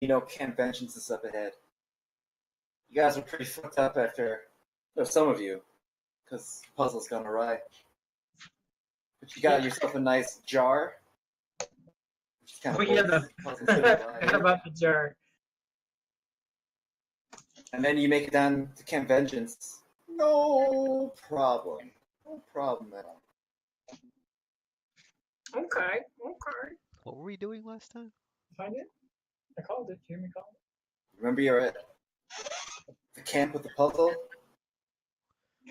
You know, Camp Vengeance is up ahead. You guys are pretty fucked up after, no, some of you, because the puzzle's gone awry. But you got yourself a nice jar. Which is kind of How about the jar? And then you make it down to Camp Vengeance. No problem. No problem at all. Okay. What were we doing last time? Find it? I called it. You hear me call it? Remember you're at the camp with the puzzle?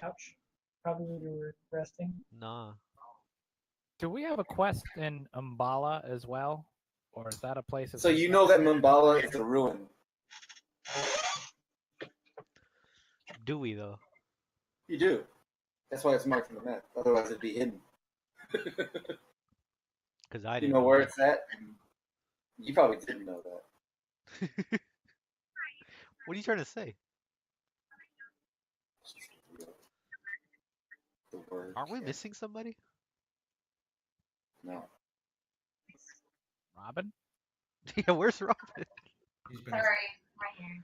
Couch. Probably you were resting. Nah. Do we have a quest in Umbala as well? Or is that a place? So you know that Mumbala is a ruin. Do we though? You do. That's why it's marked on the map. Otherwise it'd be hidden. Because I You didn't know where that. it's at? You probably didn't know that. What are you trying to say? The word. Aren't we missing somebody? No. Robin? Yeah, where's Robin? Sorry, right here.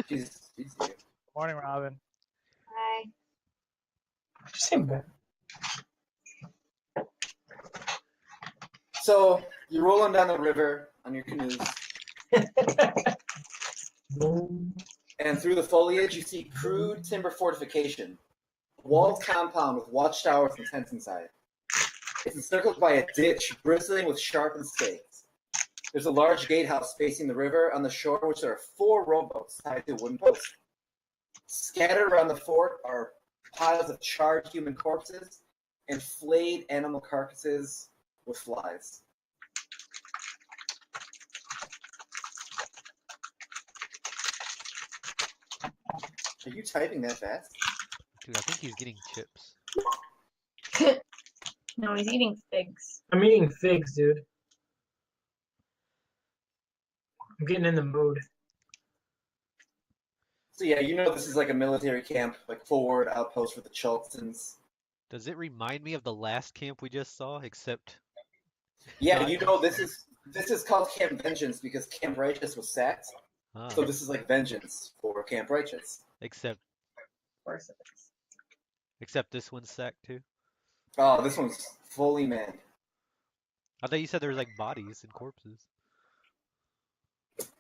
She's here. Morning, Robin. Hi. Same bed. So you're rolling down the river on your canoes, and through the foliage you see crude timber fortification, a walled compound with watchtowers and tents inside. It's encircled by a ditch bristling with sharpened stakes. There's a large gatehouse facing the river, on the shore which there are 4 rowboats tied to a wooden post. Scattered around the fort are piles of charred human corpses and flayed animal carcasses with flies. Are you typing that fast? Dude, I think he's getting chips. No, he's eating figs. I'm eating figs, dude. I'm getting in the mood. So yeah, you know this is like a military camp, like forward outpost for the Charlestons. Does it remind me of the last camp we just saw, except... Yeah, Not- you know this is called Camp Vengeance because Camp Righteous was sacked. Ah, So this is like vengeance for Camp Righteous. except Of course it is. this one's sacked too? Oh, this one's fully manned. I thought you said there was like bodies and corpses.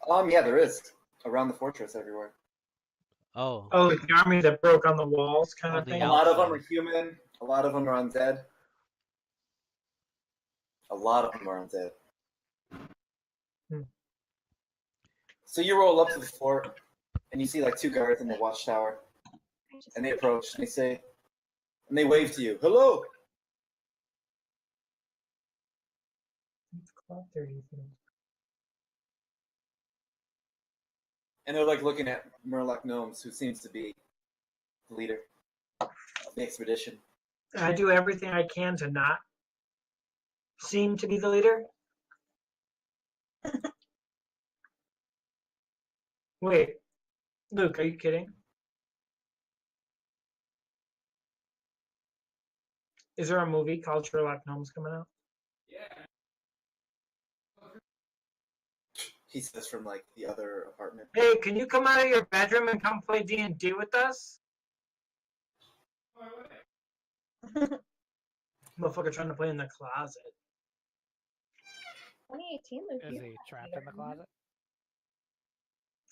Yeah, there is. Around the fortress everywhere. Oh. Oh, the army that broke on the walls kind On of the thing. A lot of them are human, a lot of them are undead. A lot of them are undead. Hmm. So you roll up to the fort, and you see like 2 guards in the watchtower, and they approach, and they wave to you, "Hello!" And they're like looking at Murloc Gnomes, who seems to be the leader of the expedition. I do everything I can to not seem to be the leader. Wait, Luke, are you kidding? Is there a movie called Sherlock Gnomes coming out? He says from like the other apartment. Hey, can you come out of your bedroom and come play D&D with us? Motherfucker trying to play in the closet. 2018, Luke. Is you he have trapped to in the be closet?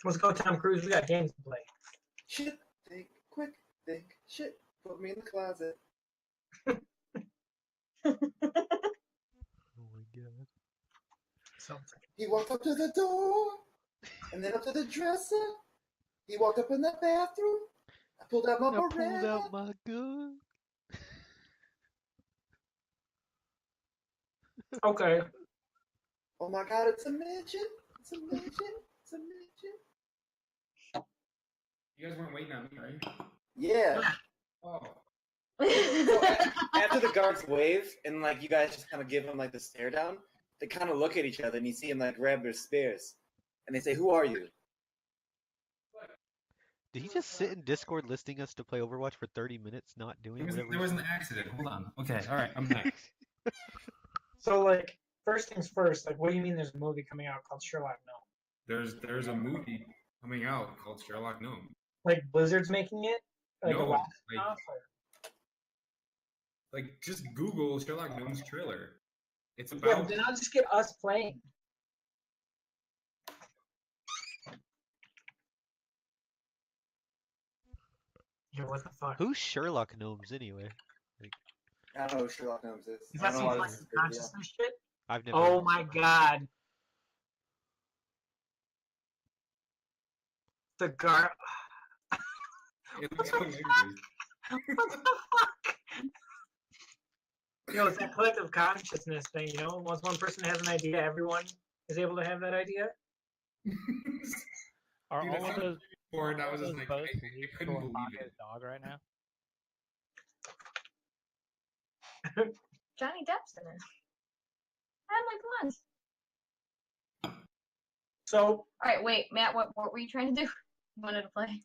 Let's go, Tom Cruise. We got games to play. Shit, think, quick, think, shit, put me in the closet. Oh my god. So, He walked up to the door, and then up to the dresser. He walked up in the bathroom. I pulled out my I pulled Beretta. out my gun. okay. Oh my god, it's a midget. It's a midget. It's a midget. You guys weren't waiting on me, right? Yeah. Oh. So after the guards wave, and like you guys just kind of give him like the stare down, they kind of look at each other, and you see them like grab their spears, and they say, "Who are you?" Did he just sit in Discord listing us to play Overwatch for 30 minutes, not doing whatever? There was an accident. Hold on. Okay, alright, I'm back. So, like, first things first, like, what do you mean there's a movie coming out called Sherlock Gnomes? there's a movie coming out called Sherlock Gnomes. Like Blizzard's making it? Like No, a live like- spin-off, or- Like, just Google Sherlock Gnomes trailer. It's Yeah, about but then I'll just get us playing. Yeah, what the fuck? Who's Sherlock Gnomes anyway? I don't know who Sherlock Holmes is. Is I that don't some know why like this is a big deal. consciousness shit? I've never. Oh my god. The gar. it looks hilarious. What the fuck? You know, it's that collective consciousness thing, you know? Once one person has an idea, everyone is able to have that idea. Are Dude, all I of saw those, before, and I all was of just those like, boats I leave couldn't going believe pocket it. dog right now? Johnny Depp's in it. I had my plans. So, All right, wait, Matt, what were you trying to do? You wanted to play?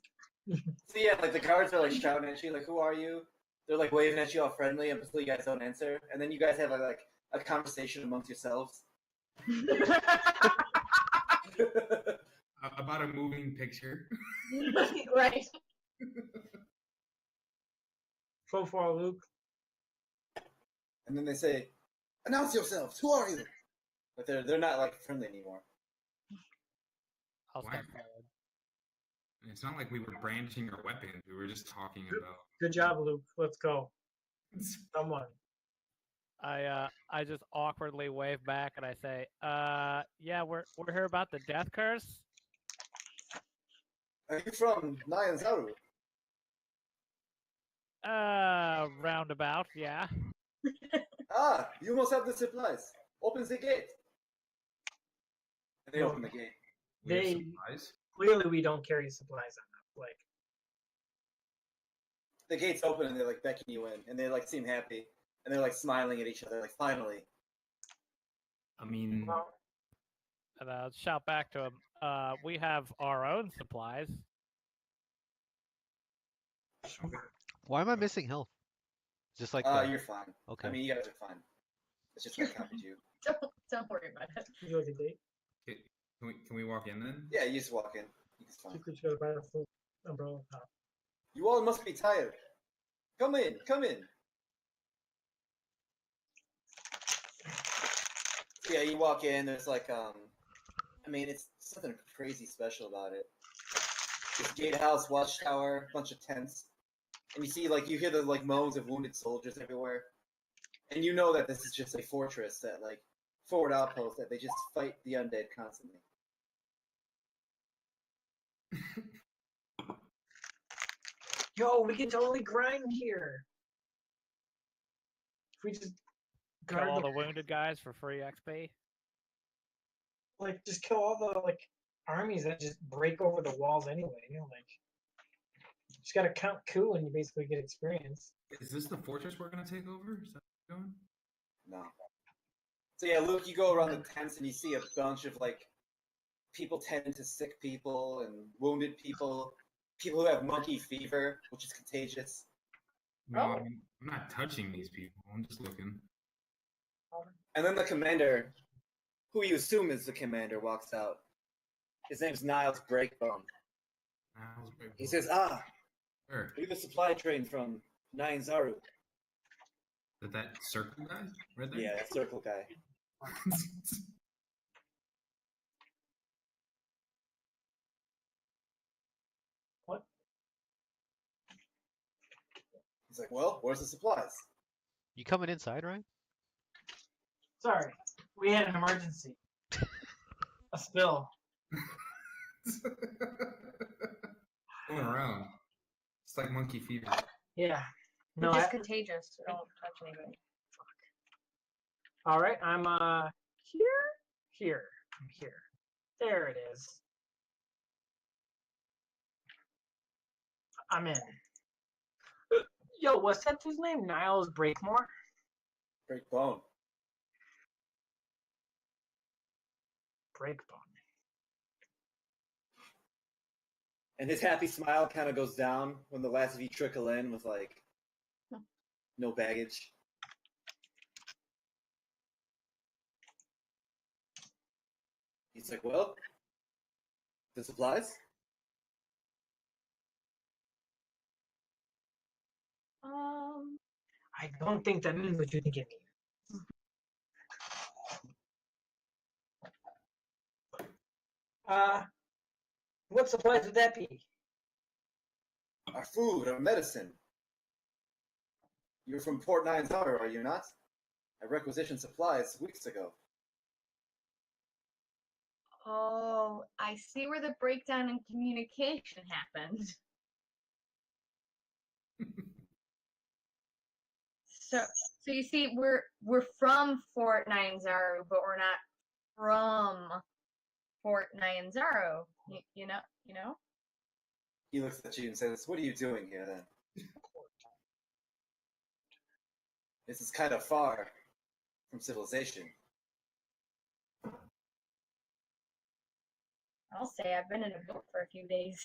So yeah, like the guards are like shouting at you, like, "Who are you?" They're like waving at you all friendly until you guys don't answer, and then you guys have like a conversation amongst yourselves. About a moving picture. Right. so far, Luke. And then they say, "Announce yourselves. Who are you?" But they're not like friendly anymore. I'll Why? step forward. It's not like we were brandishing our weapons. We were just talking about. Good job, Luke. Let's go. Someone. I just awkwardly wave back and I say, yeah, we're here about the death curse. Are you from Nyanzaru? Roundabout, yeah. Ah, you must have the supplies. Open the gate. And they No. open the gate. We have They- supplies. Clearly, we don't carry supplies on us. Like, The gate's open and they like beckon you in, and they like seem happy, and they're like smiling at each other, like finally. I mean, well, And I'll shout back to him, we have our own supplies. Why am I missing health? Just like You're fine. okay. I mean, you guys are fine. It's just I copied you. Don't worry about it. you like a date? can we walk in then? Yeah, you just walk in. It's fine. Secret show by the full umbrella top. You all must be tired. Come in, come in. So yeah, you walk in. There's like I mean, it's something crazy special about it. This gatehouse, watchtower, bunch of tents, and you see like you hear the like moans of wounded soldiers everywhere, and you know that this is just a fortress that like forward outpost that they just fight the undead constantly. Yo, we can totally grind here. If we just Kill guard all the, the wounded guys for free XP. like, just kill all the like armies that just break over the walls anyway. You know, like, just gotta count coup and you basically get experience. Is this the fortress we're gonna take over? Is that what we're doing? No. So yeah, Luke, you go around the tents and you see a bunch of like people tending to sick people and wounded people, people who have monkey fever, which is contagious. No, Oh. I'm not touching these people. I'm just looking. And then the commander, who you assume is the commander, walks out. His name's Niles Breakbone. He says, "Ah, Sure. we're the supply train from Nyanzaru." That circle guy right there? Yeah, that circle guy. What? He's like, "Well, where's the supplies?" You coming inside, Ryan? Sorry, we had an emergency. A spill. Going around. It's like monkey fever. Yeah. No. Which is I, contagious. So don't touch anybody. all right. I'm here. Here. I'm here. There it is. I'm in. Yo, what's that dude's name? Niles Breakmore? Breakbone. Breakbone. And his happy smile kind of goes down when the last of you trickle in with like no baggage. He's like, "Well, The supplies? I don't think that means what you think it means. What supplies would that be? Our food, our medicine. You're from Port Nine's Hour, are you not? I requisitioned supplies weeks ago. Oh, I see where the breakdown in communication happened. So you see, we're from Fort Nyanzaru, but we're not from Fort Nyanzaru. You know? He looks at you and says, "What are you doing here then? This is kind of far from civilization." I'll say I've been in a boat for a few days.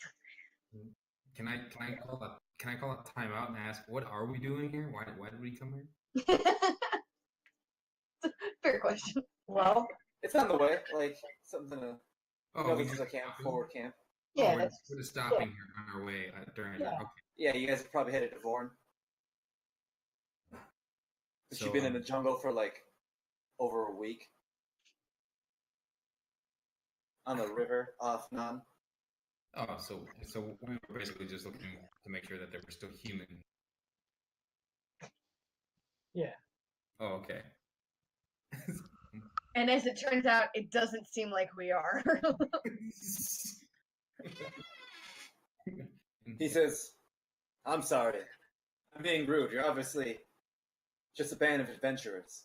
Can I call a timeout and ask what are we doing here? Why did we come here? Fair question. Well, It's on the way, like something to. Oh, No, we this is just a camp, stopping? forward camp. yeah, we're that's, just stopping here on our way during Yeah. okay. Yeah, you guys are probably headed to Vorn. But So, you've been in the jungle for like over a week. On the river off Nan. Oh, so we were basically just looking to make sure that they were still human. yeah. Oh, okay. And as it turns out, it doesn't seem like we are. He says, "I'm sorry. I'm being rude. You're obviously just a band of adventurers.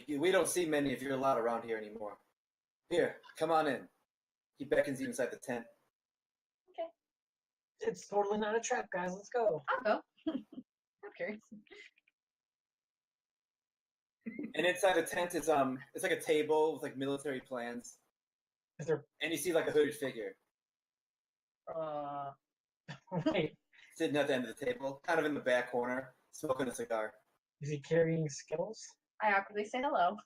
We don't see many of your lot around here anymore. Here, come on in." He beckons you inside the tent. It's totally not a trap, guys. Let's go. I'll go. I'm curious. And inside the tent is it's like a table with like military plans. Is there? And you see like a hooded figure Wait, sitting at the end of the table, kind of in the back corner, smoking a cigar. is he carrying Skittles? I awkwardly say hello.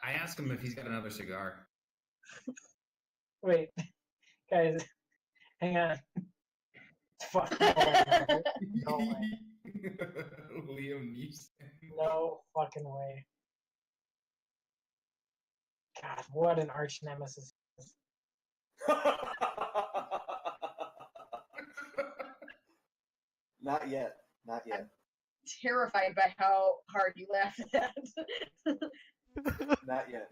I asked him if he's got another cigar. Wait, guys, hang on. Fuck no, no way. Liam Neeson. No fucking way. God, what an arch nemesis. Not yet. Not yet. Terrified by how hard you laughed at that. Not yet.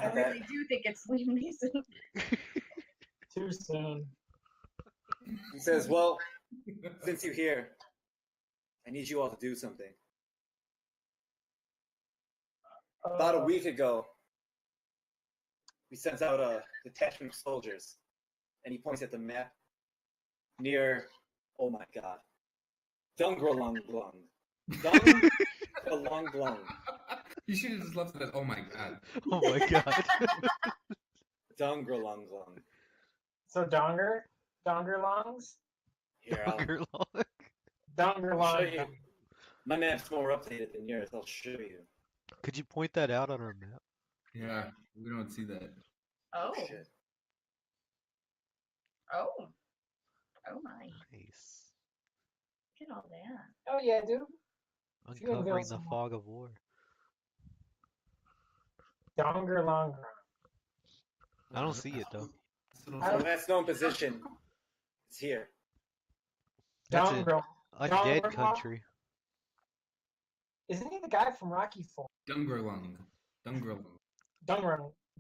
I really do think it's Liam Neeson. Too soon. He says, "Well, since you're here, I need you all to do something. About a week ago, we sent out a detachment of soldiers," and he points at the map near, oh my god, Dungralunglung. Dungralunglung. You should have just left it at, oh my god. Oh my god. Dungralunglung. So Dongerlongs? Here, I'll show Dongerlong. you. My map's more updated than yours. I'll show you. Could you point that out on our map? Yeah, we don't see that. Oh. Shit. Oh. Oh my. Nice. Look at all that. Oh yeah, dude. You unveil Uncovering the some- fog of war. Dongerlong. I don't see it though. The last known position is here. That's Dongrel. Undead Dongerlong? country. Isn't he the guy from Rocky IV? Dungralung. Dungrung.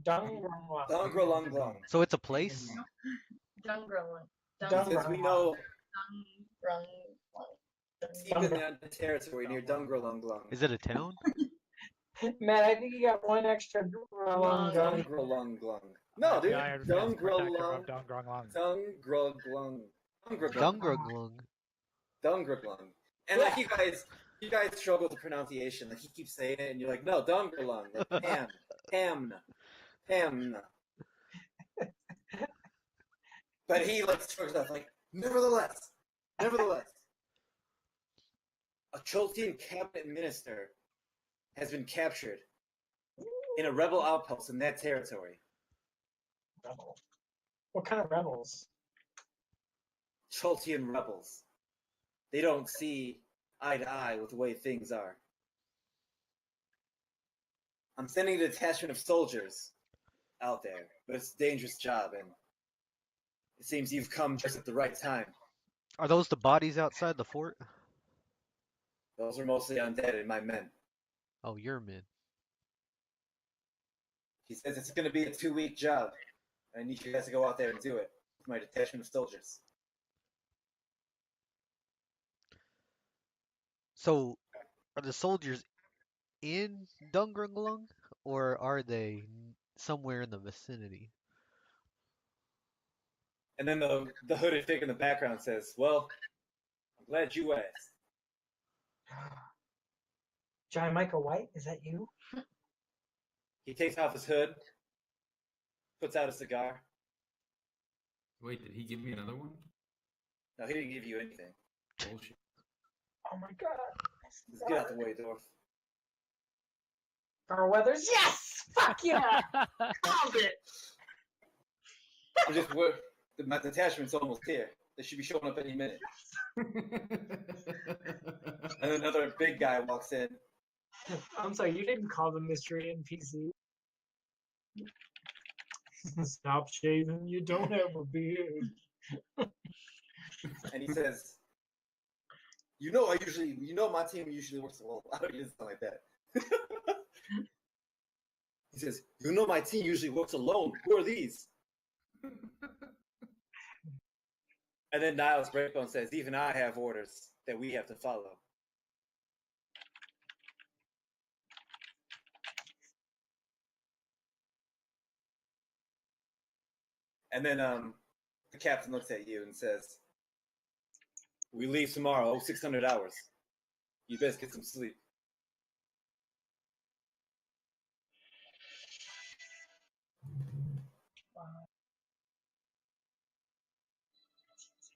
Dungralunglung. So it's a place? Dungrung. Because we know Dungrung. it's deep in the territory near Dungralunglung. Is it a town? Man, I think you got one extra long gun. Dungralunglung. No, dude. Yeah, I understand. Protector of Dungralung. Dungrunglung. Dungraglung. Dungraglung. Dungraglung. And like you guys struggle with the pronunciation. Like he keeps saying it, and you're like, no, Dungralung. Like, Hamna. But he like struggles up, like, nevertheless, a Choltian cabinet minister has been captured in a rebel outpost in that territory. Rebel. What kind of rebels? Choltian rebels. They don't see eye to eye with the way things are. I'm sending a detachment of soldiers out there, but it's a dangerous job, and it seems you've come just at the right time. Are those the bodies outside the fort? Those are mostly undead and my men. Oh, your men. He says it's going to be a 2-week job. I need you guys to go out there and do it with my detachment of soldiers. So, are the soldiers in Dungrunglung, or are they somewhere in the vicinity? And then the hooded figure in the background says, "Well, I'm glad you asked." John Michael White, is that you? He takes off his hood, puts out a cigar. Wait, did he give me another one? No, he didn't give you anything. Bullshit. Oh my god. Just get out the way, dwarf. Carl Weathers, yes! Fuck yeah! Called it! My detachment's almost here. They should be showing up any minute. And another big guy walks in. I'm sorry, you didn't call them mystery NPC. Stop shaving, you don't have a beard. And he says, my team usually works alone. I don't use something like that. He says, my team usually works alone. Who are these? And then Niles Breakbone says, even I have orders that we have to follow. And then the captain looks at you and says, we leave tomorrow, 600 hours. You best get some sleep.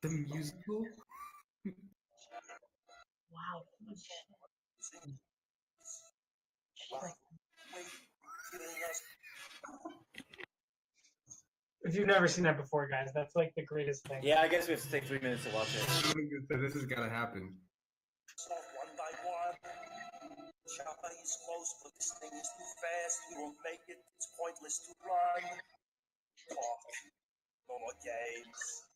The musical? Wow. If you've never seen that before, guys, that's like the greatest thing. Yeah, I guess we have to take 3 minutes to watch it. This has got to happen. One by one. Chopper is close, but this thing is too fast. We won't make it. It's pointless to run. Talk. No more games.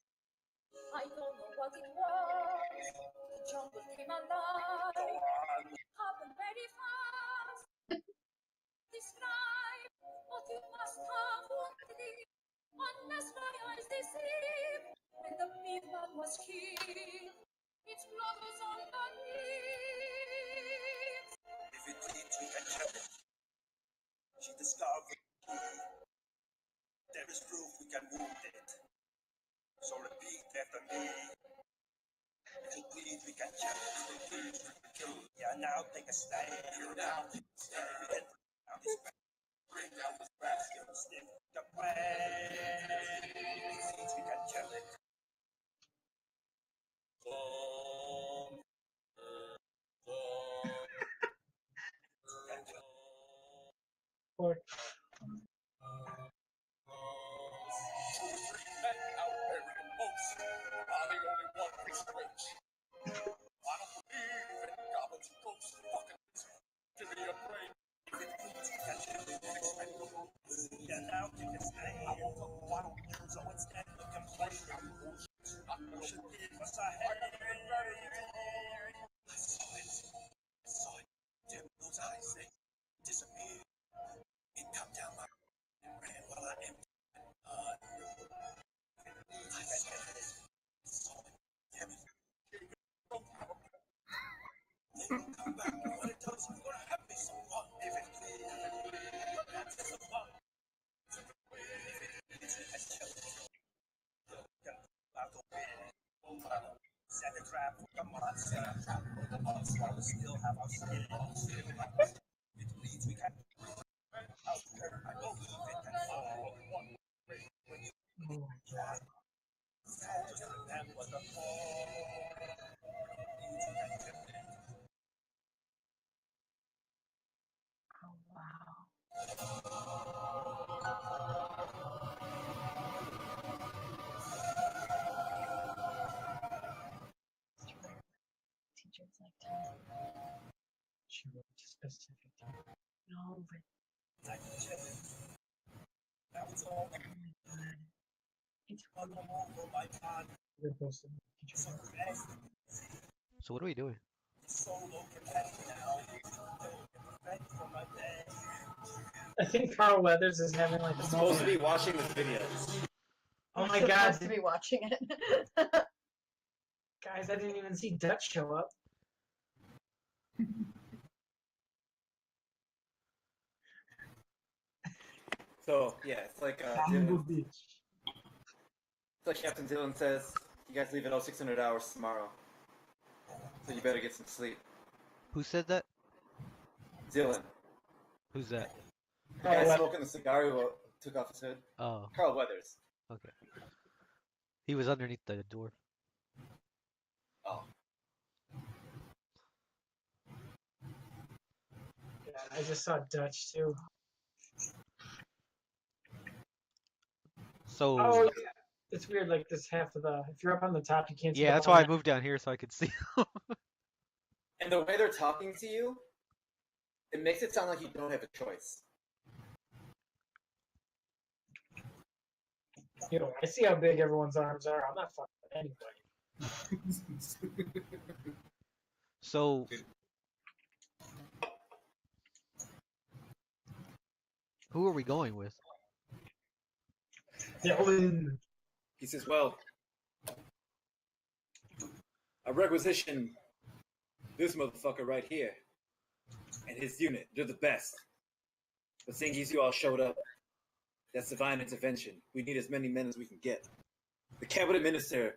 I don't know what it was. The jungle came alive. Go on. Happened very fast. Describe what you must have wanted. Unless my eyes deceive. When the big man was killed, its blood was on the knees. If it bleeds, we can kill it. She discovered. There is proof we can wound it. So repeat after me. If it bleeds, we can kill it. If it bleeds, we can kill it. Yeah, now take a stand. Here now. Stand. Now this back. Bring down this basket. Stick the plan. If it bleeds, we can kill it. Or disappeared. It come down my and ran while I emptied. I can't get this. So, damn it. Come back. When it does, I'm gonna have me some fun. If it that's some fun. If it can kill it. I'll go in. Set a trap for the monster. The monster will still have our skin. It bleeds, we can. I believe it can fall. When you try, just remember the fall. Oh, wow. specific. No, but I can tell you. That was all oh my god. It's all over my body. we're supposed to So fast, So what are we doing? solo capacity now. Thank you for my day. I think Carl Weathers is having like a I'm supposed to moment. be watching this video. Oh my I'm god, supposed to be watching it. guys, I didn't even see Dutch show up. So yeah, it's like it's like Captain Dylan says, you guys leave at 0600 hours tomorrow. So you better get some sleep. Who said that? Dylan, Who's that? the Carl guy Weathers. smoking the cigar who took off his hood. Oh, Carl Weathers. okay. He was underneath the door. Oh. Yeah, I just saw Dutch too. So Oh yeah. It's weird, like this half of the if you're up on the top you can't see yeah, the that's why I bottom. moved down here so I could see. And the way they're talking to you, it makes it sound like you don't have a choice. Yo, I see how big everyone's arms are. I'm not fucking anybody. So who are we going with? Dylan. He says, well, I requisition this motherfucker right here and his unit. They're the best. The thing is, you all showed up. That's divine intervention. We need as many men as we can get. The cabinet minister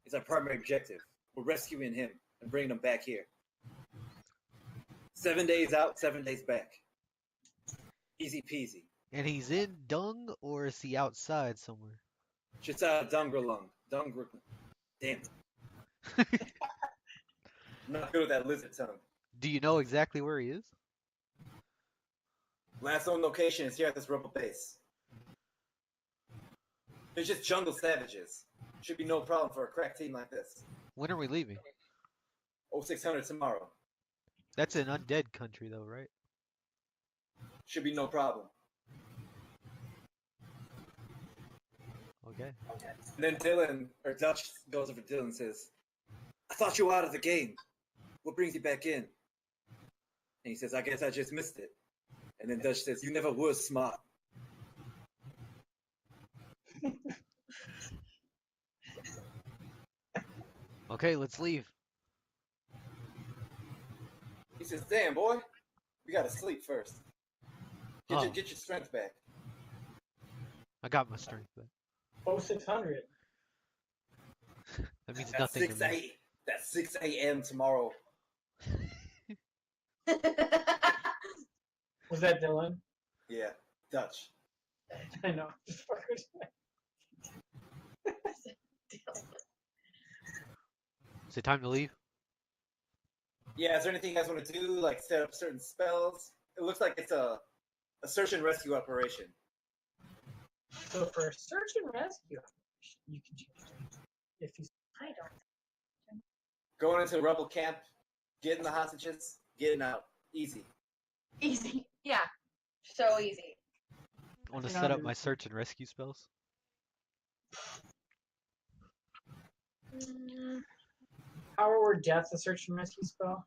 is our primary objective. We're rescuing him and bringing him back here. 7 days out, 7 days back. Easy peasy. And he's in Dung or is he outside somewhere? Just out of Dungrelung. Damn. I'm not good with that lizard tongue. Do you know exactly where he is? Last known location is here at this rebel base. They're just jungle savages. Should be no problem for a crack team like this. When are we leaving? 0600 tomorrow. That's an undead country though, right? Should be no problem. Okay. And then Dylan, or Dutch goes over to Dylan and says, I thought you were out of the game. What brings you back in? And he says, I guess I just missed it. And then Dutch says, you never were smart. Okay, let's leave. He says, damn, boy, we gotta sleep first. Get, Oh. your, get your strength back. I got my strength back. 0600. That means That's nothing to 6 me. a.m. That's 6 a.m. tomorrow. Was that Dylan? Yeah, Dutch. I know. Is it time to leave? Yeah, is there anything you guys want to do? Like set up certain spells? It looks like it's a search and rescue operation. So for search and rescue, you can change it. If you I don't. Going into rebel camp, getting the hostages, getting out. Easy. Easy. Yeah. So easy. Want to think set I'll up do my this. search and rescue spells? power word death, a search and rescue spell.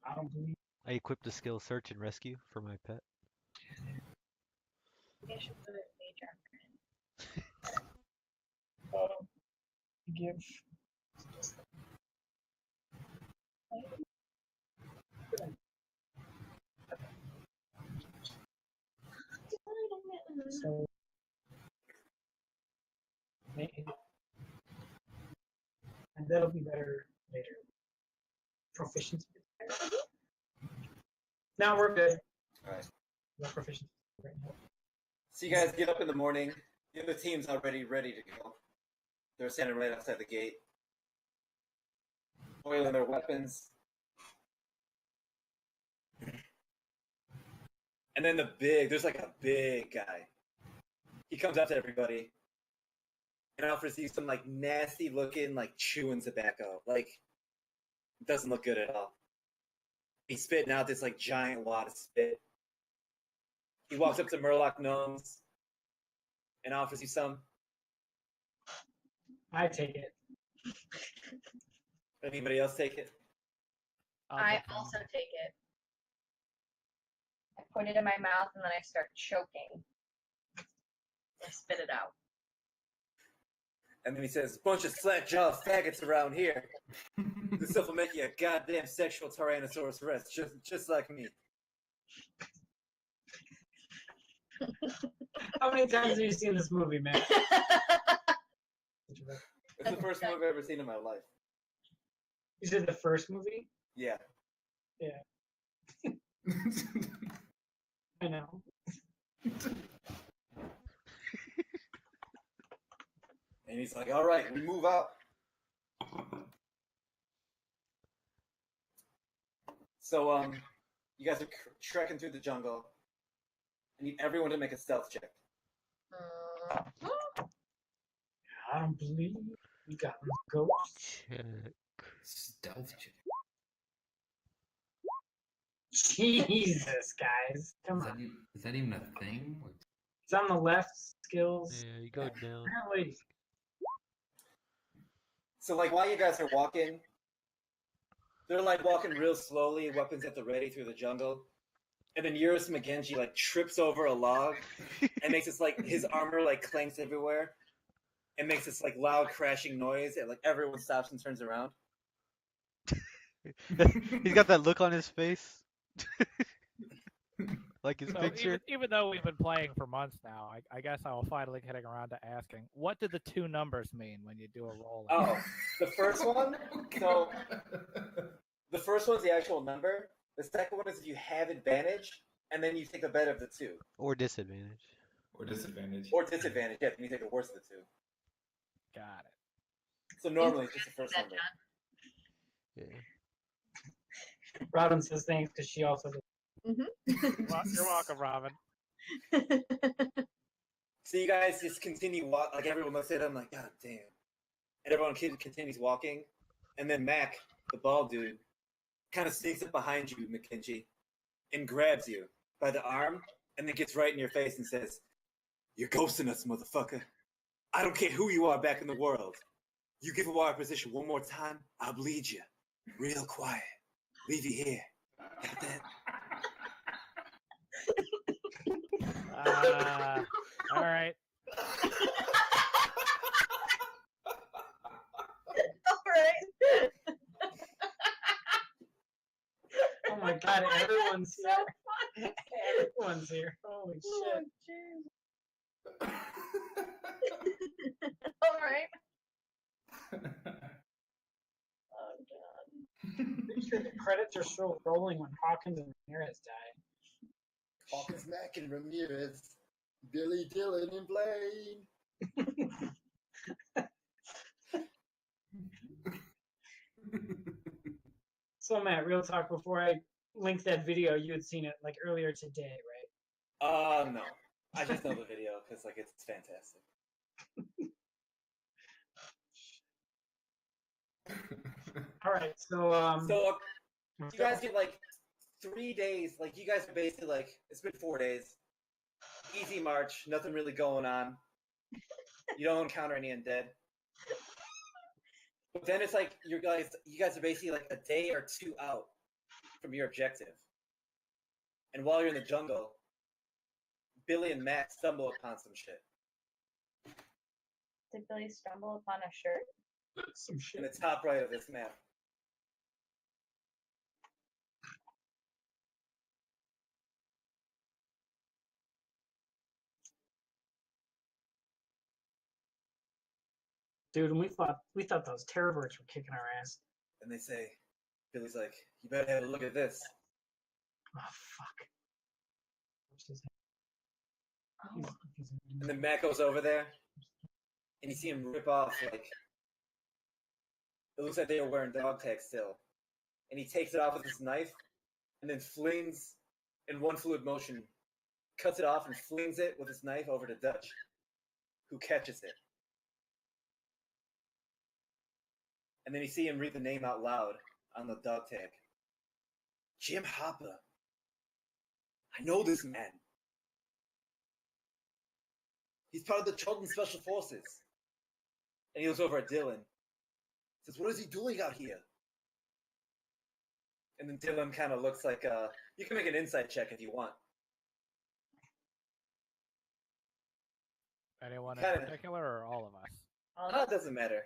I don't believe. I equipped the skill search and rescue for my pet. I should put it major. Give. So. Maybe. And that'll be better later. Proficiency. Now we're good. Alright. No proficiency right now. So you guys get up in the morning. The other team's already ready to go. They're standing right outside the gate. Oiling their weapons. And then there's like a big guy. He comes up to everybody. and offers you some like nasty looking like chewing tobacco. Like, it doesn't look good at all. He's spitting out this like giant wad of spit. He walks up to Murloc Gnomes and offers you some. I take it. Anybody else take it? I take some. also take it. I put it in my mouth and then I start choking. I spit it out. And then he says, "Bunch of slack-jawed faggots around here. This stuff will make you a goddamn sexual Tyrannosaurus Rex, just like me." How many times have you seen this movie, man? It's the first movie I've ever seen in my life. You said the first movie? Yeah. I know. And he's like, "All right, we move out." So, you guys are trekking through the jungle. I need everyone to make a stealth check. I don't believe we got ghosts. Check. Stealth check. Jesus, guys. Come on. Is that even a thing? Like, It's on the left, skills. Yeah, you go down. Apparently. So, like, while you guys are walking, they're like walking real slowly, weapons at the ready through the jungle. And then Eurus McGenji like trips over a log and makes this like his armor like clanks everywhere and makes this like loud crashing noise and like everyone stops and turns around. He's got that look on his face. Like his So picture. even though we've been playing for months now, I guess I will finally getting around to asking, what do the two numbers mean when you do a roll? Oh, the first one. So the first one's the actual number. The second one is if you have advantage, and then you take the better of the two. Or disadvantage. or disadvantage. Or disadvantage, yeah, then you take the worst of the two. Got it. So normally it's just the first That, number. Yeah. Robin says thanks because she also did. Well, you're welcome, Robin. John. So you guys just continue walk, like everyone looks at him like, God damn. And everyone continues walking. And then Mac, the bald dude, kind of sneaks up behind you, McKenzie, and grabs you by the arm, and then gets right in your face and says, "You're ghosting us, motherfucker. I don't care who you are back in the world. You give away our position one more time, I'll bleed you. Real quiet. Leave you here. Got that?" All right. Alright. Oh my god, everyone's here. Everyone's here. Holy shit. Alright. Oh god. Pretty sure the credits are still rolling when Hawkins and Ramirez died. Hawkins, Mac, and Ramirez. Billy, Dylan, and Blaine. So Matt, real talk, before I linked that video, you had seen it like earlier today, right? No. I just know the video because like it's fantastic. Alright, so So you guys get like 3 days. Like you guys are basically like it's been 4 days. Easy march, nothing really going on. You don't encounter any undead. But then it's like you guys are basically like a day or two out from your objective. And while you're in the jungle, Billy and Matt stumble upon some shit. Did Billy stumble upon a shirt? some In shit. the top right of this map. Dude, and we thought those terrorverts were kicking our ass. And they say, Billy's like, "You better have a look at this." Oh fuck. What's his Oh. name? And then Matt goes over there, and you see him rip off, like, it looks like they were wearing dog tags still. And he takes it off with his knife, and then flings, in one fluid motion, cuts it off and flings it with his knife over to Dutch, who catches it. And then you see him read the name out loud on the dog tag. Jim Hopper. I know this man. He's part of the Charlton Special Forces. And he looks over at Dylan. Says, what is he doing out here? And then Dylan kind of looks like, you can make an insight check if you want. Anyone in Kinda. particular, or all of us? It doesn't matter.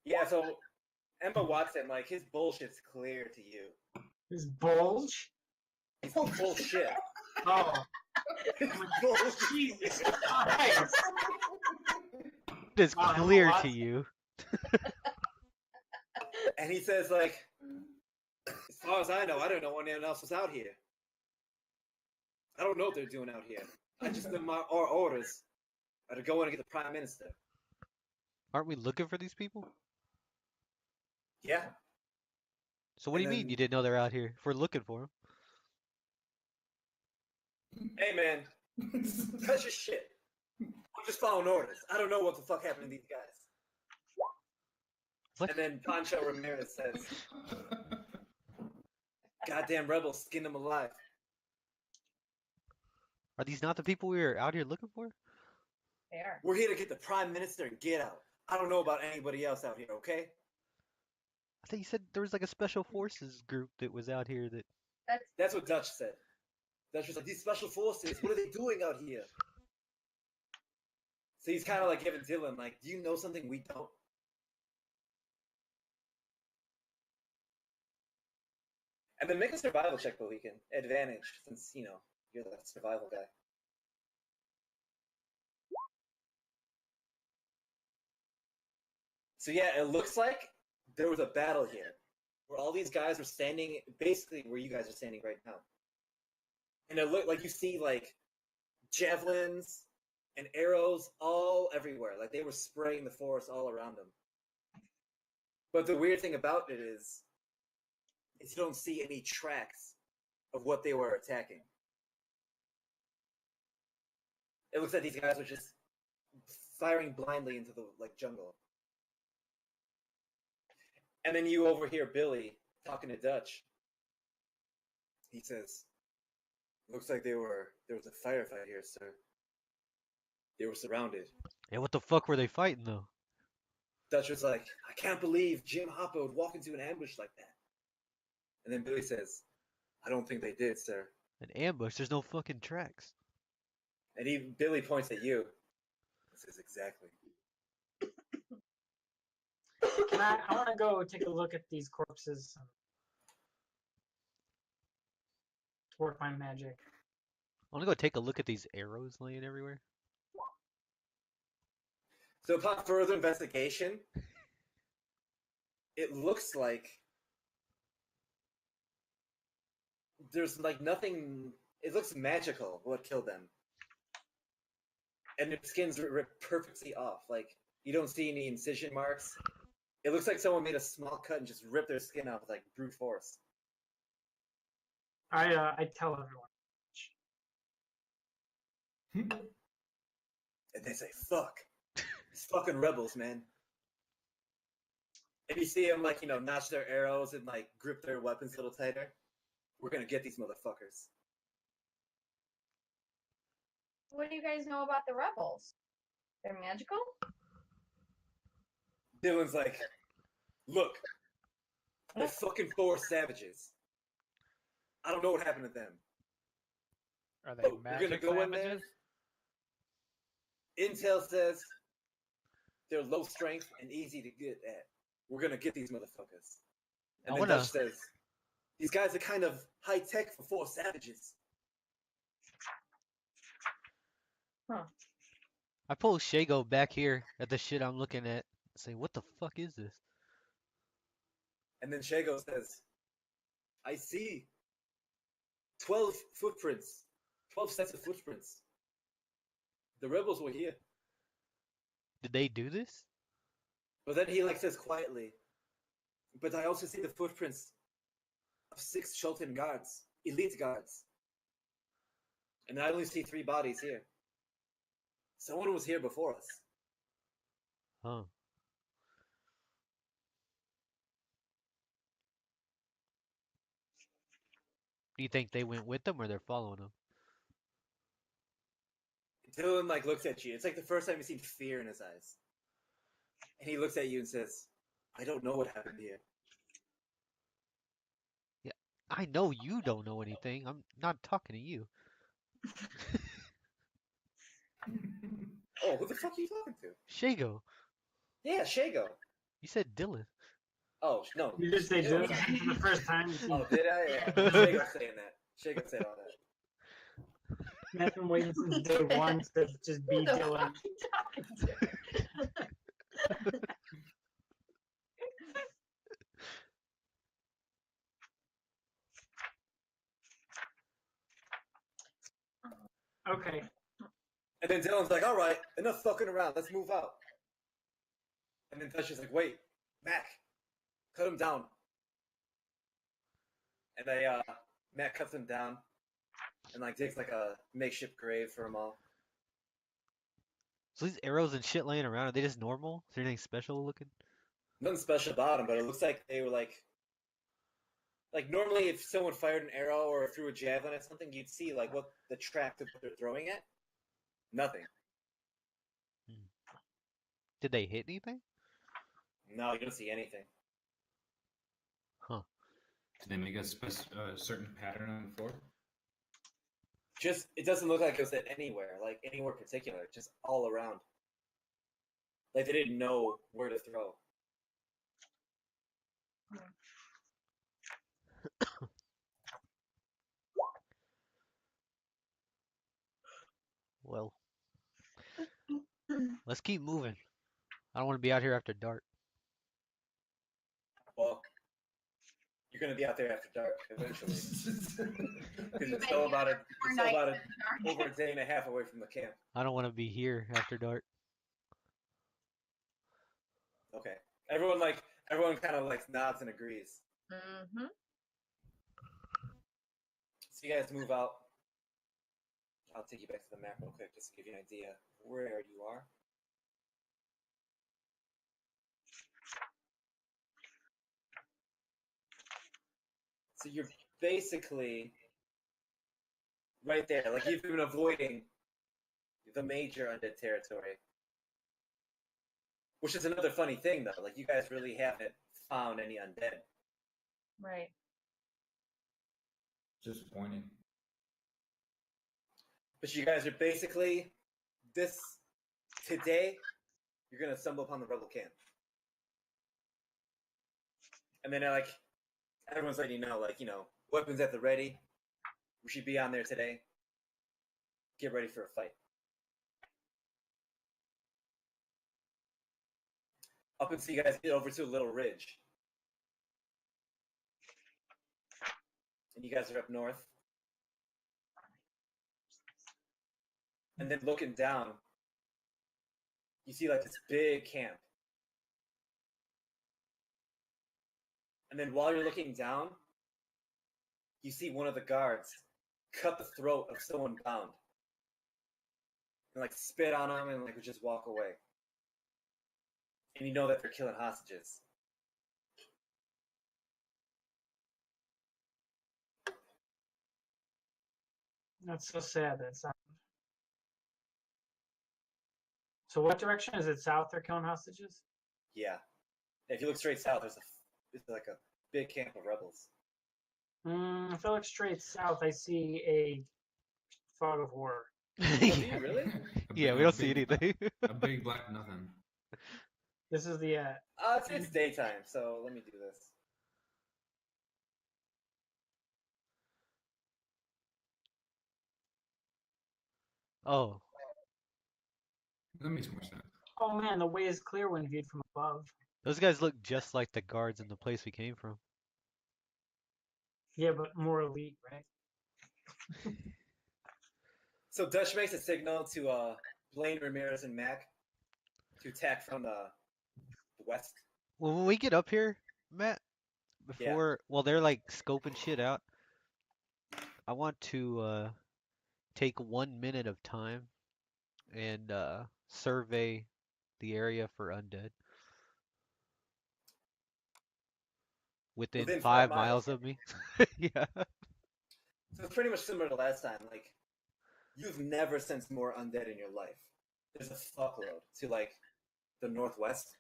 Yeah, so Emma Watson, like, his bullshit's clear to you. His bulge? He's bullshit. Oh, His bullshit. Jesus Christ! It's Wow, Emma clear to Watson. you. And he says, like, as far as I know, I don't know anyone else was out here. I don't know what they're doing out here. I just know our orders are to go in and get the Prime Minister. Aren't we looking for these people? Yeah. So what do you And mean then- you didn't know they're out here? If we're looking for them. Hey, man, that's your shit. I'm just following orders. I don't know what the fuck happened to these guys. What? And then Pancho Ramirez says, goddamn rebels skinned them alive. Are these not the people we were out here looking for? They are. We're here to get the Prime Minister and get out. I don't know about anybody else out here, okay? I think you said there was like a special forces group that was out here that. That's what Dutch said. Dutch was like, these special forces, what are they doing out here? So he's kind of like giving Dylan, like, do you know something we don't? And then make a survival check, Bohican. Advantage, since, you know, you're the survival guy. So yeah, it looks like there was a battle here, where all these guys were standing, basically where you guys are standing right now. And it looked like you see, like, javelins and arrows all everywhere. Like, they were spraying the forest all around them. But the weird thing about it is you don't see any tracks of what they were attacking. It looks like these guys were just firing blindly into the, like, jungle. And then you overhear Billy talking to Dutch. He says, looks like there was a firefight here, sir. They were surrounded. Yeah, what the fuck were they fighting though? Dutch was like, I can't believe Jim Hopper would walk into an ambush like that. And then Billy says, I don't think they did, sir. An ambush? There's no fucking tracks. And Billy points at you. He says, exactly. I want to go take a look at these corpses to work my magic. I want to go take a look at these arrows laying everywhere. So upon further investigation, it looks like there's like nothing. It looks magical what killed them, and their skins are ripped perfectly off. Like you don't see any incision marks. It looks like someone made a small cut and just ripped their skin off with like brute force. I tell everyone. And they say, "Fuck, these fucking rebels, man." And you see them like notch their arrows and like grip their weapons a little tighter. We're gonna get these motherfuckers. What do you guys know about the rebels? They're magical? Dylan's like, look, they're fucking forest savages. I don't know what happened to them. Are they Oh, we're gonna magic go in there? savages? Intel says they're low strength and easy to get at. We're gonna get these motherfuckers. And I then wanna- Dutch says, these guys are kind of high tech for forest savages. I pull Shago back here at the shit I'm looking at. Say, what the fuck is this? And then Shago says, I see 12 footprints. 12 sets of footprints. The rebels were here. Did they do this? But then he says quietly, but I also see the footprints of 6 Shulton guards, elite guards. And I only see 3 bodies here. Someone was here before us. Huh. Do you think they went with them or they're following them? Dylan like looks at you. It's like the first time you've seen fear in his eyes, and he looks at you and says, "I don't know what happened here." Yeah, I know you don't know anything. I'm not talking to you. Oh, who the fuck are you talking to? Shago, Yeah, Shago. you said Dylan. Oh no. You did say Dylan. Dylan for the first time. You see, Oh, did I? Yeah. Shago's saying that. Shago said all that. Matt's been waiting since day one to just be Who the Dylan. fuck you talking to? Okay. And then Dylan's like, "All right, enough fucking around. Let's move out." And then Dutch is like, "Wait, Mac, cut him down." And they Mac cuts him down, and like digs like a makeshift grave for them all. So these arrows and shit laying around, are they just normal? Is there anything special looking? Nothing special about them, but it looks like they were like normally if someone fired an arrow or threw a javelin at something, you'd see like what the track that they're throwing at. Nothing. Did they hit anything? No, you don't see anything. Huh. Did they make a certain pattern on the floor? Just it doesn't look like it was at anywhere particular, just all around. Like they didn't know where to throw. Well, let's keep moving. I don't want to be out here after dark. Well, you're gonna be out there after dark eventually, because You've it's been still here about for 4 nights in the dark. over a day and a half away from the camp. I don't want to be here after dark. Okay, everyone kind of like nods and agrees. Mm-hmm. So you guys move out. I'll take you back to the map real quick just to give you an idea of where you are. So you're basically right there. Like you've been avoiding the major undead territory. Which is another funny thing though. Like you guys really haven't found any undead. Right. Disappointing. But you guys are basically today you're gonna stumble upon the rebel camp. And then everyone's letting you know, weapons at the ready. We should be on there today. Get ready for a fight. Up until you guys get over to a little ridge. And you guys are up north. And then looking down, you see like this big camp. And then while you're looking down, you see one of the guards cut the throat of someone bound. And like spit on them and like would just walk away. And you know that they're killing hostages. That's so sad. That sound. So what direction is it? South they're killing hostages? Yeah. If you look straight south, there's like a big camp of rebels. If I look straight south, I see a fog of war. Oh, do you really? Yeah, we don't see anything. A big black nothing. This is the It's daytime, so let me do this. Oh, That makes more sense. oh man, the way is clear when viewed from above. those guys look just like the guards in the place we came from. Yeah, but more elite, right? So Dutch makes a signal to Blaine, Ramirez, and Mac to attack from the west. Well, when we get up here, Matt, Yeah. while they're like scoping shit out, I want to take 1 minute of time and survey the area for undead. Within Within 5 5 miles. miles of me. Yeah. So it's pretty much similar to last time. Like, you've never sensed more undead in your life. There's a fuckload to like the northwest,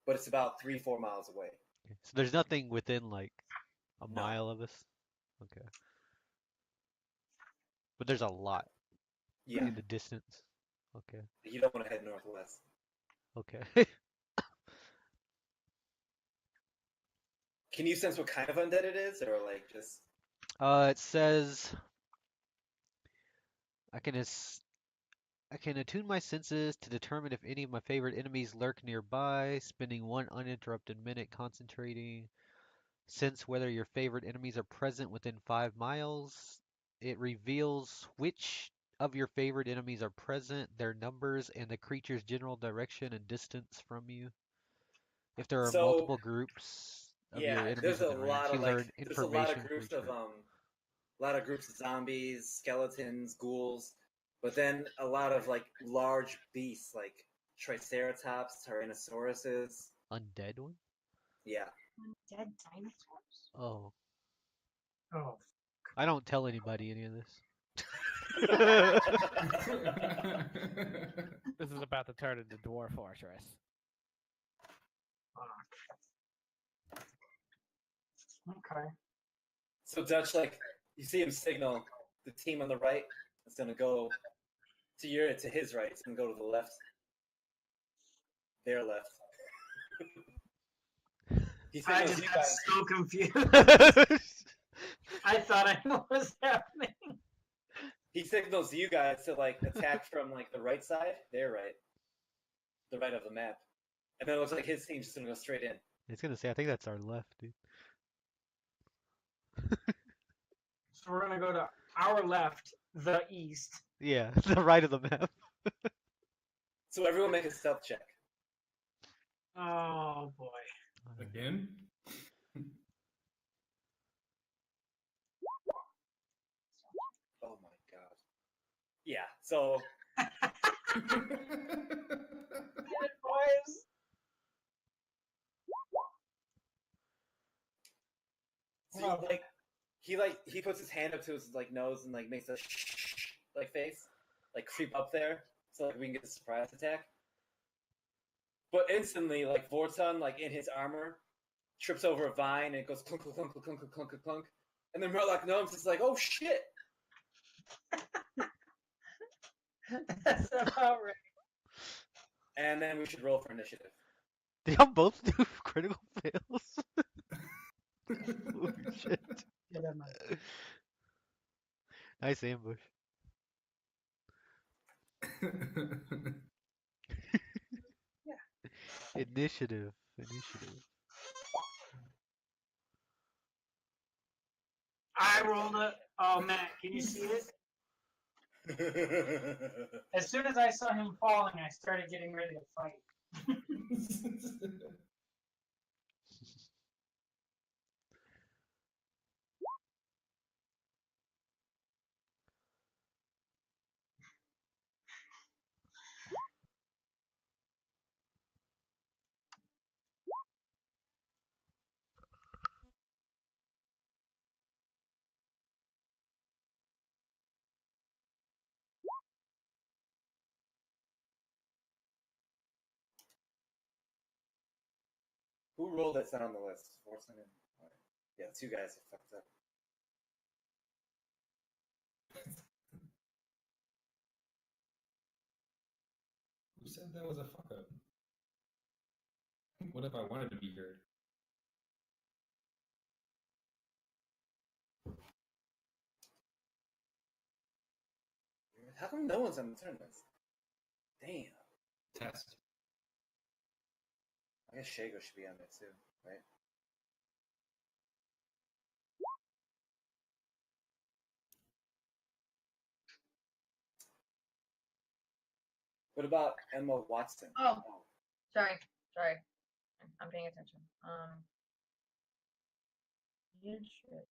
but it's about 3-4 miles away. So there's nothing within like a No. mile of us. Okay. But there's a lot Yeah, in the distance. Okay. you don't want to head northwest. Okay. Can you sense what kind of undead it is, or like just? It says I can I can attune my senses to determine if any of my favorite enemies lurk nearby, spending 1 uninterrupted minute concentrating. Sense whether your favorite enemies are present within 5 miles. It reveals which of your favorite enemies are present, their numbers, and the creature's general direction and distance from you. If there are So multiple groups of your yeah, enemies there's a within range, lot you of learn like there's a lot of information for groups each of group. a lot of groups of zombies, skeletons, ghouls, but then a lot of like large beasts like triceratops, tyrannosauruses. Undead one? Yeah. Dead dinosaurs? Oh, Oh, I don't tell anybody any of this. This is about to turn into Dwarf Fortress. fuck. Okay. So Dutch, like, you see him signal the team on the right is gonna go to his right. It's gonna go to the left. Their left. He I signals just you got guys. so confused. I thought I knew what was happening. He signals you guys to like attack from like the right side, their right, the right of the map, and then it looks like his team's just gonna go straight in. It's gonna say, I think that's our left, dude. So we're gonna go to our left, the east. Yeah, the right of the map. So everyone make a stealth check. Oh boy. Again? Oh my god. Yeah. So Good boys. so he puts his hand up to his like nose and like makes a shh like face, like creep up there so like we can get the surprise attack. But instantly, like Vorton, like in his armor, trips over a vine and it goes clunk clunk clunk clunk clunk clunk clunk, and then Murloc Gnome's just like, oh shit. That's about right. And then we should roll for initiative. Did y'all both do critical fails? Holy shit. Yeah, that might- Nice ambush. Initiative. Initiative. I rolled it. Oh, Matt, can you see it? As soon as I saw him falling, I started getting ready to fight. Who rolled that's not on the list? Vorton and yeah, two guys that fucked up. Who said that was a fuck up? What if I wanted to be heard? How come no one's on the turn list? Damn. Test. I guess Shago should be on there too, right? What about Emma Watson? Oh. Sorry. I'm paying attention. You should.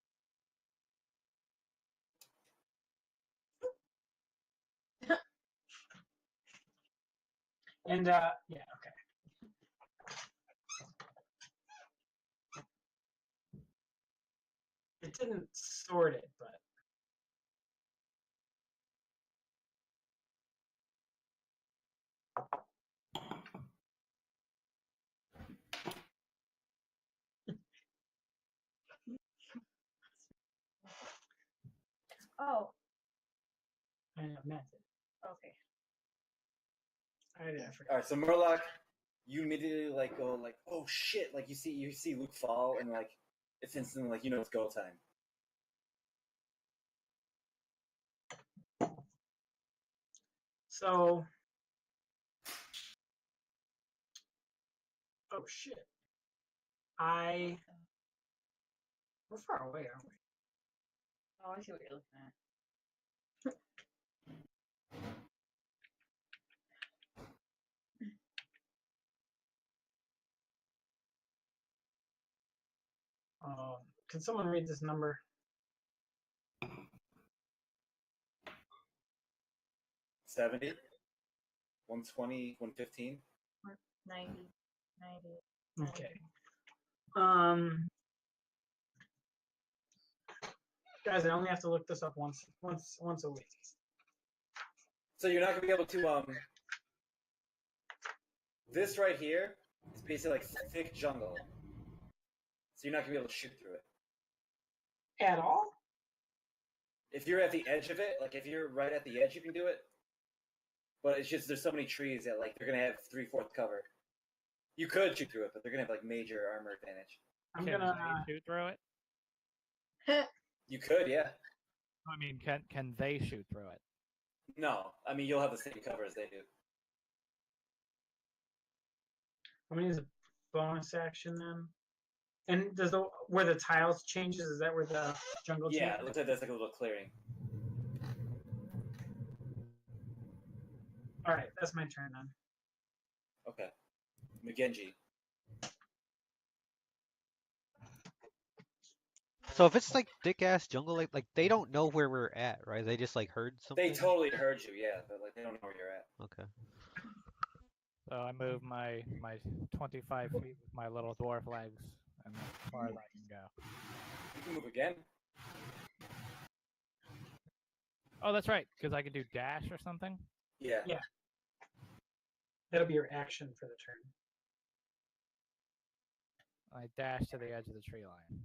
And yeah, okay. It didn't sort it, but Oh, I know, Matt did. okay. I did. I forgot. All right, so Murloc, you immediately like go like, oh shit! Like you see Luke fall, and like it's instantly like it's go time. So, oh shit. We're far away, aren't we? Oh, I see what you're looking at. Can someone read this number? 70, 120, 115. 90, 90. Okay. Guys, I only have to look this up once a week. So you're not gonna be able to This right here is basically like thick jungle. So you're not gonna be able to shoot through it. At all? If you're at the edge of it, like if you're right at the edge, you can do it. But it's just there's so many trees that like they're gonna have 3/4 cover. You could shoot through it, but they're gonna have like major armor advantage. I'm Can gonna. they shoot through it? You could, yeah. I mean, can they shoot through it? No, I mean you'll have the same cover as they do. I'm gonna use a bonus action then. And does where the tiles changes? Is that where the jungle? Yeah, it changes? looks like there's like a little clearing. All right, that's my turn then. Okay, McGenji. So if it's like thick ass jungle, like they don't know where we're at, right? They just like heard something. They totally heard you, yeah, but like they don't know where you're at. Okay. So I move my 25 feet with my little dwarf legs, and as far as I can go. You can move again. Oh, that's right, because I can do dash or something. Yeah. Yeah. That'll be your action for the turn. I dash to the edge of the tree line.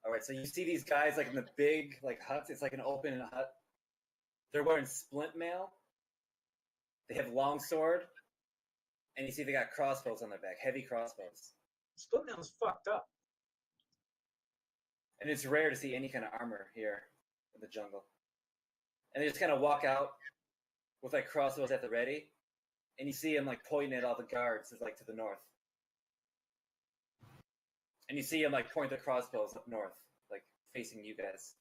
All right, so you see these guys like in the big like huts. It's like an open hut. They're wearing splint mail. They have long sword, and you see they got crossbows on their back, heavy crossbows. Split Nail's fucked up. And it's rare to see any kind of armor here in the jungle. And they just kind of walk out with like crossbows at the ready, and you see them like pointing at all the guards, like to the north. And you see them like point their crossbows up north, like facing you guys.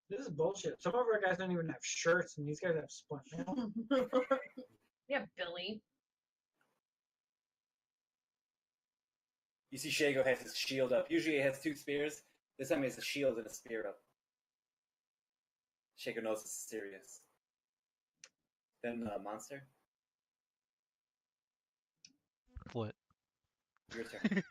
This is bullshit. Some of our guys don't even have shirts, and these guys have Split Nail. Yeah, Billy. You see Shago has his shield up. Usually he has 2 spears. This time he has a shield and a spear up. Shago knows it's serious. Then Monster, What? your turn.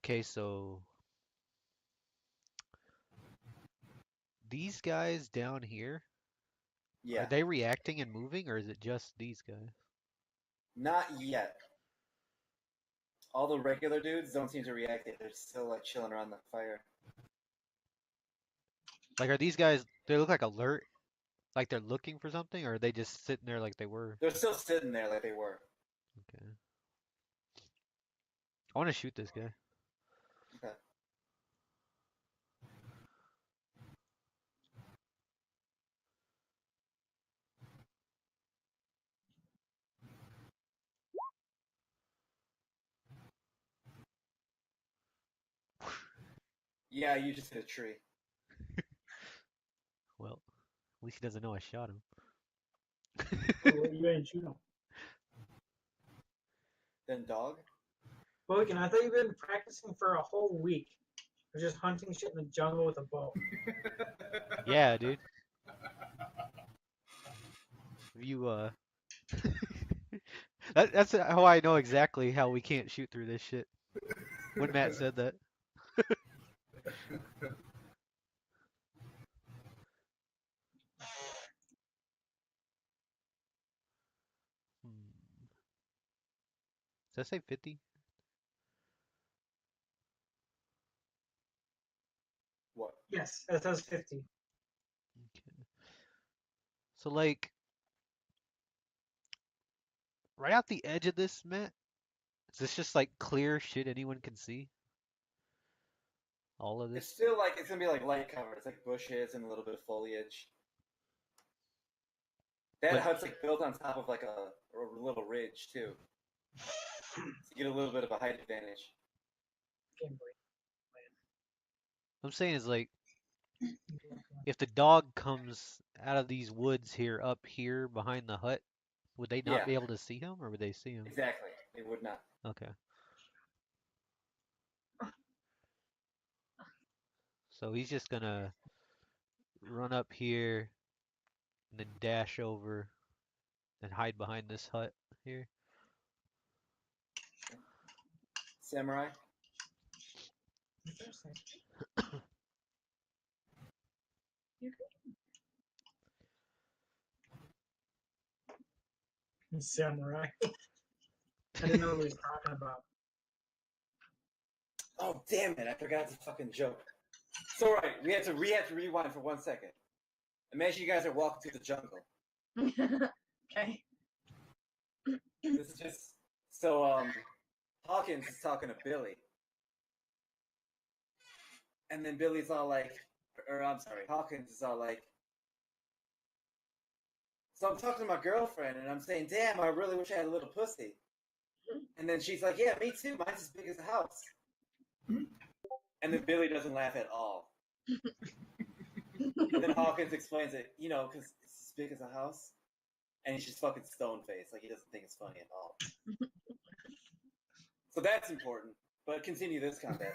Okay, so these guys down here, Yeah. are they reacting and moving, or is it just these guys? Not yet. All the regular dudes don't seem to react yet. They're still like chilling around the fire. Like, are these guys? They look like alert, like they're looking for something, or are they just sitting there like they were? They're still sitting there like they were. Okay. I want to shoot this guy. Okay. Yeah, you just hit a tree. Well, at least he doesn't know I shot him. Oh, you ain't shoot him. Then dog. Boykin, I thought you've been practicing for a whole week of just hunting shit in the jungle with a bow. Yeah, dude. You that's how I know exactly how we can't shoot through this shit. When Matt said that. Does that say 50? What? Yes, that says 50. Okay. So like right out the edge of this, Matt, is this just like clear shit anyone can see? All of It's this? still like it's gonna be like light covered. It's like bushes and a little bit of foliage. That But- hut's like built on top of like a little ridge too, so you get a little bit of a height advantage. Game Boy. I'm saying is like if the dog comes out of these woods here up here behind the hut, would they not Yeah. be able to see him or would they see him? Exactly. It would not. Okay. So he's just gonna run up here and then dash over and hide behind this hut here. Samurai. Samurai. I didn't know what he was talking about. Oh damn it! I forgot the fucking joke. So right, we have to rewind for 1 second. Imagine you guys are walking through the jungle. Okay. This is just so Hawkins is talking to Billy. And then Billy's all like, or I'm sorry, Hawkins is all like, so I'm talking to my girlfriend and I'm saying, damn, I really wish I had a little pussy. And then she's like, yeah, me too, mine's as big as a house. And then Billy doesn't laugh at all. And then Hawkins explains it, you know, because it's as big as a house. And he's just fucking stone faced, like he doesn't think it's funny at all. So that's important. But continue this combat.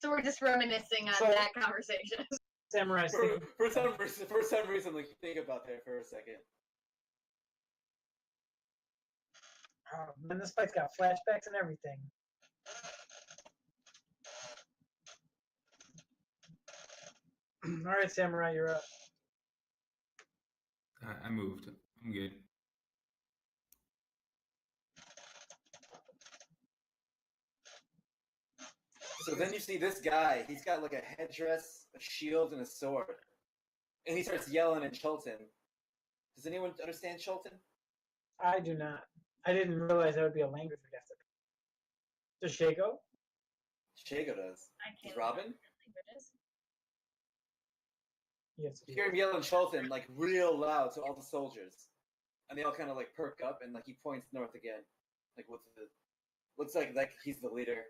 So we're just reminiscing on So- that conversation. Samurai For, thing. for some reason, like think about that for a second. Oh, man, this fight's got flashbacks and everything. All right, Samurai, you're up. I moved. I'm good. So then you see this guy. He's got like a headdress, a shield, and a sword. And he starts yelling at Chulton. Does anyone understand Chulton? I do not. I didn't realize that would be a language we'd have to. Does Shago? Shago does. I He's can't Robin. remember what languages. Yes. You hear him yelling Chulton like real loud to all the soldiers. And they all kind of like perk up and like he points north again. Like with the looks like he's the leader.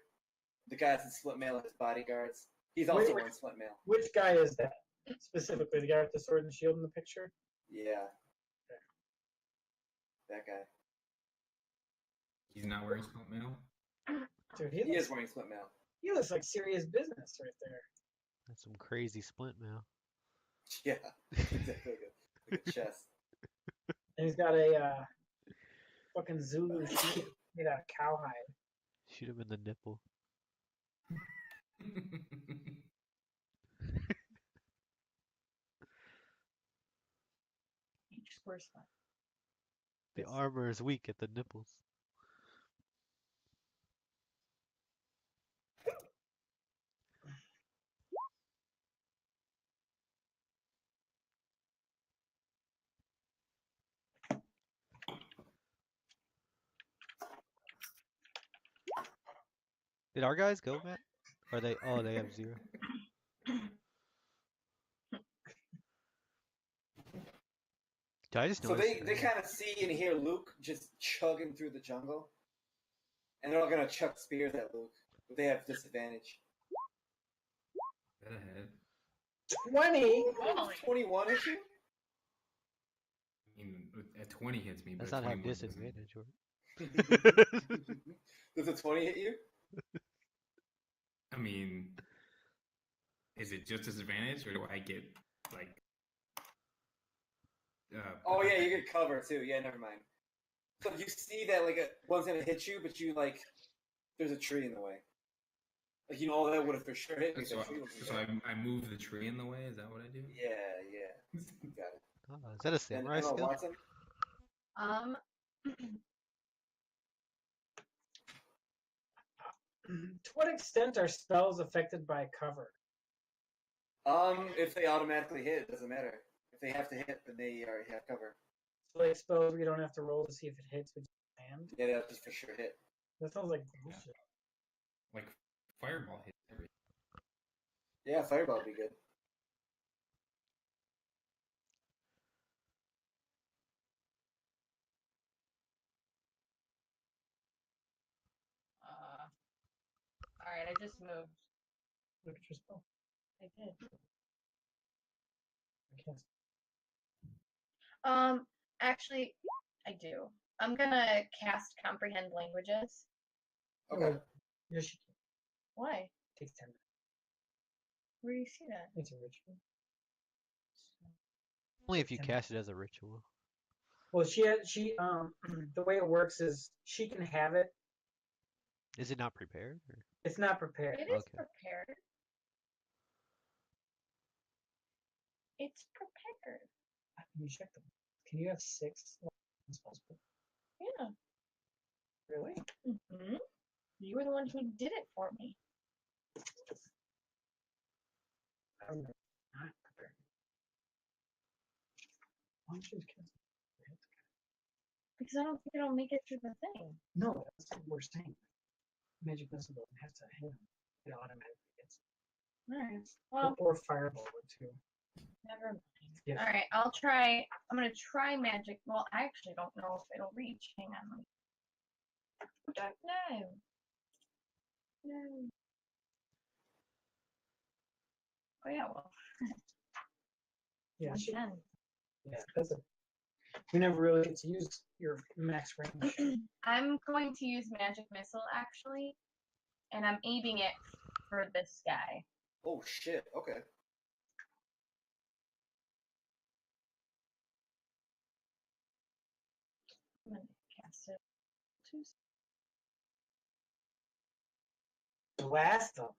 The guy's in split mail and his bodyguards. He's also Wait. wearing split mail. Which guy is that specifically? The guy with the sword and shield in the picture? Yeah. That guy. He's not wearing split mail. Dude, He is wearing split mail. he looks like serious business right there. That's some crazy splint mail. Yeah. Exactly. Like a chest. And he's got a fucking Zulu shield made out of cowhide. Shoot him in the nipple. Each square spot. The armor is weak at the nipples. Did our guys go, Matt? Or they? Oh, they have 0. Did I just So notice? they kind of see and hear Luke just chugging through the jungle. And they're all gonna chuck spears at Luke. But they have disadvantage. That ahead. 20? Holy. 21 issue? I mean, with A 20 hits me, but Does a not have 21 doesn't. disadvantage. Or... Does a 20 hit you? I mean, is it just disadvantage, or do I get like? Oh yeah, you get cover too. Yeah, never mind. So you see that like one's gonna hit you, but you like there's a tree in the way. Like you know that would have for sure hit me. if So, that tree wasn't so there. I move the tree in the way. Is that what I do? Yeah. Got it. Oh, is that a And samurai Emma skill? Watson. To what extent are spells affected by cover? If they automatically hit, it doesn't matter. If they have to hit, then they already have cover. So like spells we don't have to roll to see if it hits with your hand? Yeah, they'll just for sure hit. That sounds like bullshit. Like fireball hits everything. Yeah, fireball would be good. All right, I just moved. Look at your spell. I did. I can't. Actually, I do. I'm gonna cast comprehend languages. Okay. Yes, you can. Why? Takes 10 minutes. Where do you see that? It's a ritual. Only if you 10 cast it as a ritual. Well, she the way it works is she can have it. Is it not prepared? Or... It's not prepared. It is Okay. prepared. It's prepared. Can you check them? Can you have 6 spells? Yeah. Really? Mm-hmm. You were the one who did it for me. I don't know. Not prepared. Why don't you just cast it? Because I don't think it'll make it through the thing. No, that's what we're saying. Magic missile doesn't have to hit him. It automatically hits. Alright. Well, Or fireball would too. never mind. Yeah. Alright, I'll try. I'm gonna try magic. Well, I actually don't know if it'll reach. Hang on. No. No. Oh, yeah, well. Yeah, she, 10. yeah, that's it. We never really get to use your max range. I'm going to use magic missile actually, and I'm aiming it for this guy. Oh shit. Okay. I'm gonna cast it. Blast them.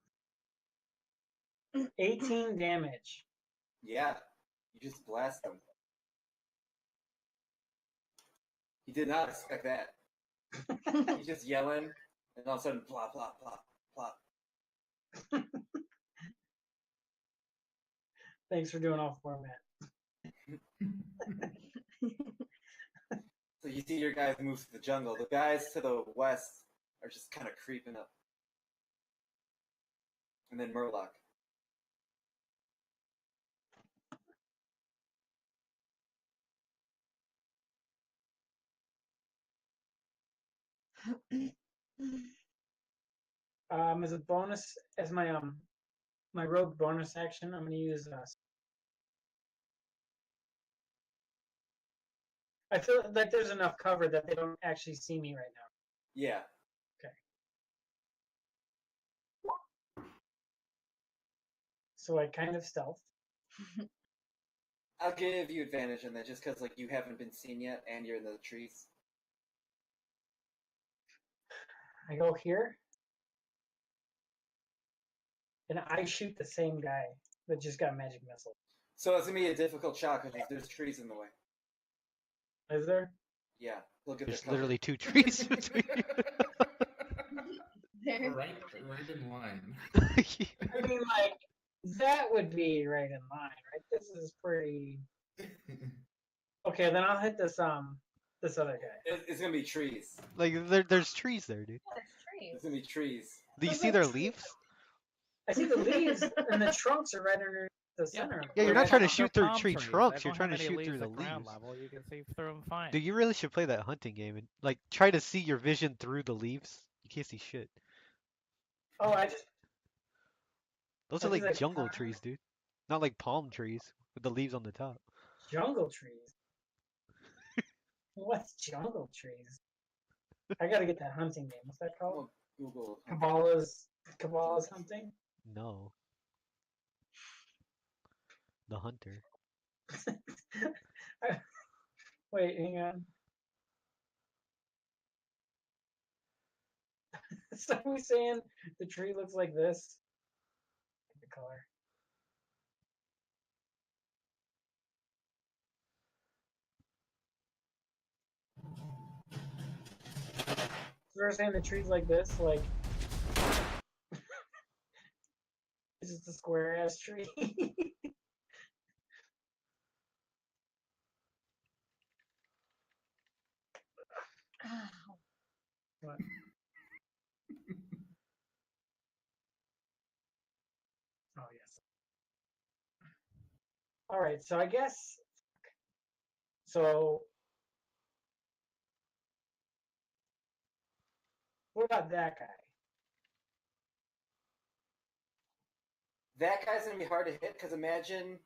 18 damage. Yeah. You just blast him. He did not expect that. He's just yelling, and all of a sudden, plop, plop, plop, plop. Thanks for doing all for Matt. So you see your guys move to the jungle. The guys to the west are just kind of creeping up. And then Murloc. As a bonus, as my rogue bonus action, I'm gonna use I feel like there's enough cover that they don't actually see me right now. Yeah. Okay. So I kind of stealth. I'll give you advantage on that just because like you haven't been seen yet and you're in the trees. I go here. And I shoot the same guy that just got magic missile. So it's gonna be a difficult shot because there's trees in the way. Is there? Yeah. Look at There's the cover. literally 2 trees between you. There. Right in line. I mean, like, that would be right in line, right? This is pretty. Okay, then I'll hit this this other guy. It's gonna be trees. Like there's trees there, dude. Yeah, there's trees. It's gonna be trees. Do you There's see no their tree. leaves? I see the leaves and the trunks are right under the Yeah. center. Yeah, you're They're not trying to palm- shoot they're through palm tree trees. They trunks. You're don't trying to have any shoot leaves through the at ground leaves. level. You can see through them fine. Dude, you really should play that hunting game and like try to see your vision through the leaves. You can't see shit. Oh, I just. Those I are see, like like, jungle pine. trees, dude. Not like palm trees with the leaves on the top. Jungle trees. What's jungle trees? I gotta get that hunting name. What's that called? Well, Google. Kabbalah's hunting. No. The hunter. Wait, hang on. So are we saying the tree looks like this? The color. So we're saying the tree's like this, like it's just a square ass tree. What? Oh yes. All right, so I guess so. What about that guy? That guy's gonna be hard to hit because imagine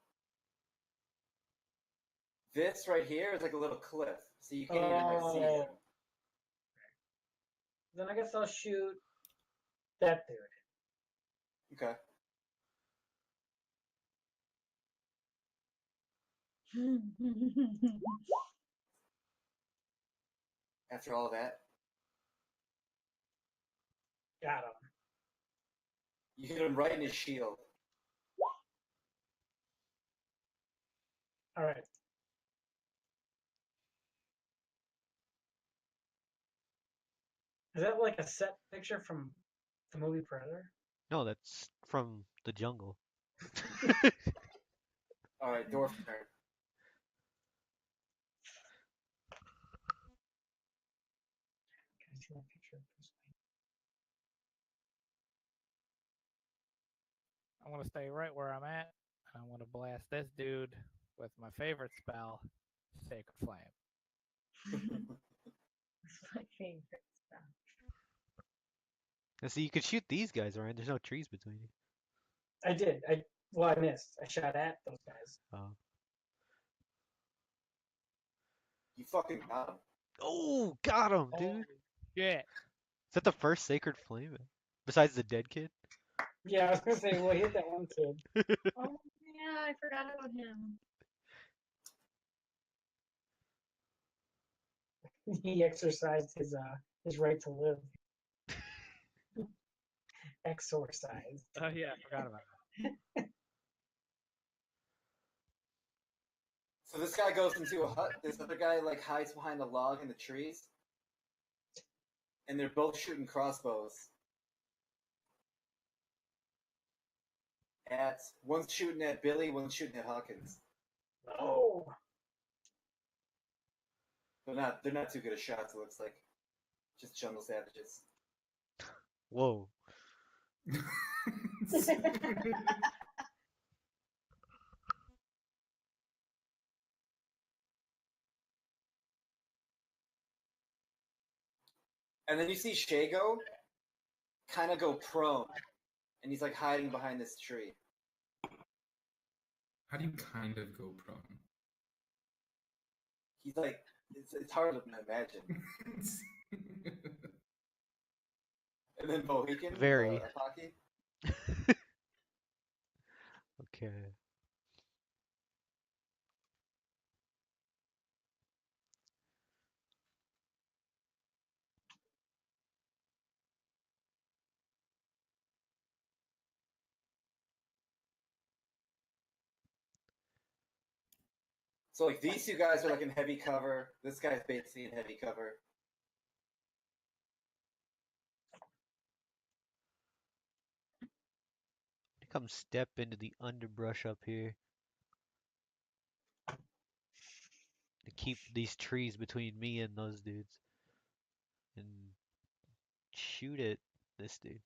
this right here is like a little cliff, so you can't even like see him. Then I guess I'll shoot that dude. Okay. After all that, Got him. you hit him right in his shield. All right. Is that like a set picture from the movie Predator? No, that's from the jungle. All right, dwarf turn. Can I see that picture of Bruce Wayne? I want to stay right where I'm at. And I want to blast this dude with my favorite spell, Sacred Flame. It's my favorite stuff. And so you could shoot these guys, Ryan. There's no trees between you. I did. I missed. I shot at those guys. Oh. You fucking got him. Oh, got him, dude. Holy shit. Is that the first sacred flame? Besides the dead kid? Yeah, I was gonna say, well, hit that one kid. Oh yeah, I forgot about him. He exercised his right to live. Exorcised. Oh, yeah, I forgot about that. So this guy goes into a hut. This other guy like hides behind a log in the trees, and they're both shooting crossbows. One's shooting at Billy, one's shooting at Hawkins. Oh, They're not too good at shots. It looks like just jungle savages. Whoa. And then you see Shago kind of go prone, and he's like hiding behind this tree. How do you kind of go prone? He's like, it's hard to imagine. And then Mohican, Very. Apaki. Okay. So like these two guys are like in heavy cover. This guy's basically in heavy cover. Come step into the underbrush up here. To keep these trees between me and those dudes. And shoot at this dude.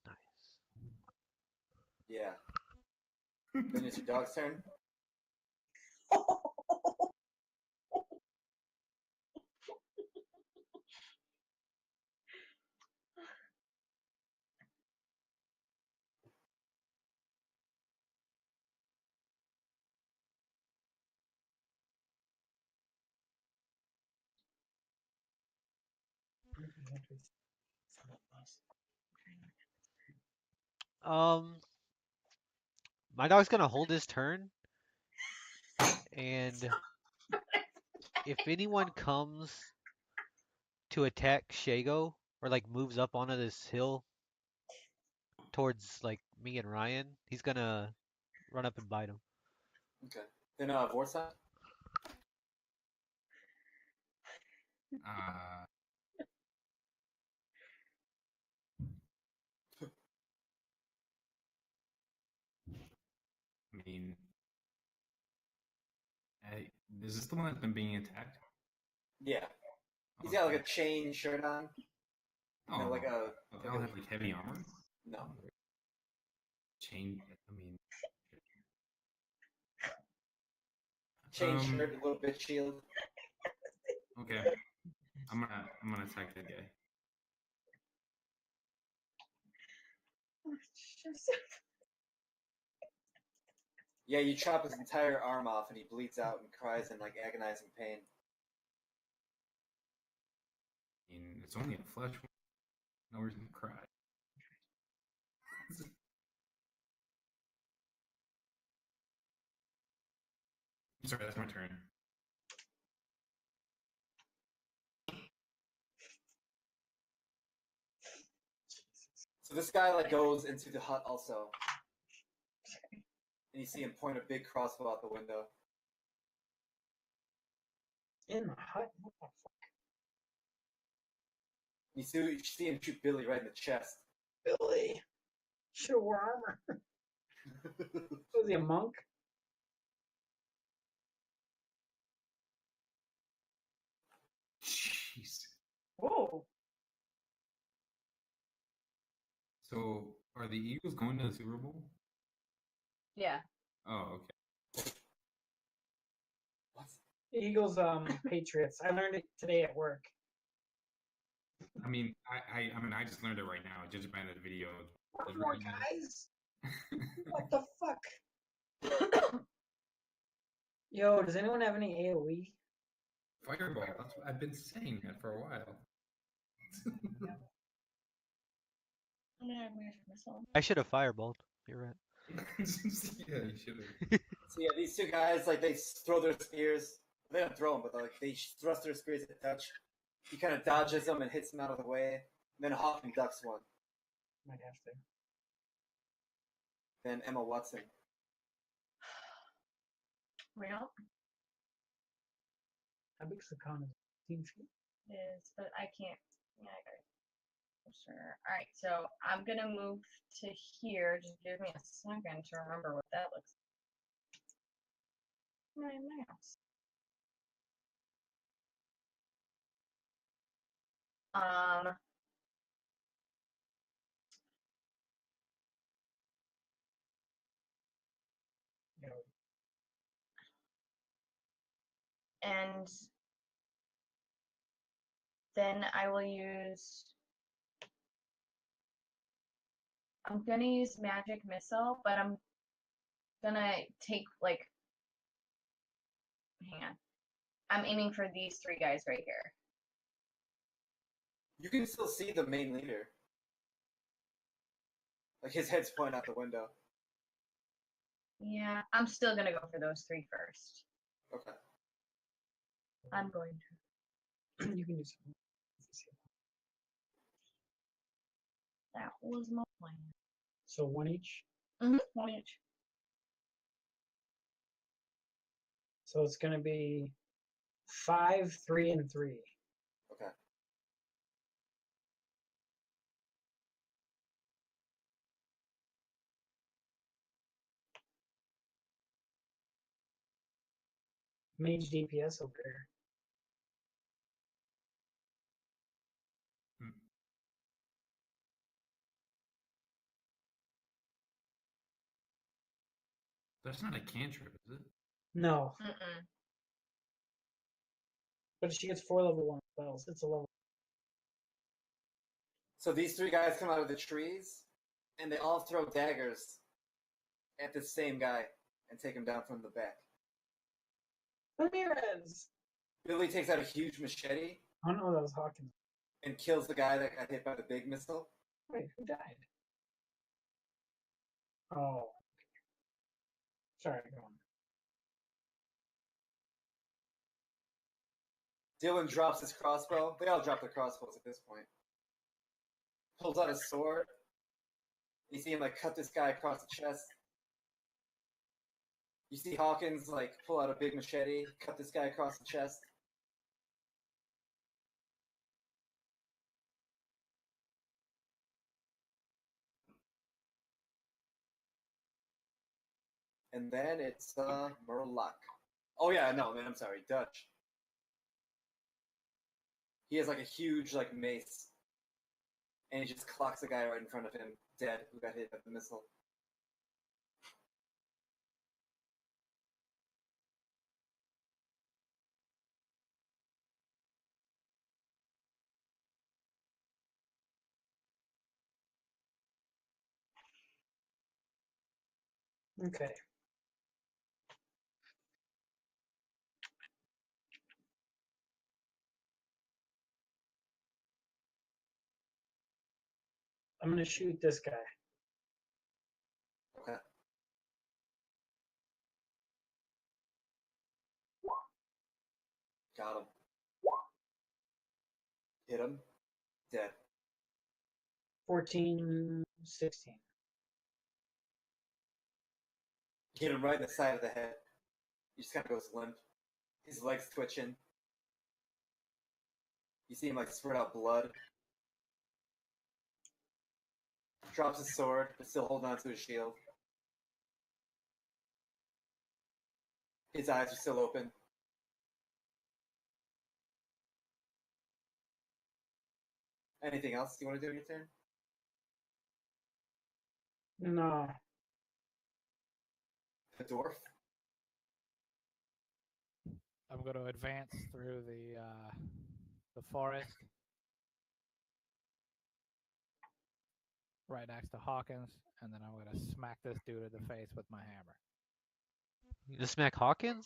Nice. Yeah. Then it's your dog's turn. My dog's gonna hold his turn, and if anyone comes to attack Shago or like moves up onto this hill towards like me and Ryan, he's gonna run up and bite him. Okay. Then Vorsa? Uh, I mean, is this the one that's been being attacked? Yeah. He's got like a chain shirt on. And then like a They all have like heavy armor. no. Chain. I mean, Chain shirt, a little bit shield. okay. I'm gonna attack that guy. Yeah, you chop his entire arm off and he bleeds out and cries in like agonizing pain. I mean, it's only a flesh wound. No reason to cry. Sorry, that's my turn. So this guy like goes into the hut also. And you see him point a big crossbow out the window. In the hut? What the fuck? You see him shoot Billy right in the chest. Billy! Should have wore armor. Was he a monk? Jeez. Whoa! So, are the Eagles going to the Super Bowl? Yeah. Oh, okay. What? Eagles, Patriots. I learned it today at work. I mean, I just learned it right now, judging by the video. What more, guys? What the fuck? Yo, does anyone have any AoE? Fireball. That's what I've been saying that for a while. I should have fireballed. You're right. Yeah, you should have. So yeah, these two guys like they throw their spears. They don't throw them, but like they thrust their spears at touch. He kind of dodges them and hits them out of the way. And then Hawking ducks one. Might have to. Then Emma Watson. Well, How big's the con? 15 feet? is but I can't. Yeah, I got it. Sure. All right, so I'm gonna move to here. Just give me a second to remember what that looks like. My mouse. Yo, And then I will use. I'm gonna use magic missile, but I'm gonna take like. Hang on. I'm aiming for these three guys right here. You can still see the main leader. Like his head's pointing out the window. Yeah, I'm still gonna go for those three first. Okay. I'm going to. you can do something. That was my plan. So one each. One each. So it's gonna be 5, 3, and 3. Okay. Mage DPS over there. That's not a cantrip, is it? No, Mm-mm. but she gets 4 level 1 spells. It's a level. So these three guys come out of the trees, and they all throw daggers at the same guy and take him down from the back. Ramirez! Billy takes out a huge machete. Oh no, that was Hawkins. and kills the guy that got hit by the big missile. Wait, who died? Oh. Sorry, go on. Dylan drops his crossbow. They all drop their crossbows at this point. Pulls out his sword. You see him like cut this guy across the chest. You see Hawkins like pull out a big machete, cut this guy across the chest. And then it's Murloc. Oh yeah, no man, I'm sorry, Dutch. He has like a huge like mace, and he just clocks the guy right in front of him, dead, who got hit by the missile. Okay. I'm gonna shoot this guy. Okay. Got him. Hit him. Dead. 14, 16. Hit him right in the side of the head. He just kind of goes limp. His legs twitching. You see him like spurt out blood. Drops his sword, but still holding on to his shield. His eyes are still open. Anything else you want to do in your turn? No. The dwarf? I'm going to advance through the forest, right next to Hawkins, and then I'm going to smack this dude in the face with my hammer. You just smack Hawkins?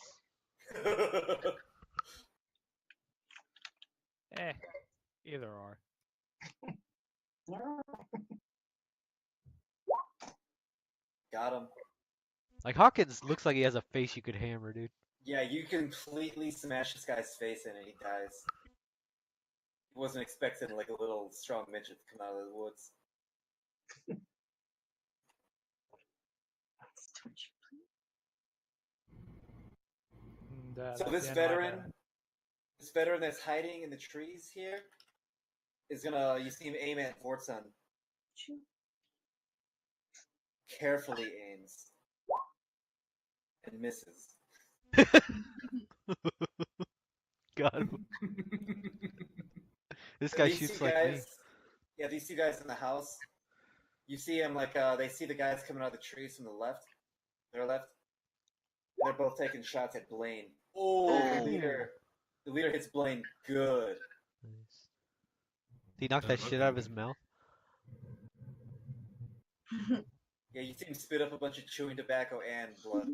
Either or. Got him. Like Hawkins looks like he has a face you could hammer, dude. Yeah, you completely smash this guy's face in and he dies. He wasn't expecting like a little strong midget to come out of the woods. And, So that's this the end of my veteran, turn. this veteran that's hiding in the trees here, is gonna. You see him aim at Vortson. Carefully aims and misses. Got him. This So guy these shoots two like me. guys, yeah, these two guys in the house. You see them like they see the guys coming out of the trees from the left, their left. They're both taking shots at Blaine. Oh, the leader hits Blaine good. Nice. Did he knock that shit out of his mouth? Yeah, you see him spit up a bunch of chewing tobacco and blood.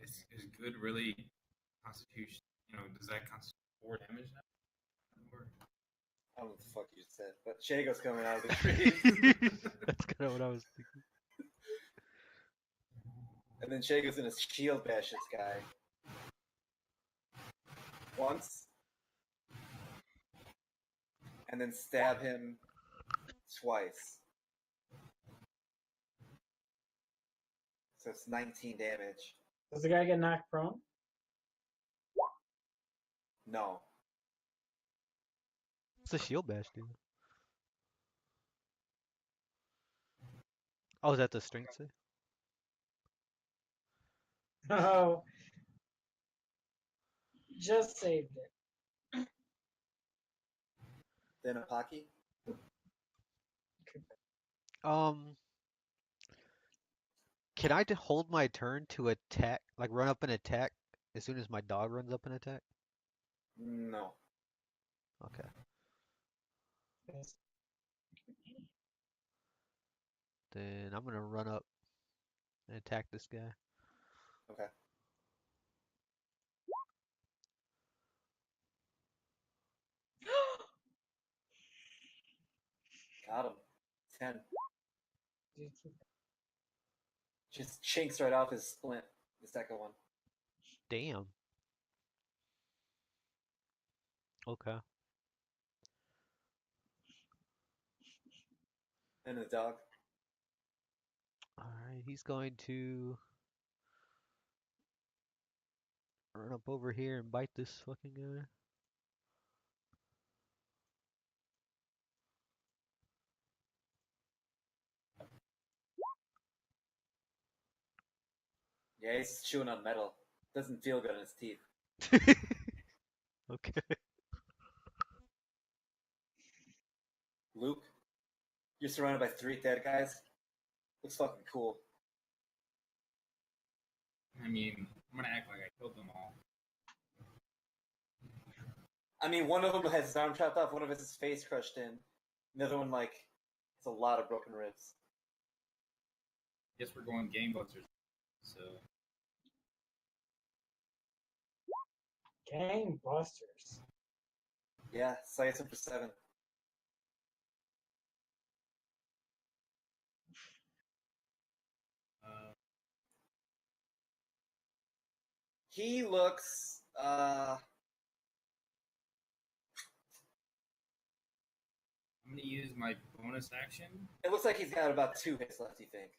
Is good really constitution? You know, does that constitute 4 damage now? Or... I don't know what the fuck you just said, but Shago's coming out of the trees. That's kind of what I was thinking. And then Shago's gonna shield bash this guy. Once. And then stab him twice. So it's 19 damage. Does the guy get knocked prone? No. It's a shield bash, dude. Oh, is that the strength save? Oh. Just saved it. Then Apaki? Can I hold my turn to attack, like run up and attack as soon as my dog runs up and attack? No. Okay. Yes. Then I'm gonna run up and attack this guy. Okay. Got him. 10. Dude, keep- Just chinks right off his splint. The second one. Damn. Okay. And the dog. Alright, he's going to run up over here and bite this fucking guy. Yeah, he's chewing on metal. Doesn't feel good in his teeth. Okay. Luke, you're surrounded by 3 dead guys. Looks fucking cool. I mean, I'm gonna act like I killed them all. I mean, one of them has his arm chopped off, one of his his face crushed in. Another one, like, has a lot of broken ribs. Guess we're going gangbusters. So Gangbusters. Yeah, slice him for 7. He looks, I'm gonna use my bonus action. it looks like he's got about 2 hits left, you think?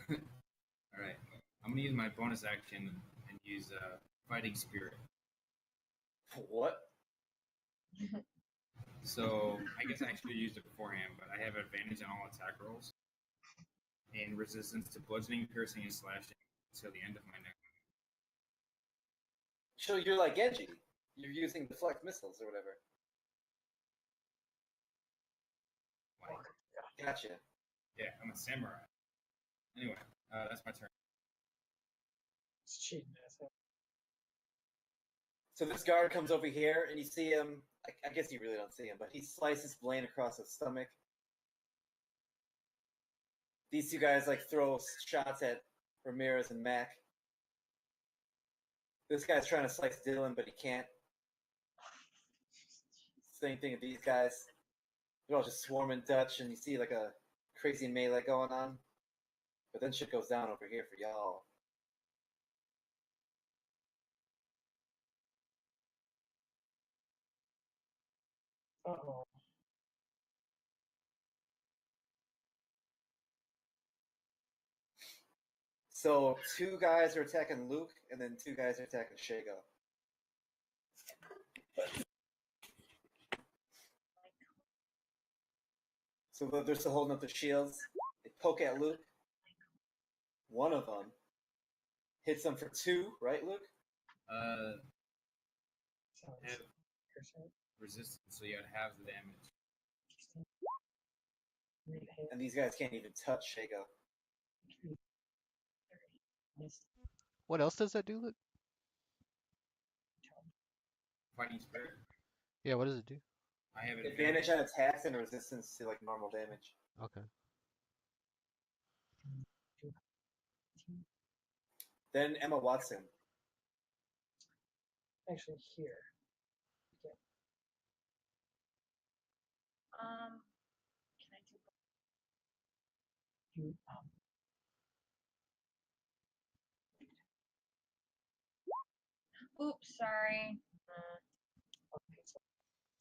All right, I'm gonna use my bonus action and use fighting spirit. What? So I guess I should have used it beforehand, but I have advantage on all attack rolls and resistance to bludgeoning, piercing, and slashing until the end of my next. So you're like Genji. You're using deflect missiles or whatever. Like, Gotcha. yeah, I'm a samurai. Anyway, that's my turn. It's cheating, asshole. So this guard comes over here, and you see him. I guess you really don't see him, but he slices Blaine across his stomach. These 2 guys like throw shots at Ramirez and Mac. This guy's trying to slice Dylan, but he can't. Same thing with these guys. They're all just swarming Dutch, and you see like a crazy melee going on. But then shit goes down over here for y'all. Uh-oh. So 2 guys are attacking Luke, and then 2 guys are attacking Shago. So they're still holding up their shields. They poke at Luke. One of them hits him for 2, right, Luke? Sounds Have interesting. resistance, so you would have the damage. Read hit. And these guys can't even touch Shago. Missed. What else does that do, Luke? Fighting spirit. Yeah, what does it do? I have Advantage on attacks and resistance to like normal damage. Okay. Then Emma Watson. Actually, here. Can I do? You, Oops, sorry. okay, so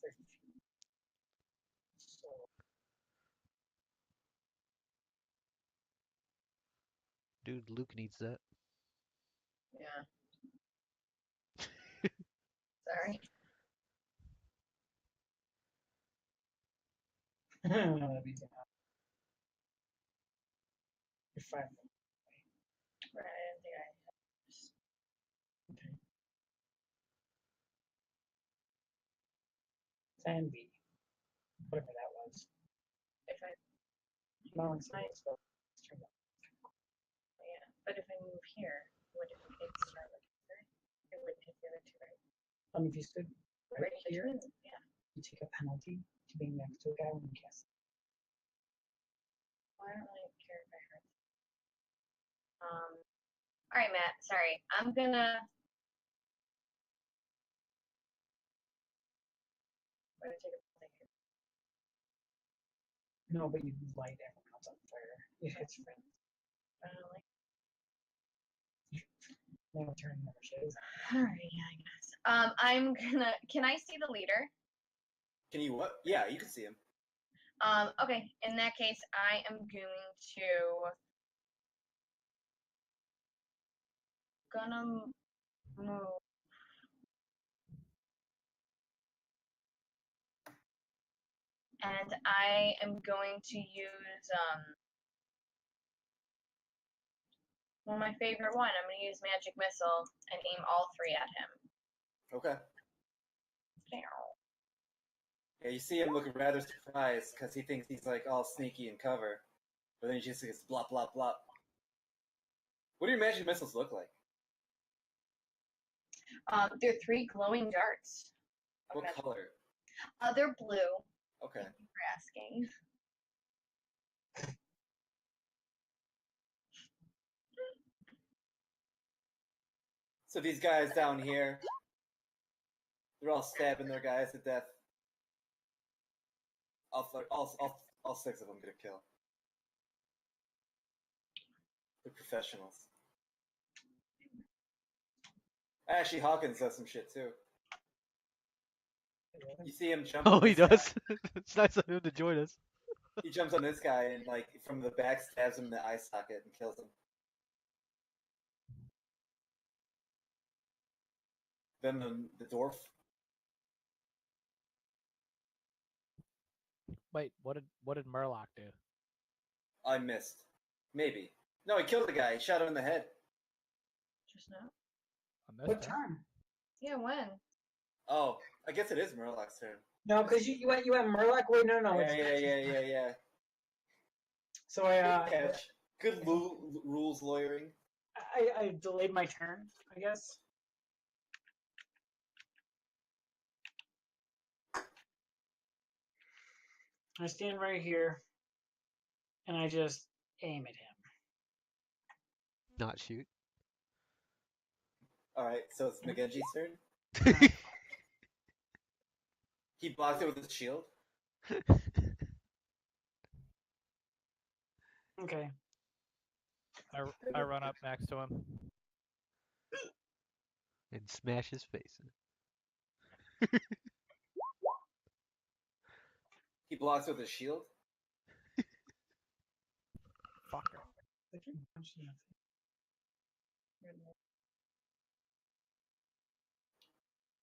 30 feet. So, Dude, Luke needs that. Yeah. Sorry. that'd be down. You're 5 feet. Right, I didn't think I. Okay. Plan B. Whatever that was. If I, No, it's not. So, let's turn that. yeah, but if I move here, would it start with here? It wouldn't hit the other 2, right? If you stood right here, Yeah. you take a penalty to being next to a guy when you cast. Well, I don't really care if I hurt. All right, Matt. Sorry, I'm gonna take a No, but you light everyone else on fire. It hits friends. Never turn never shades. Alright, I guess. I'm gonna. Can I see the leader? Can you what? Yeah, you can see him. Okay. In that case, I am going to. Gonna move. And I am going to use one of my favorite one. I'm gonna use magic missile and aim all three at him. Okay. Yeah, you see him looking rather surprised because he thinks he's like all sneaky and cover, but then he just gets blop blop blop. What do your magic missiles look like? They're three glowing darts. What color? They're blue. Okay. Thank you for asking. So these guys down here, they're all stabbing their guys to death. All six of them get a kill. They're professionals. Actually, Hawkins does some shit too. You see him jump. Oh, on he this does. guy. It's nice of him to join us. He jumps on this guy and like from the back stabs him in the eye socket and kills him. Then the dwarf. Wait, what did Murloc do? I missed. Maybe. No, he killed the guy. He shot him in the head. Just now? On this What turn? turn? Yeah, when? Oh, I guess it is Murloc's turn. No, because you went Murloc. Wait, no. Yeah. So I Good catch. Good rules lawyering. I delayed my turn, I guess. I stand right here, and I just aim at him. Not shoot. Alright, so it's McGenji's turn. He blocks it with his shield. Okay. I run up next to him. And smash his face in. He blocks with his shield. Fucker. I can punch him.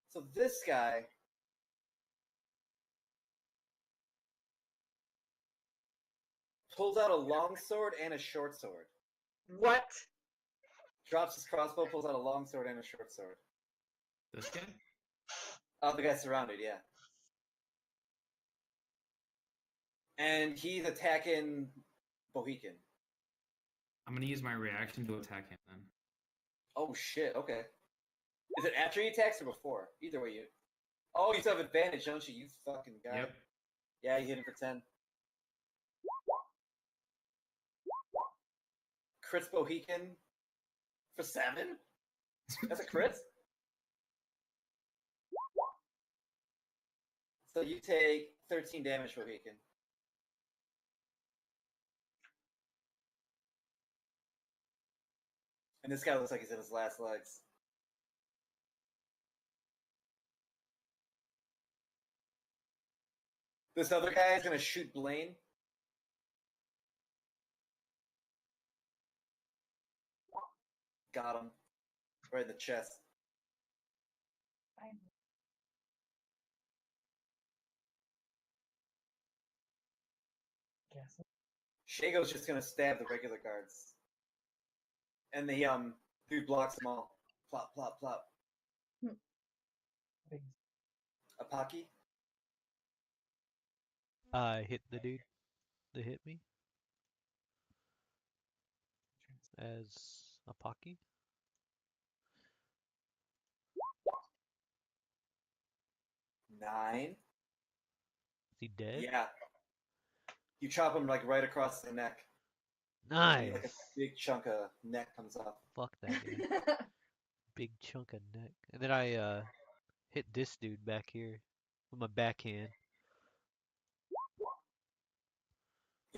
So this guy pulls out a long sword and a short sword. What? Drops his crossbow, pulls out a long sword and a short sword. This guy? Oh, the guy's surrounded, yeah. And he's attacking Bohican. I'm gonna use my reaction to attack him then. Oh shit, okay. Is it after he attacks or before? Either way, you. Oh, you still have advantage, don't you? You fucking guy. Yep. Yeah, you hit him for 10. Crits Bohican for 7? That's a crit? So you take 13 damage, Bohican. And this guy looks like he's in his last legs. This other guy is gonna shoot Blaine. Got him. Right in the chest. Yes. Shago's just gonna stab the regular guards. And the dude blocks them all. Plop, plop, plop. Apaki? I hit the dude that hit me. As a Pocky. Nine. Is he dead? Yeah. You chop him like right across the neck. Nice. Like a big chunk of neck comes off. Fuck that guy. Big chunk of neck. And then I hit this dude back here with my backhand.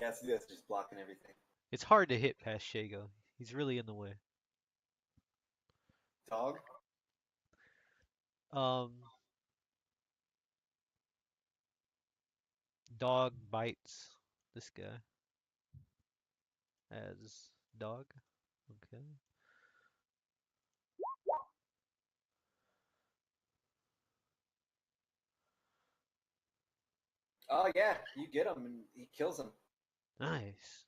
Yeah, see that's just blocking everything. It's hard to hit past Shago. He's really in the way. Dog? Dog bites this guy as dog. Okay. Oh yeah, you get him and he kills him. Nice.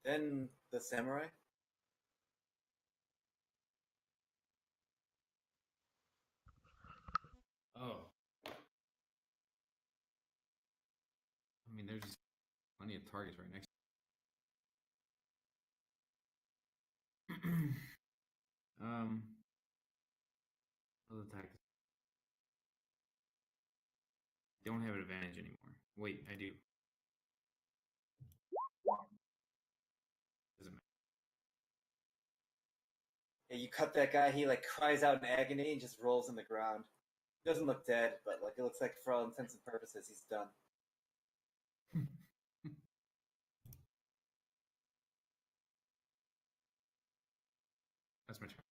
Then the samurai. Oh. I mean, there's plenty of targets right next. I'll attack. Don't have an advantage anymore. Wait, I do. Doesn't matter. Yeah, you cut that guy, he like cries out in agony and just rolls in the ground. He doesn't look dead, but like it looks like for all intents and purposes he's done. That's my turn.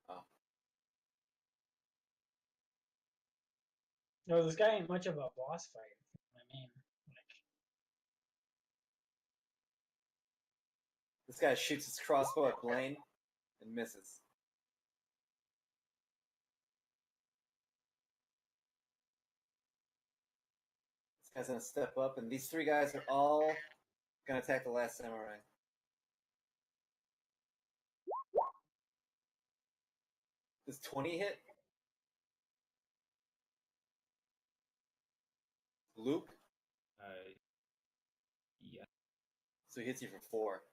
Oh. No, this guy ain't much of a boss fight. I mean, like, This guy shoots his crossbow at Blaine and misses. This guy's gonna step up, and these three guys are all gonna attack the last samurai. Does 20 hit? Luke? Yeah. So he hits you for 4.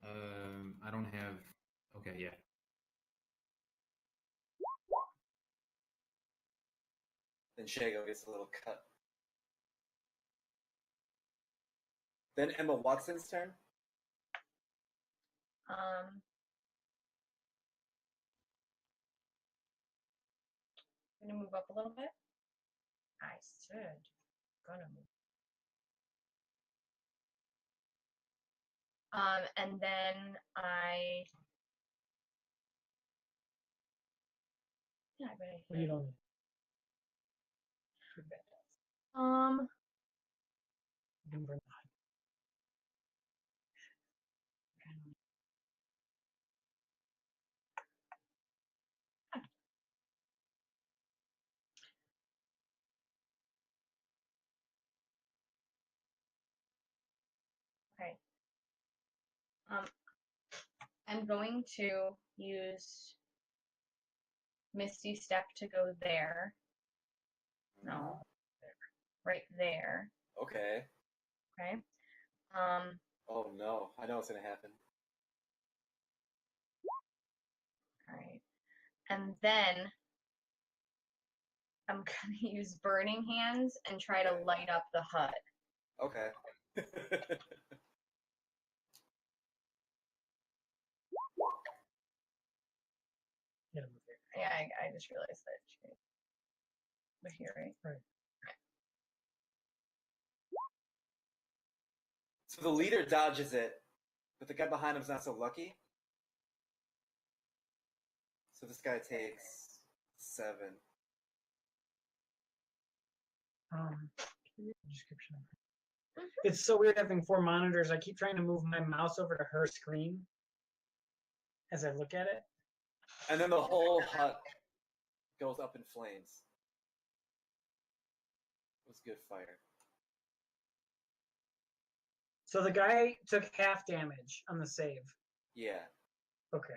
I don't have. Okay, yeah. Then Shago gets a little cut. Then Emma Watson's turn. I'm gonna move up a little bit. I said, gonna move. And then yeah, I better what do you don't? You can bring okay. I'm going to use Misty Step to go there. No, right there. Okay. Okay. Oh no, I know what's gonna happen. All right. And then I'm gonna use Burning Hands and try to light up the hut. Okay. Get him here. Yeah, I just realized that. We're here, right? Right. So the leader dodges it, but the guy behind him's not so lucky. So this guy takes 7. Description. It's so weird having 4 monitors. I keep trying to move my mouse over to her screen as I look at it. And then the whole hut goes up in flames. It was good fire. So the guy took half damage on the save. Yeah. Okay.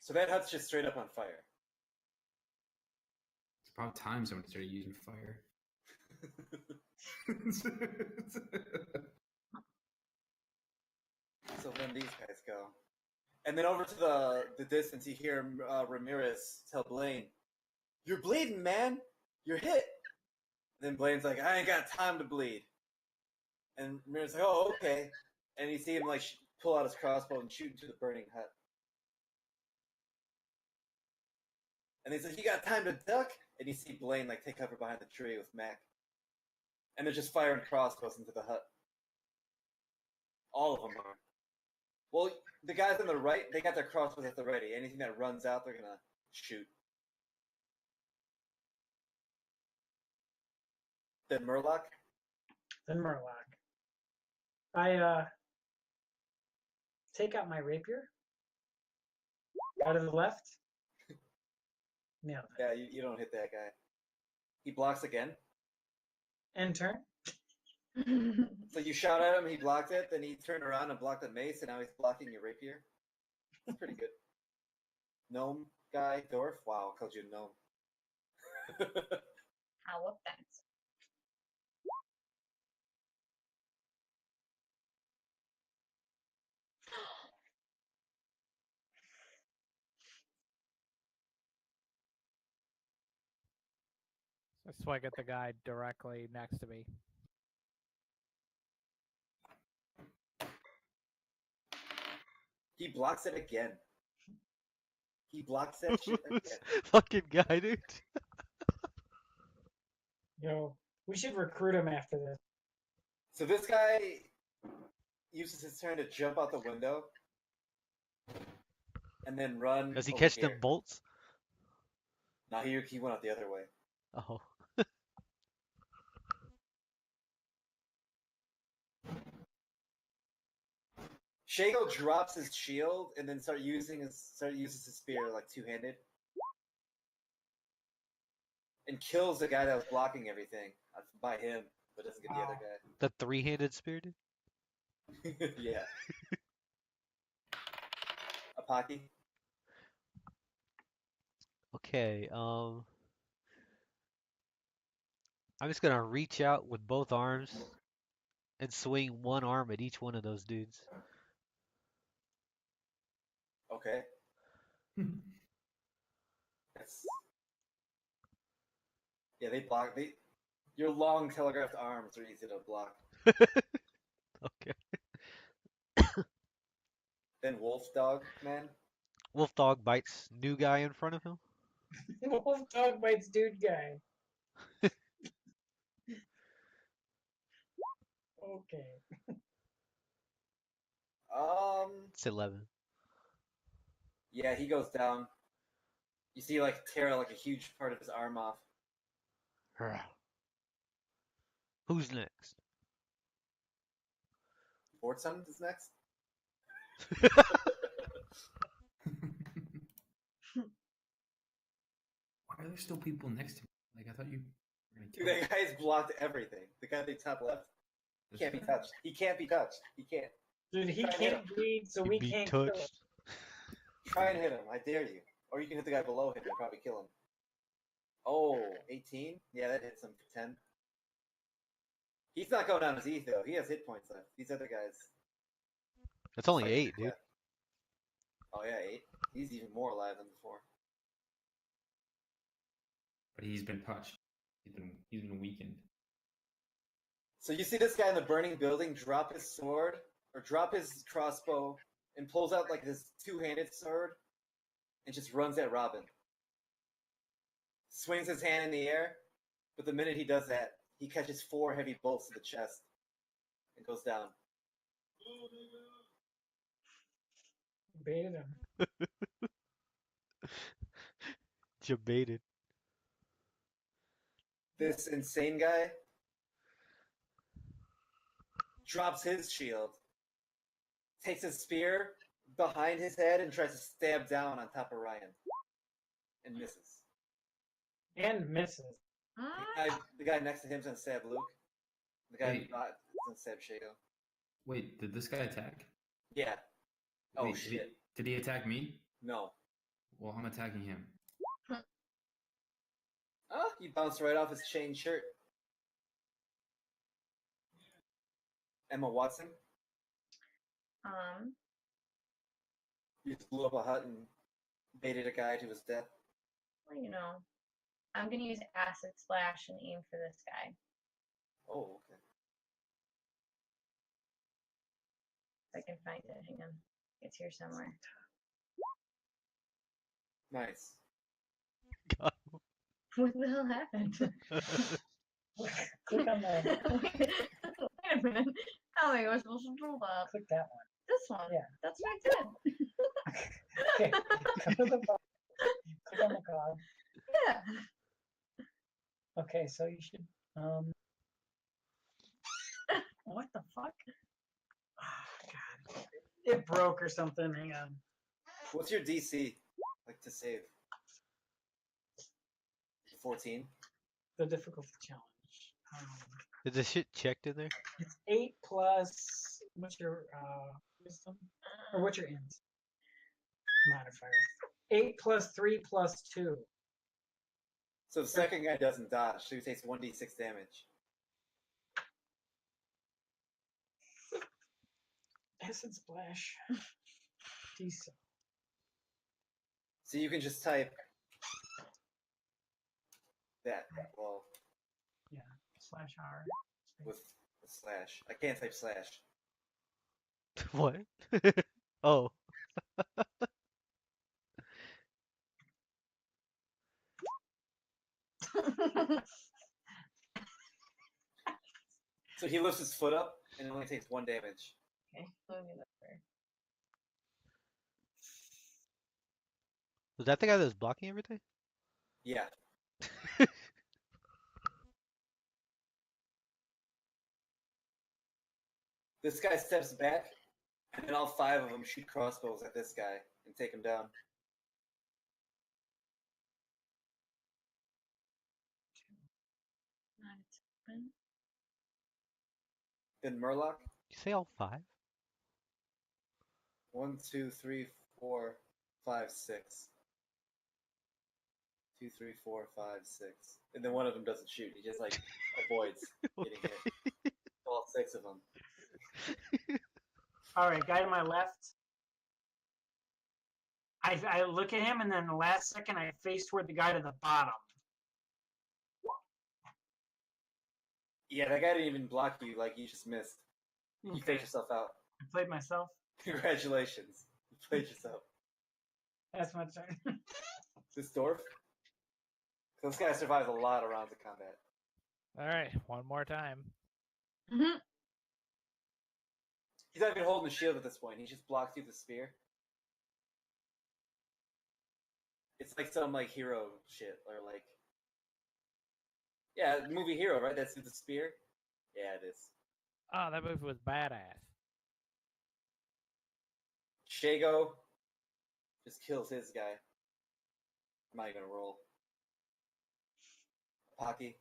So that hut's just straight up on fire. It's about time someone started using fire. So then these guys go. And then over to the distance, you hear Ramirez tell Blaine, "You're bleeding, man. You're hit." And then Blaine's like, "I ain't got time to bleed." And Ramirez's like, "Oh, okay." And you see him like pull out his crossbow and shoot into the burning hut. And he's like, "You got time to duck?" And you see Blaine like take cover behind the tree with Mac. And they're just firing crossbows into the hut. All of them are. Well, the guys on the right, they got their crossbows at the ready. Anything that runs out, they're gonna shoot. Then Murloc. Then Murloc. I take out my rapier. Out of the left. Nailed it. Yeah, you don't hit that guy. He blocks again. End turn. So you shot at him, he blocked it, then he turned around and blocked the mace, and now he's blocking your rapier. That's pretty good. Gnome guy, dwarf. Wow, I called you a gnome. How up that? I swing at the guy directly next to me. He blocks it again. He blocks that shit again. Fucking guy, dude. Yo, we should recruit him after this. So this guy uses his turn to jump out the window and then run. Does he over catch here. them bolts? No, he went out the other way. Oh. Shago drops his shield and then uses his spear like two-handed. And kills the guy that was blocking everything by him, but doesn't get the other The three-handed spear, dude? guy. Yeah. Apaki. Okay, I'm just gonna reach out with both arms and swing one arm at each one of those dudes. Okay. That's... Yeah, they block. Your long telegraphed arms are easy to block. Okay. Then Wolf Dog Man. Wolf dog bites new guy in front of him. Wolf dog bites dude guy. Okay. It's 11. Yeah, he goes down. You see, like, tear like a huge part of his arm off. Who's next? Fortson is next. Why are there still people next to me? Like, I thought you were gonna Dude, kill me. that guy's blocked everything. The guy at the top left. He can't be touched. He can't be touched. He can't. Dude, he Try and hit can't bleed, so You we be can't kill him. touched. Try and hit him. I dare you. Or you can hit the guy below him and probably kill him. Oh, 18? Yeah, that hits him for 10. He's not going down as easy, though. He has hit points left. These other guys... That's only Like, 8, dude. yeah. Oh, yeah, 8. He's even more alive than before. But he's been touched. He's been weakened. So you see this guy in the burning building drop his sword, or drop his crossbow, and pulls out like this two-handed sword, and just runs at Robin. Swings his hand in the air, but the minute he does that, he catches 4 heavy bolts to the chest, and goes down. Baited him. Jebaited. This insane guy drops his shield, takes his spear behind his head, and tries to stab down on top of Ryan. And misses. And misses. The guy next to him's gonna stab Luke. The guy Wait. not is gonna stab Shago. Wait, did this guy attack? Yeah. Oh, Wait, shit. Did he attack me? No. Well, I'm attacking him. Oh, he bounced right off his chain shirt. Emma Watson. You just blew up a hut and baited a guy to his death. Well, you know, I'm gonna use acid splash and aim for this guy. Oh, okay. If I can find it. Hang on. It's here somewhere. Nice. God. What the hell happened? Click on the. Wait a minute. How am I supposed to do that? Click that one. This one. Yeah. That's what I did. Okay. Go to the bottom. Click on the cog. Yeah. Okay, so you should. What the fuck? Oh, God. It broke or something. Hang on. What's your DC? Like to save? 14? The difficulty challenge. Is this shit checked in there? It's 8 plus. What's your wisdom? Or what's your int? Modifier. 8 plus 3 plus 2. So the second guy doesn't dodge, so he takes 1d6 damage. Acid splash. Decent. So you can just type that. Well, Yeah. Slash R. with a slash. I can't type slash. What? Oh. So he lifts his foot up and it only takes 1 damage. Okay, let me look there. Was that the guy that was blocking everything? Yeah. This guy steps back, and then all 5 of them shoot crossbows at this guy and take him down. Not open. Then Murloc. Did you say all 5? 1, 2, 3, 4, 5, 6. 2, 3, 4, 5, 6. And then one of them doesn't shoot. He just like avoids getting hit. All 6 of them. All right, guy to my left. I look at him, and then the last second I face toward the guy to the bottom. Yeah, that guy didn't even block you. Like you just missed. You Okay. faked yourself out. I played myself. Congratulations. You played yourself. That's my turn. This dwarf. This guy survives a lot of rounds of combat. All right, one more time. Mm-hmm. He's not even holding the shield at this point. He just blocks you with the spear. It's like some like hero shit or like. Yeah, movie hero, right? That's with the spear. Yeah, it is. Oh, that movie was badass. Shago just kills his guy. I'm not even gonna roll. Pocky.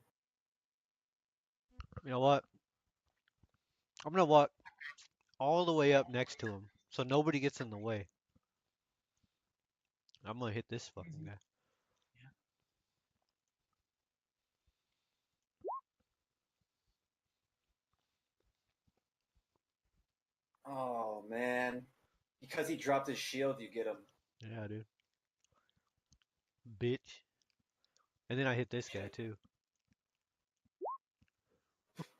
You know what? I'm gonna walk all the way up next to him, so nobody gets in the way. I'm gonna hit this fucking guy. Oh man. Because he dropped his shield, you get him. Yeah, dude. Bitch. And then I hit this guy too.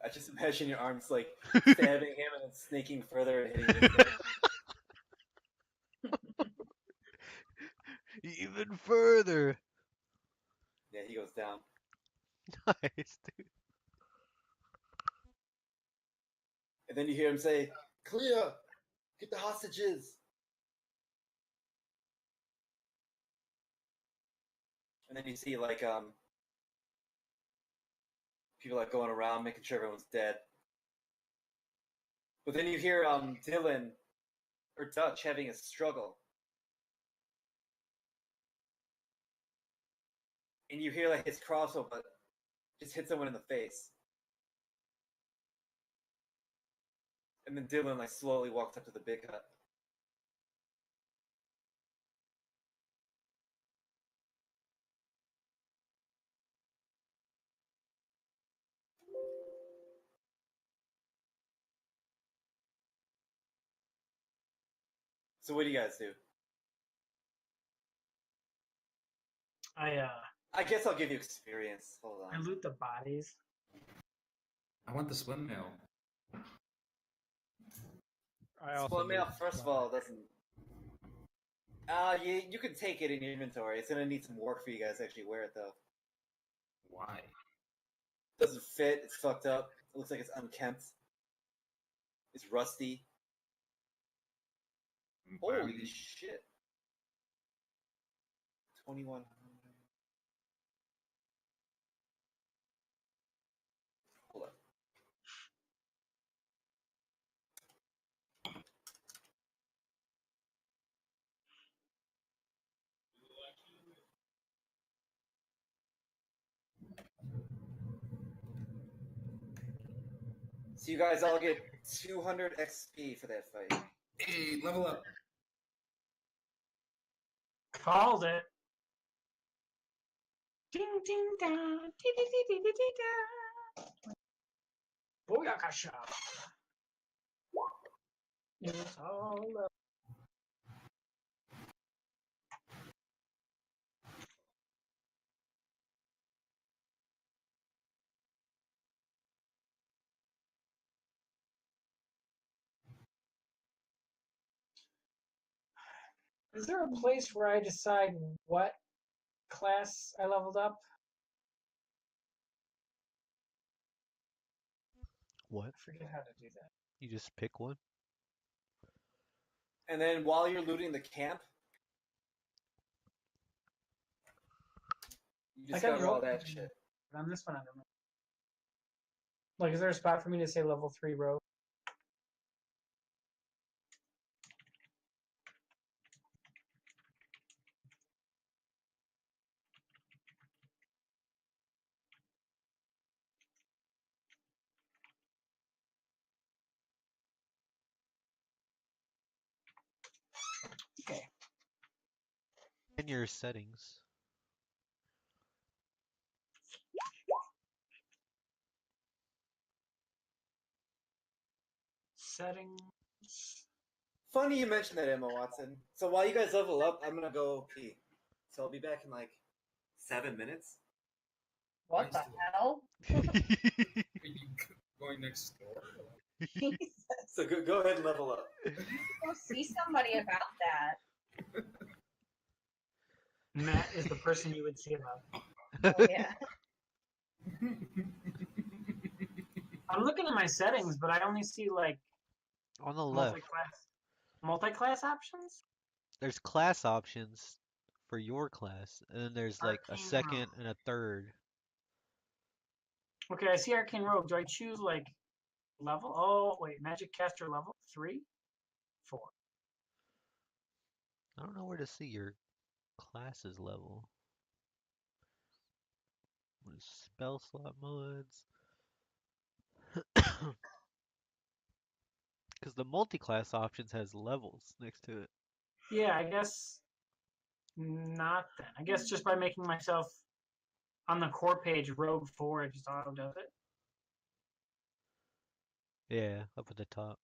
I just imagine your arms like stabbing him and then snaking further and hitting this guy. Even further. Yeah, he goes down. Nice, dude. And then you hear him say, "Clear! Get the hostages!" And then you see like people like going around making sure everyone's dead. But then you hear Dylan or Dutch having a struggle. And you hear like his crossbow but just hit someone in the face. And then Dylan like slowly walks up to the big hut. So what do you guys do? I guess I'll give you experience. Hold I on. loot the bodies. I want the split mail. I also Split mail, use first of split all, doesn't. You can take it in your inventory. It's gonna need some work for you guys to actually wear it though. Why? Doesn't fit. It's fucked up. It looks like it's unkempt. It's rusty. Why would Holy you- shit! 2100. Hold up. So you guys all get 200 XP for that fight. Hey, level up. Called it. Ding ding da. Dee dee dee dee dee dee da. Booyakasha. It's all up. Is there a place where I decide what class I leveled up? What? I forget how to do that. You just pick one? And then while you're looting the camp, you I got discover all rope. that shit. But on this one, I don't know. Like, is there a spot for me to say level 3 rogue? Okay. In your settings. Settings. Funny you mentioned that, Emma Watson. So while you guys level up, I'm gonna go pee. So I'll be back in like 7 minutes. What the Nice. hell? Are you going next door? Jesus. So go ahead and level up. Go see somebody about that. Matt is the person you would see about. Oh yeah. I'm looking at my settings, but I only see like On the left, multi-class options. there's class options for your class, and then there's like a Arcane second Rogue. and a third. Okay, I see Arcane Rogue. Do I choose like level? Oh wait, Magic Caster level 3, 4. I don't know where to see your class's level. What is spell slot mods? Because the multi-class options has levels next to it. Yeah, I guess not then. I guess just by making myself on the core page Rogue 4, it just auto does it. Yeah, up at the top.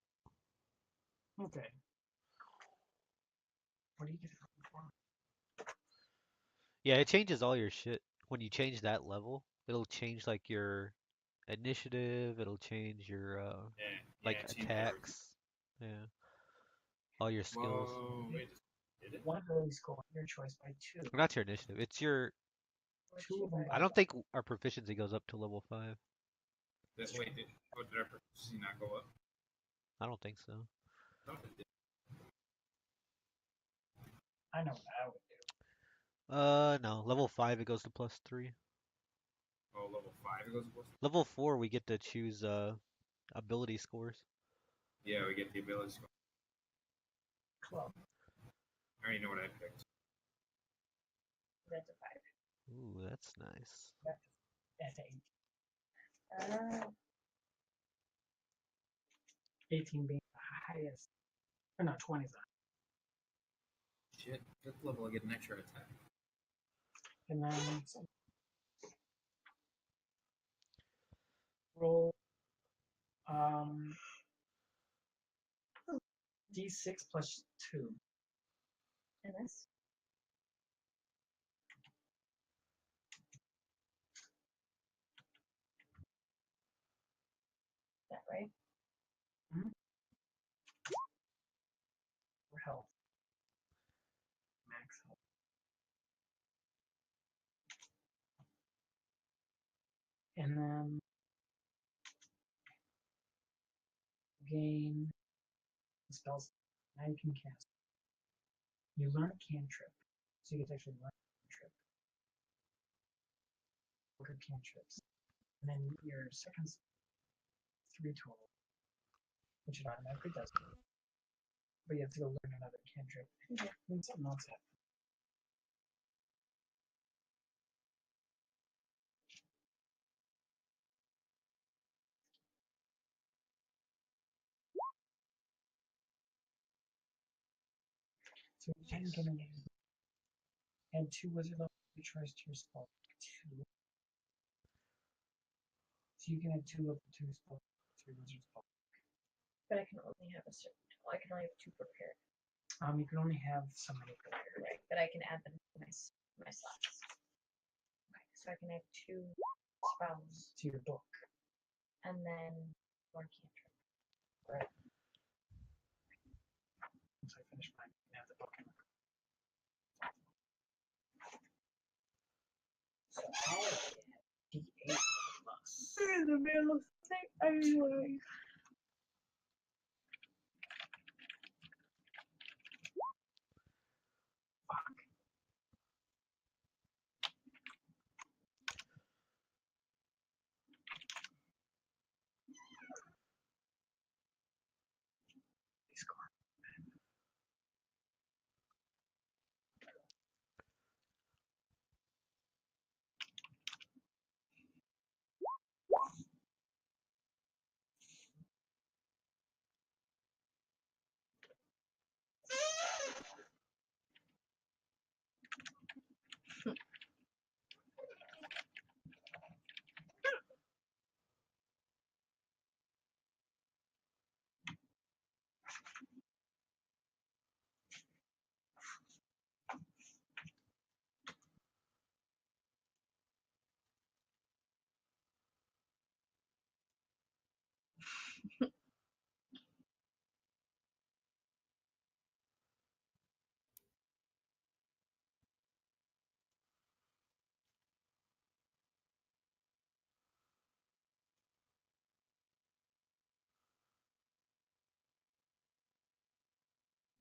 Okay. What do you get it for? Yeah, it changes all your shit. When you change that level, it'll change like your initiative, it'll change your like it changed attacks. Yeah. All your everything. skills. Whoa, wait, did it? One ability score your choice by 2. Or not your initiative. It's your 2 of them. I don't think our proficiency goes up to level 5. Wait, did our proficiency not go up? I don't think so. I thought it did. I know what I would do. No. Level 5 it goes to +3. Oh, level 5 it goes plus. Level 4 we get to choose ability scores. Yeah, we get the ability score. Club. I already know what I picked. That's a 5. Ooh, that's nice. That's 8. 18 being the highest. Or no, 20 is the highest. Shit, 5th level I get an extra attack. And then roll D6 plus 2. And this? health. Max health. And then gain spells. Now you can cast. You learn a cantrip. So you get to actually learn a cantrip. Book of cantrips. And then your second 3 total, which it automatically does. But you have to go learn another cantrip. And something else happens. So you can add 2 wizard level choice to your spell. 2. So you can add 2 level 2 spell to your wizard spell. But I can only have a certain. I can only have 2 prepared. You can only have so many prepared. Right, but I can add them to my slots. Okay, so I can add 2 spells To your book. and then 1 cantrip. Right. Once I finish mine, I have the book in. So I'll get D8 plus. In the middle of the thing anyway. Fuck. Score.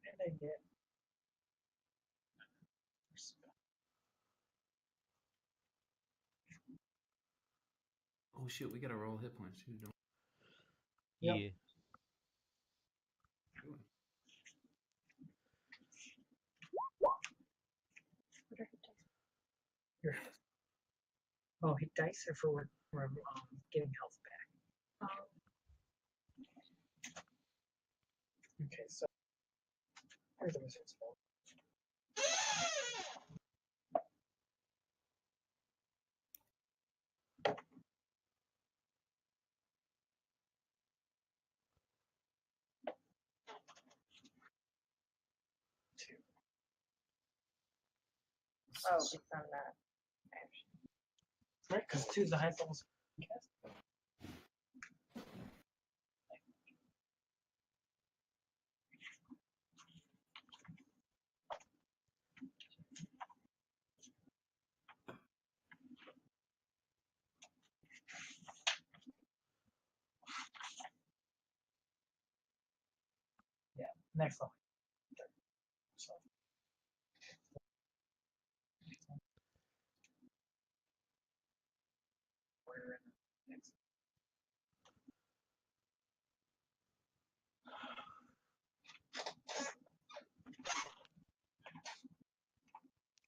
And I get. Oh shit, we gotta roll hit points too, don't Yep. Yeah. we? What are hit dice? Your health. Oh, hit dice are for getting health back. Oh, Okay, so here's the wizard spell. Two. oh, it's on that. Right, because 2 is the highest level spell you can cast. Yeah, next level. So. We're in next.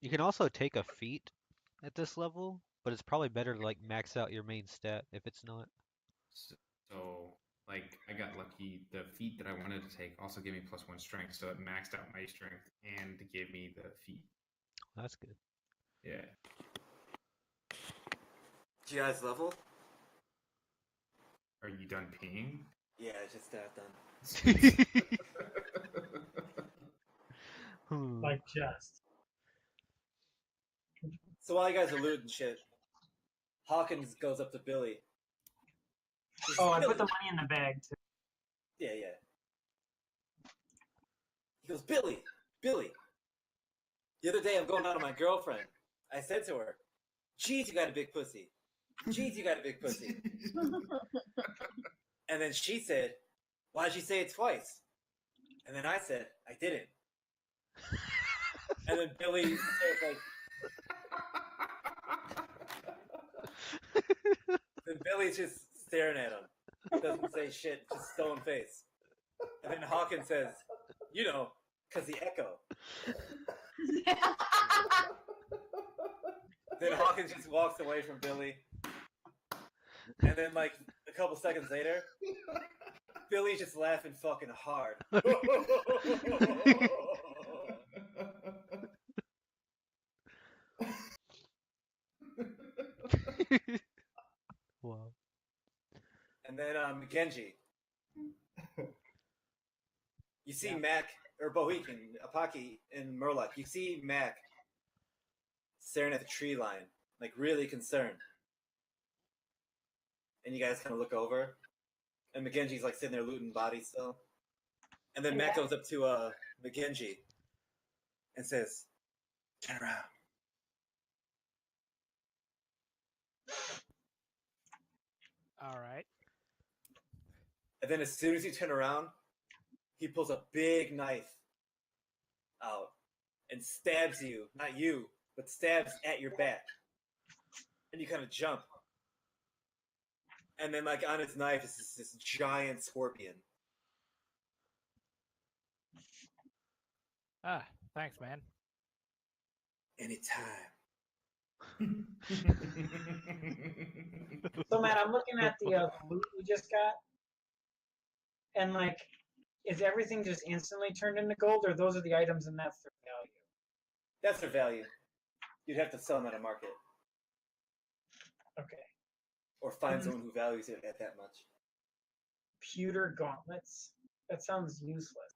You can also take a feat at this level, but it's probably better to like max out your main stat if it's not. So, like, I got lucky. The feat that I wanted to take also gave me +1 strength, so it maxed out my strength and gave me the feat. That's good. Yeah. Do you guys level? Are you done peeing? Yeah, just done. Like just. So while you guys are looting shit, Hawkins goes up to Billy. Oh, I put the money in the bag too. Yeah, yeah. He goes, Billy. The other day I'm going out with my girlfriend. I said to her, geez, you got a big pussy. Geez, you got a big pussy. And then she said, why'd you say it twice? And then I said, I didn't. And then Billy says, like, then Billy's just staring at him. Doesn't say shit, just stone face. And then Hawkins says, you know, because the echo. Then Hawkins just walks away from Billy. And then, like, a couple seconds later, Billy's just laughing fucking hard. Wow. And then Genji. You see Yeah. Mac, or Bohican, Apaki, and Murloc. You see Mac staring at the tree line, like really concerned. And you guys kind of look over. And McGenji's like sitting there looting bodies still. And then Mac goes up to McGenji and says, turn around. All right. And then as soon as you turn around, he pulls a big knife out and stabs you. Not you, but stabs at your back. And you kind of jump. And then, like, on his knife is this giant scorpion. Ah, thanks, man. Anytime. So, Matt, I'm looking at the loot we just got, and like, is everything just instantly turned into gold, or those are the items and that's their value? That's their value. You'd have to sell them at a market. Okay. Or find someone who values it at that much. Pewter gauntlets. That sounds useless.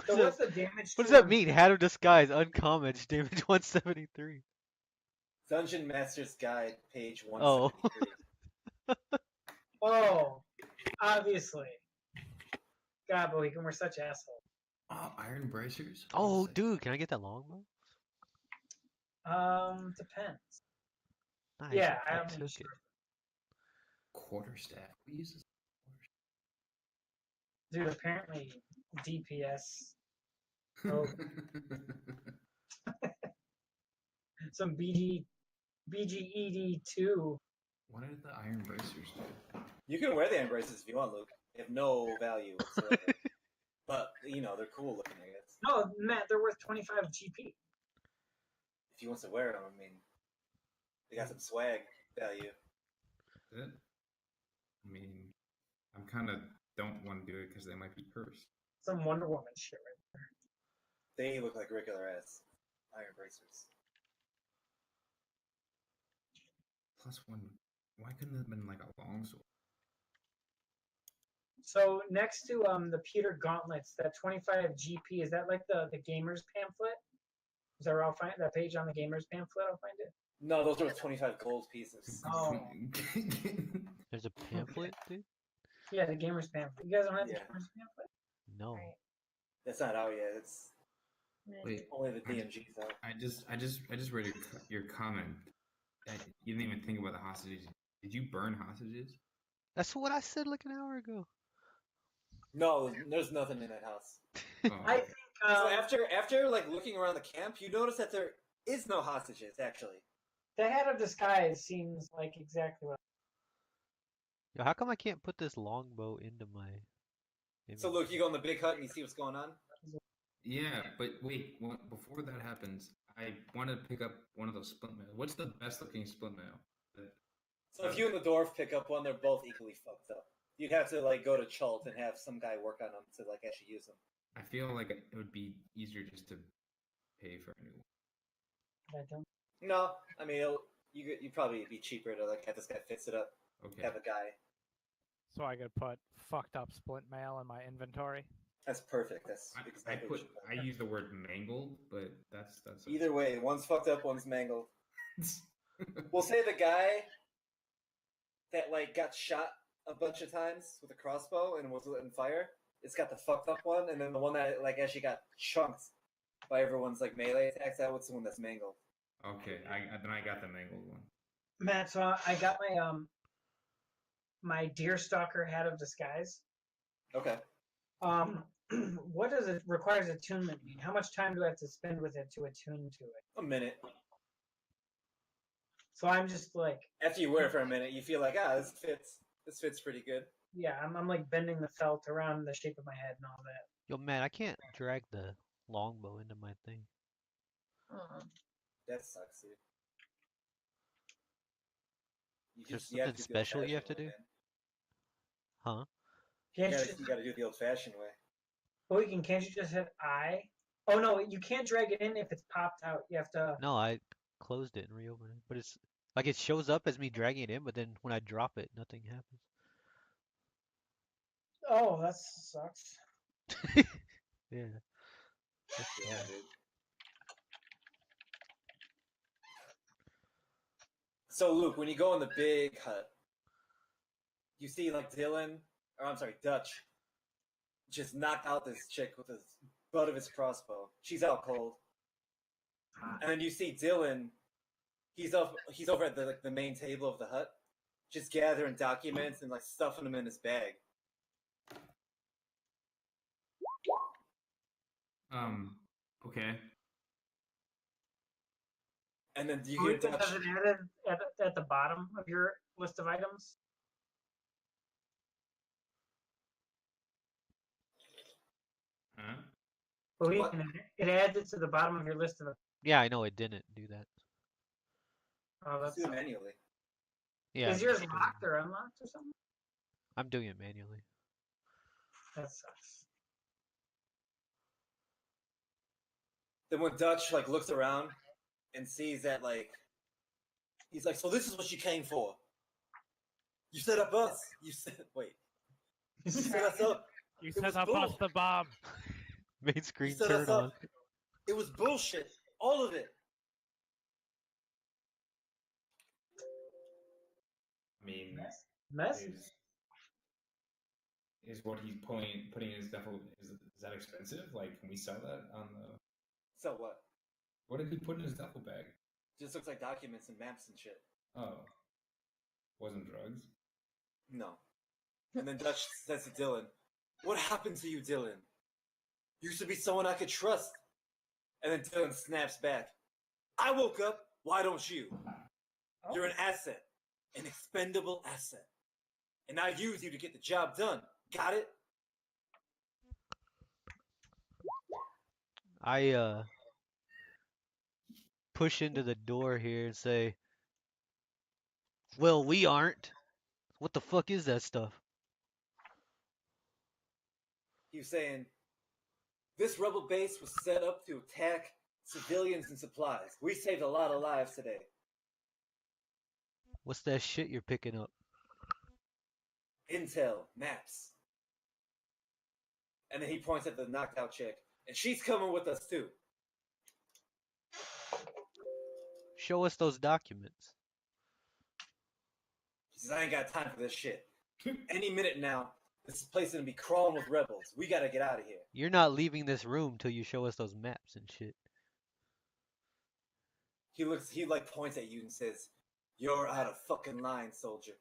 So what's the damage? What does to that them? mean? Hat of Disguise, uncommon, damage 173. Dungeon Master's Guide, page Oh. 173. Oh, obviously. God, Bohican, we're such assholes. Iron bracers. Oh, dude, can I get that longbow? Depends. Nice, Yeah, I I'm took it. sure. Quarterstaff. What uses? Dude, apparently DPS. Oh, some BGED2. What are the iron bracers do? You can wear the embraces if you want, Luke. They have no value whatsoever. But, you know, they're cool looking, I guess. No, Matt, they're worth 25 GP. If he wants to wear them, I mean, they got some swag value. Is it? I mean, I'm kind of don't want to do it because they might be cursed. Some Wonder Woman shit right there. They look like regular ass iron bracers. Plus one. Why couldn't it have been like a longsword? So next to the pewter gauntlets, that 25 GP, is that like the gamers pamphlet? Is that where I'll find that page on the gamers pamphlet? I'll find it. No, those are 25 gold pieces. Oh. There's a pamphlet, dude? Yeah, the gamers pamphlet. You guys don't have Yeah. the gamers pamphlet? No. Right. That's not out yet. It's Wait, only the DMG's out. I just read your comment. You didn't even think about the hostages. Did you burn hostages? That's what I said like an hour ago. No, there's nothing in that house. Oh, I okay. think So after like looking around the camp, you notice that there is no hostages actually. the head of disguise seems like exactly what. Yo, how come I can't put this longbow into my... So Luke, you go in the big hut and you see what's going on. Yeah, but wait. Before that happens, I want to pick up one of those split mail. What's the best looking split mail? So if you and the dwarf pick up one, they're both equally fucked up. You'd have to like go to Chult and have some guy work on them to like actually use them. I feel like it would be easier just to pay for a new one. I don't. No, I mean you'd probably be cheaper to like have this guy fix it up. Okay. Have a guy. So I could put fucked up splint mail in my inventory. That's perfect. That's I exactly what you I use the word mangled, but that's Either way, one's fucked up, one's mangled. We'll say the guy that like got shot a bunch of times with a crossbow and was lit on fire. It's got the fucked up one, and then the one that like actually got chunked by everyone's like melee attacks. That was the one that's mangled. Okay, then I got the mangled one. Matt, so I got my my Deerstalker hat of disguise. Okay. What does it requires attunement mean? How much time do I have to spend with it to attune to it? A minute. So I'm just like, After you wear it for a minute, you feel like, this fits. This fits pretty good. yeah, I'm like bending the felt around the shape of my head and all that. Yo, man, I can't drag the longbow into my thing. That sucks, dude. There's you have something to do the special you have to old-fashioned do? way, man. Huh? Can't You you gotta, just, you gotta do it the old-fashioned way. oh, can't you just hit I? Oh no, you can't drag it in if it's popped out. You have to. No, I closed it and reopened it. But it's like it shows up as me dragging it in, but then when I drop it, nothing happens. Oh, that sucks. Yeah. That's Yeah, bad. dude. So, Luke, when you go in the big hut, you see like Dutch, just knock out this chick with the butt of his crossbow. She's out cold. And then you see Dylan. He's over at the main table of the hut, just gathering documents and like stuffing them in his bag. Okay. And then you Oh, hear Dutch. does it added at the bottom of your list of items? Huh? Well, What? it adds it to the bottom of your list of. Yeah, I know it didn't do that. Oh, Let's that's. do it manually. Yeah. Is yours locked or unlocked or something? I'm doing it manually. That sucks. Then when Dutch like looks around and sees that like he's like, so this is what you came for. You set up us. You set us up. You It set was up bull. us the bomb. Main screen set us turn on. up. It was bullshit. All of it. I mean, Mess. is what he's putting in his duffel is that expensive? Like, can we sell that on the? So what? What did he put in his duffel bag? Just looks like documents and maps and shit. Oh, wasn't drugs. No. And then Dutch says to Dylan, "What happened to you, Dylan? You used to be someone I could trust." And then Dylan snaps back. "I woke up. Why don't you? Oh. You're an asset. An expendable asset. And I use you to get the job done. Got it?" I push into the door here and say, "Well, we aren't. What the fuck is that stuff?" He was saying, "This rebel base was set up to attack civilians and supplies. We saved a lot of lives today." What's that shit you're picking up? Intel, maps. And then he points at the knocked out chick. And she's coming with us too. Show us those documents. She says, "I ain't got time for this shit. Any minute now, this place is gonna be crawling with rebels. We gotta get out of here." You're not leaving this room till you show us those maps and shit. He like points at you and says, "You're out of fucking line, soldier."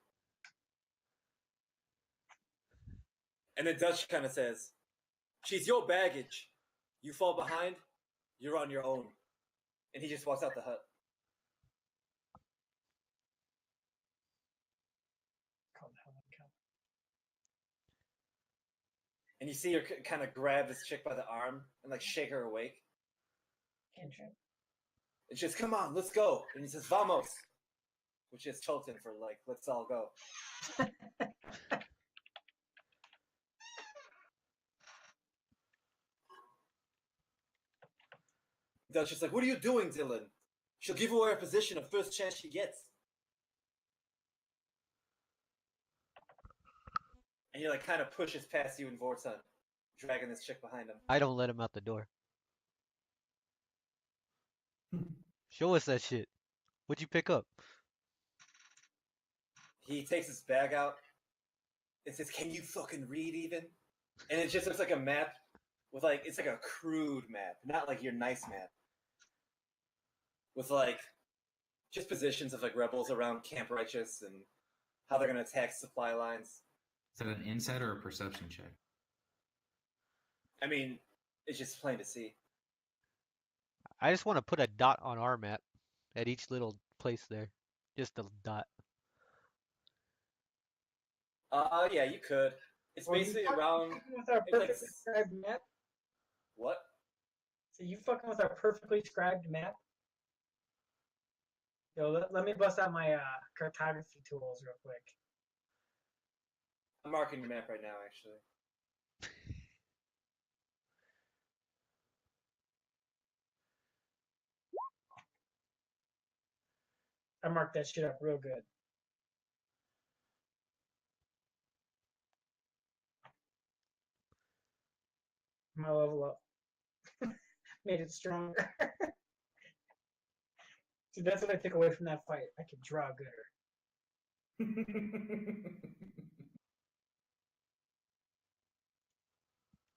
And then Dutch kind of says, "She's your baggage. You fall behind, you're on your own." And he just walks out the hut. And you see her kind of grab this chick by the arm and like shake her awake. Cantrip. And she says, "Come on, let's go." And he says, "Vamos," which is Chilton for like, "Let's all go." Dutch is like, "What are you doing, Dylan? She'll give away her position the first chance she gets." And he like kind of pushes past you and Vorton, dragging this chick behind him. I don't let him out the door. Show us that shit. What'd you pick up? He takes his bag out It says, "Can you fucking read even?" And it just looks like a map with like it's like a crude map, not like your nice map, with like just positions of like rebels around Camp Righteous and how they're gonna attack supply lines. Is that an insight or a perception check? I mean, it's just plain to see. I just want to put a dot on our map at each little place there. Just a dot. Yeah, you could. It's Well, you basically fucking around with our it's like perfectly scribed map. what? So you fucking with our perfectly scribed map. Yo, let me bust out my cartography tools real quick. I'm marking your map right now, actually. I marked that shit up real good. My level up. Made it stronger. So that's what I took away from that fight. I could draw gooder.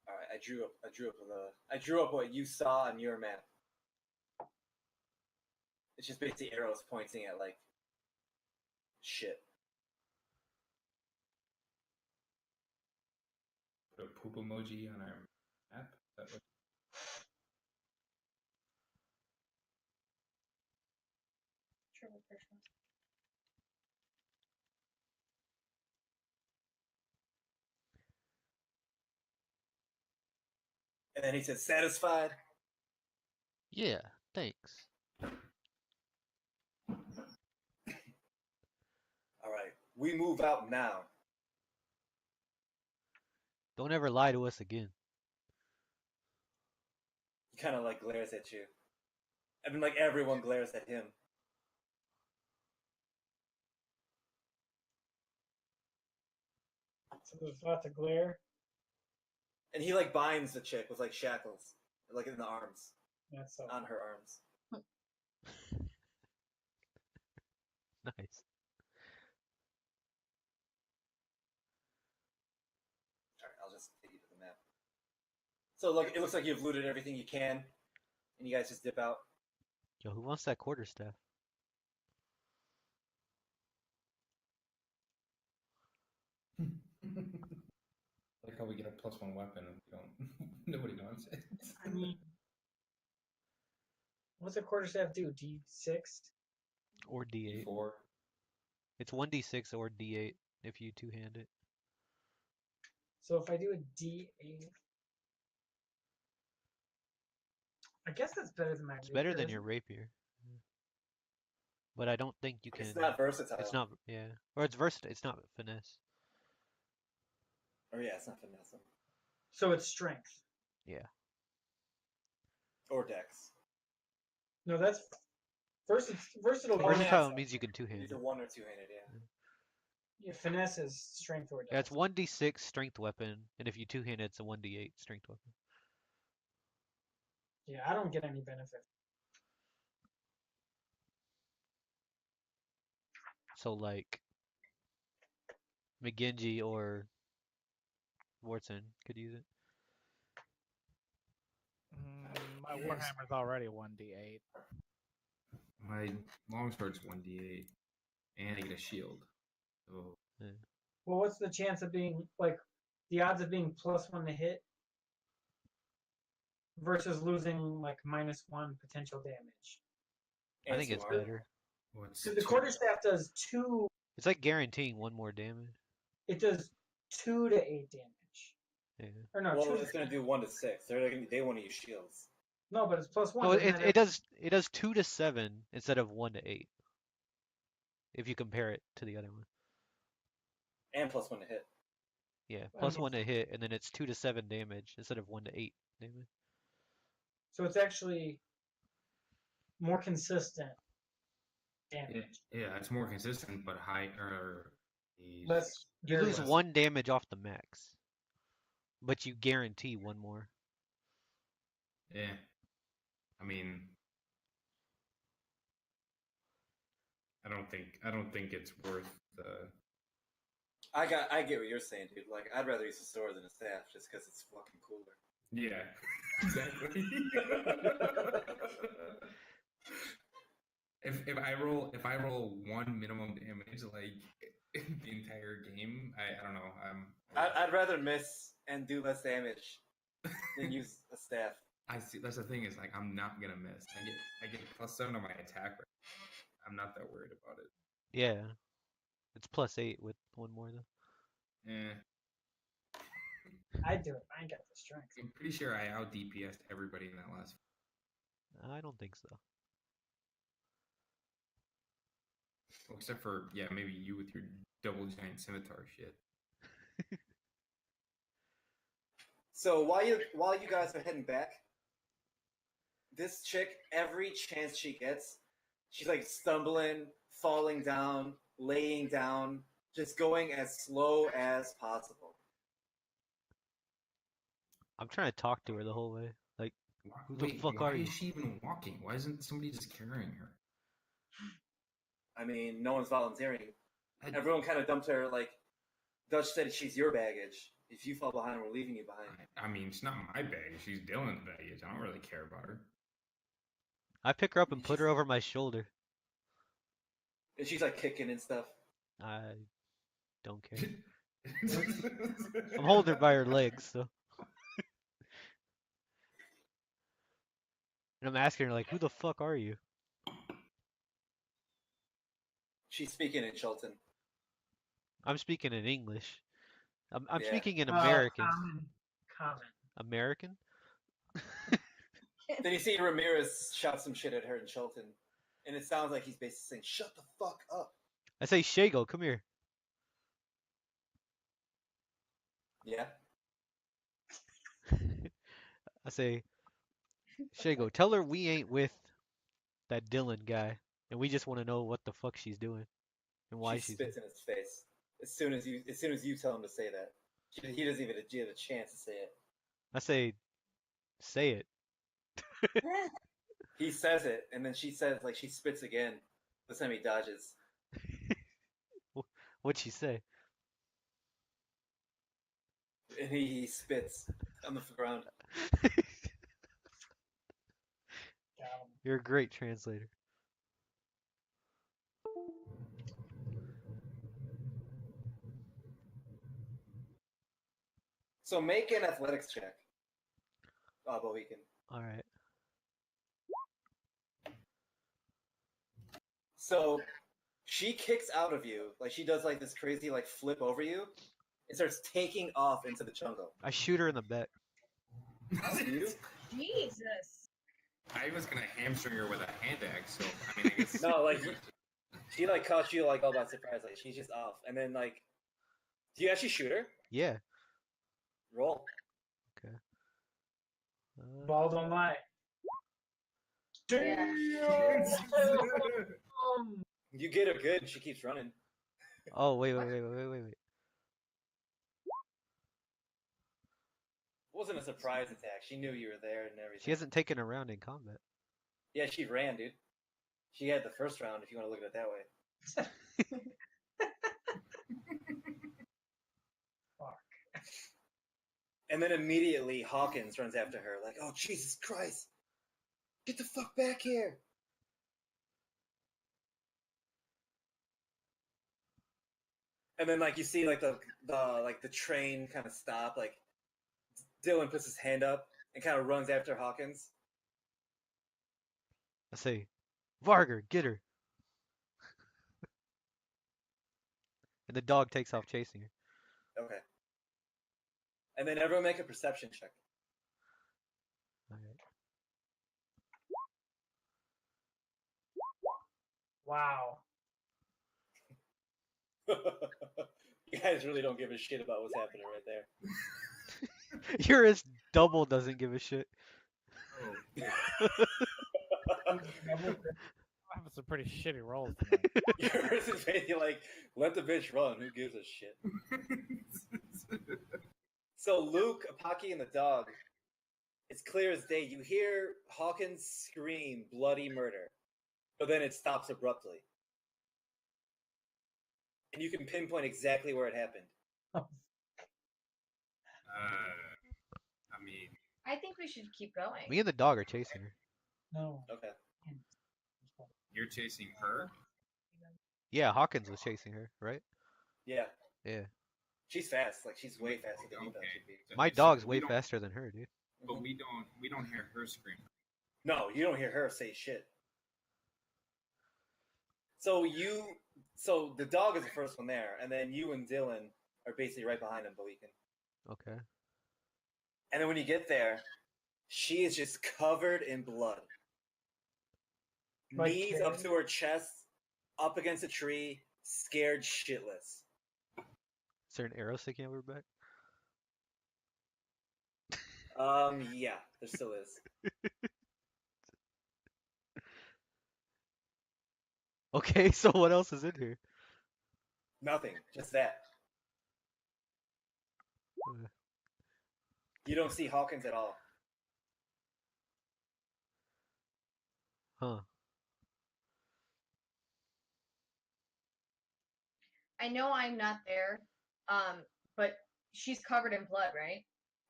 All right, I drew up what you saw on your map. It's just basically arrows pointing at like shit. Put a poop emoji on our map. Is that what... Triple personal. And then he said, "Satisfied?" Yeah, thanks. All right, we move out now. Don't ever lie to us again. He kind of like glares at you. I mean, like everyone glares at him. So there's lots of glare. And he like binds the chick with like shackles, like in the arms, That's so. on her arms. Nice. All right, I'll just take you to the map. So look, it looks like you've looted everything you can, and you guys just dip out. Yo, who wants that quarterstaff? Like how we get a +1 weapon and we don't. Nobody wants it. I mean, what's a quarterstaff do? D6? Or D8. 4. It's 1d6 or D8 if you two-hand it. So if I do a D8, I guess that's better than my. It's better than isn't your it? rapier. But I don't think you can. It's not versatile. It's not. Yeah. Or it's versatile. It's not finesse. Or yeah, it's not finesse. So it's strength. Yeah. Or dex. No, that's versatile. Oh, Versatile yeah. means you can two-hand It's it. a one or two-handed, yeah. Yeah, finesse is strength or dex. Yeah, it's 1d6 strength weapon, and if you two-hand it, it's a 1d8 strength weapon. Yeah, I don't get any benefit. So like McGingy or Wartson could use it. My Warhammer's already 1d8. My longsword's 1d8, and I get a shield. So Yeah. Well, what's the chance of being like the odds of being +1 to hit versus losing like -1 potential damage? I think it's smart. better. what's Because the 2? quarterstaff does 2. It's like guaranteeing one more damage. It does 2 to 8 damage. Yeah. Or no, Well, 2 it's to gonna do 1 to 6. They want to use shields. no, but it's +1. No, doesn't it does 2 to 7 instead of 1 to 8. If you compare it to the other one. And +1 to hit. Yeah, I plus mean- 1 to hit, and then it's 2 to 7 damage instead of 1 to 8 damage. So it's actually more consistent damage. Yeah, it's more consistent, but higher. Less. You very lose less. 1 damage off the max, but you guarantee 1 more. Yeah, I mean, I don't think it's worth the. I get what you're saying, dude. Like, I'd rather use a sword than a staff just because it's fucking cooler. Yeah, exactly. If I roll 1 minimum damage like the entire game, I don't know. I'd rather miss and do less damage than use a staff. I see. That's the thing is like I'm not gonna miss. I get +7 on my attack. Right? I'm not that worried about it. Yeah. It's +8 with one more though. Eh, I'd do it. I ain't got the strength. I'm pretty sure I out DPS'd everybody in that last. I don't think so. Well, except for maybe you with your double giant scimitar shit. So while you guys are heading back, this chick, every chance she gets, she's like stumbling, falling down, laying down, just going as slow as possible. I'm trying to talk to her the whole way. Like, who the Wait, fuck why are you? is she even walking? Why isn't somebody just carrying her? I mean, no one's volunteering. I- Everyone kind of dumped her. Like Dutch said, she's your baggage. If you fall behind, we're leaving you behind. I mean, it's not my baggage. She's Dylan's baggage. I don't really care about her. I pick her up and put her over my shoulder. And she's like kicking and stuff. I don't care. I'm holding her by her legs, so. And I'm asking her, like, who the fuck are you? She's speaking in Chilton. I'm speaking in English. I'm Yeah. speaking in American. Common. American? Then you see Ramirez shout some shit at her in Chilton. And it sounds like he's basically saying, shut the fuck up. I say, Shago, come here. Yeah? I say, Shago, tell her we ain't with that Dylan guy, and we just want to know what the fuck she's doing and why She she's spits in his face. As soon as you tell him to say that. He doesn't even get a chance to say it. I say it. He says it, and then she says, like, she spits again. This time he dodges. What'd she say? And he spits on the ground. You're a great translator. So make an athletics check. Bohican. All right. So she kicks out of you, like she does like this crazy like flip over you, and starts taking off into the jungle. I shoot her in the back. You? Jesus. I was gonna hamstring her with a hand axe, so I mean, I guess. No, like she like caught you like all by surprise, like she's just off, and then like, do you actually shoot her? Yeah. Roll. Okay. Ball don't lie. Yeah. You get her good, and she keeps running. Oh, wait. It wasn't a surprise attack. She knew you were there and everything. She hasn't taken a round in combat. Yeah, she ran, dude. She had the first round, if you want to look at it that way. Fuck. And then immediately Hawkins runs after her, like, "Oh Jesus Christ! Get the fuck back here!" And then like you see like the train kind of stop, like Dylan puts his hand up and kind of runs after Hawkins. I say, Varger, get her. And the dog takes off chasing her. Okay. And then everyone make a perception check. Wow. You guys really don't give a shit about what's happening right there. Yours double doesn't give a shit. I'm having some pretty shitty rolls tonight. Yours is basically like, let the bitch run. Who gives a shit? So Luke, Apaki, and the dog, it's clear as day. You hear Hawkins scream, "Bloody murder," but then it stops abruptly. And then you see, like, the train kind of stop, like Dylan puts his hand up and kind of runs after Hawkins. And then everyone make a perception check. Okay. and you can pinpoint exactly where it happened. I mean, I think we should keep going. Me and the dog are chasing her. No. Okay. you're chasing her. Yeah, Hawkins was chasing her, right? Yeah. Yeah. She's fast. Like she's way faster than you thought she'd be. So- My so dog's we way don't- faster than her, dude. But we don't hear her scream. No, you don't hear her say shit. So the dog is the first one there, and then you and Dylan are basically right behind him, Bolekin. Okay. And then when you get there, she is just covered in blood. Like Knees up Karen? to her chest, up against a tree, scared shitless. Is there an arrow sticking out of her back? Yeah, there still is. Okay, so what else is in here? Nothing, just that. Uh, You don't see Hawkins at all. Huh. I know I'm not there, but she's covered in blood, right?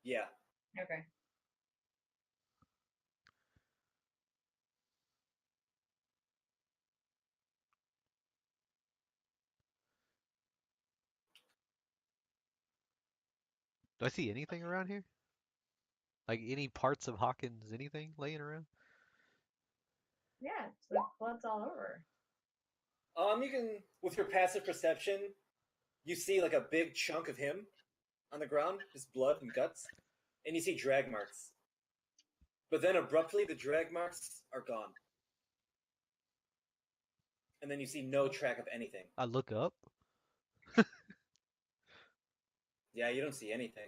Yeah. Okay. Do I see anything around here? Like any parts of Hawkins, anything laying around? Yeah, it's like blood's all over. You can, with your passive perception, you see like a big chunk of him on the ground, just blood and guts, and you see drag marks. But then abruptly, the drag marks are gone. And then you see no track of anything. I look up. Yeah, you don't see anything.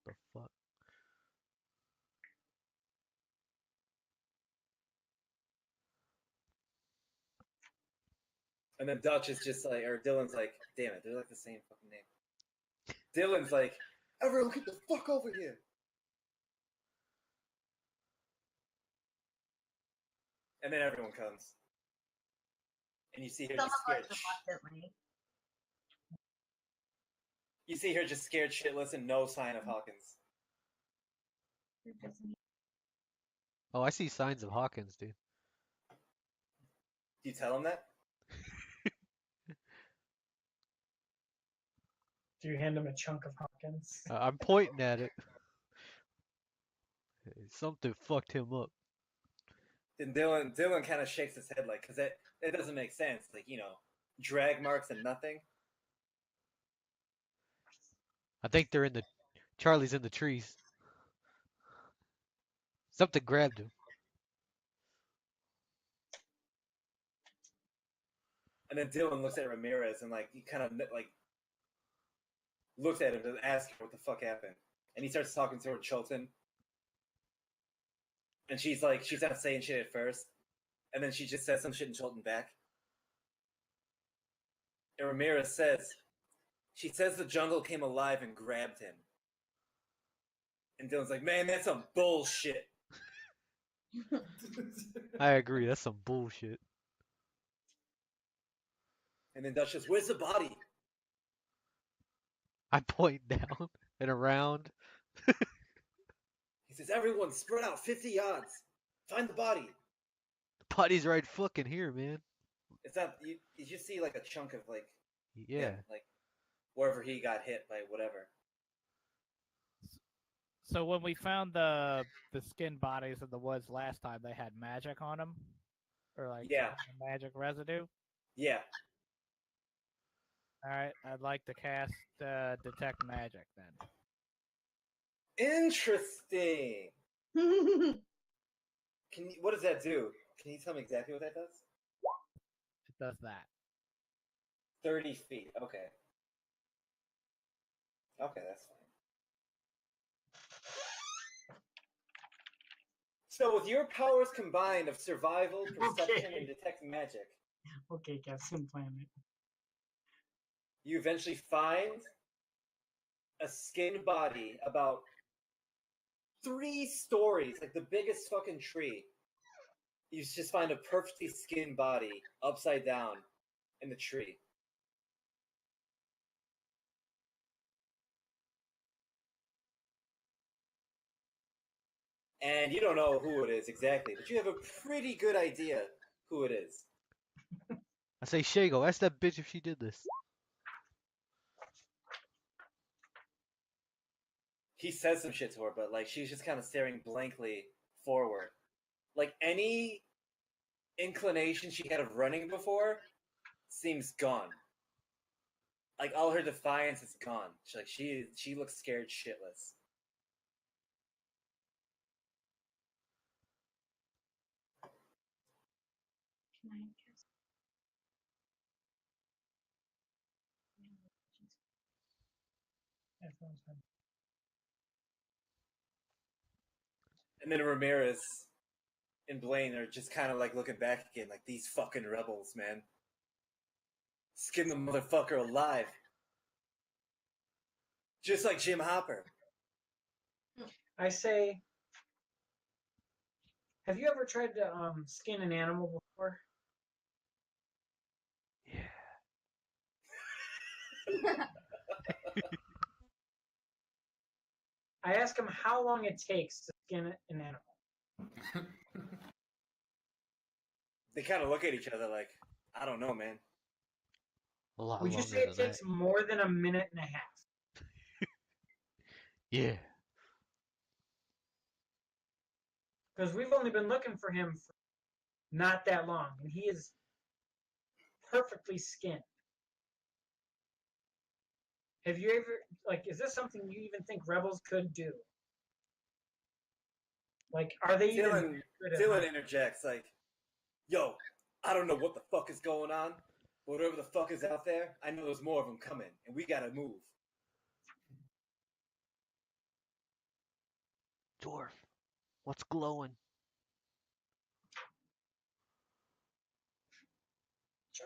What the fuck? And then Dutch is just like, or Dylan's like, damn it, they're like the same fucking name. Dylan's like, everyone get the fuck over here. And then everyone comes. And you see her Some just of us scared. reluctantly. You see her just scared shitless and no sign of Hawkins. Oh, I see signs of Hawkins, dude. Do you tell him that? Do you hand him a chunk of Hawkins? I'm pointing at it. Something fucked him up. Then Dylan kind of shakes his head like, because it doesn't make sense. Like, drag marks and nothing. I think they're in the... Charlie's in the trees. Something grabbed him. And then Dylan looks at Ramirez and like he kind of like looks at him and asks her what the fuck happened. And he starts talking to her Chilton. And she's like, she's not saying shit at first. And then she just says some shit in Chilton back. And Ramirez she says the jungle came alive and grabbed him. And Dylan's like, man, that's some bullshit. I agree, that's some bullshit. And then Dutch says, where's the body? I point down and around. He says, everyone spread out 50 yards. Find the body. The body's right fucking here, man. It's not, you just see like a chunk of like, Yeah. him, like wherever he got hit by whatever. So when we found the skin bodies in the woods last time, they had magic on them, or like Yeah. some magic residue. Yeah. All right, I'd like to cast detect magic then. Interesting. What does that do? Can you tell me exactly what that does? It does that. 30 feet. Okay. Okay, that's fine. So with your powers combined of survival, perception, Okay. and detect magic, Okay, Captain Planet. you eventually find a skinned body about 3 stories, like the biggest fucking tree, You just find a perfectly skinned body upside down in the tree. And you don't know who it is exactly, but you have a pretty good idea who it is. I say, Shago, ask that bitch if she did this. He says some shit to her, but like she's just kind of staring blankly forward. Like any inclination she had of running before seems gone. Like all her defiance is gone. She looks scared shitless. Can I guess? Everyone's fine. And then Ramirez and Blaine are just kind of like looking back again, like these fucking rebels, man. Skin the motherfucker alive. Just like Jim Hopper. I say, have you ever tried to skin an animal before? I ask him how long it takes to skin an animal. They kind of look at each other like, I don't know, man. A lot Would you longer say it than takes more than a minute and a half? Yeah. Because we've only been looking for him for not that long, and he is perfectly skinned. Have you ever, like, is this something you even think rebels could do? Like, are they even Dylan, good at Dylan hunting? interjects like, yo, I don't know what the fuck is going on, but whatever the fuck is out there, I know there's more of them coming, and we gotta move. Dwarf, what's glowing?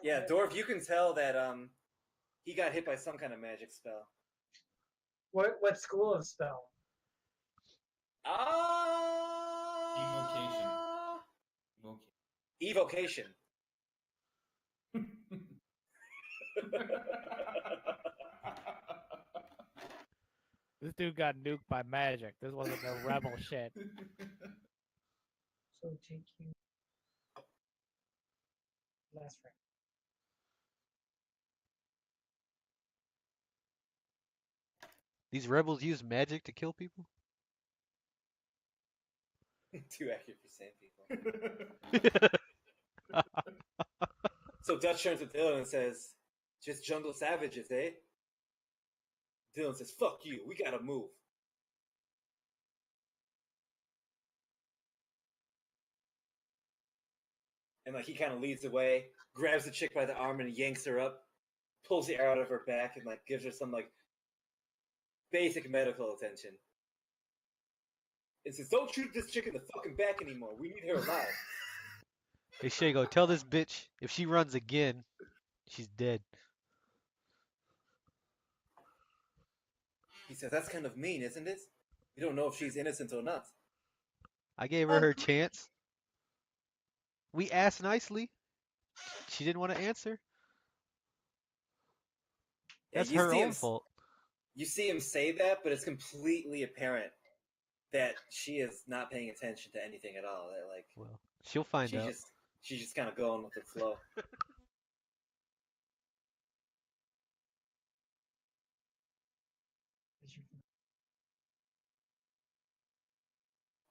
Yeah, Dorf, you can tell that he got hit by some kind of magic spell. What school of spell? Evocation. This dude got nuked by magic. This wasn't no rebel shit. So take you last rank. These rebels use magic to kill people? Too accurate for sane people. So Dutch turns to Dylan and says, just jungle savages, eh? Dylan says, fuck you, we gotta move. And like he kind of leads away, grabs the chick by the arm and yanks her up, pulls the arrow out of her back and like gives her some like basic medical attention. And says, don't shoot this chick in the fucking back anymore. We need her alive. Hey, Shago, tell this bitch if she runs again, she's dead. He says, that's kind of mean, isn't it? We don't know if she's innocent or not. I gave her her chance. We asked nicely. She didn't want to answer. Yeah, That's you her see own him- fault. You see him say that, but it's completely apparent that she is not paying attention to anything at all. That like Well, she'll find out. she's just kind of going with the flow.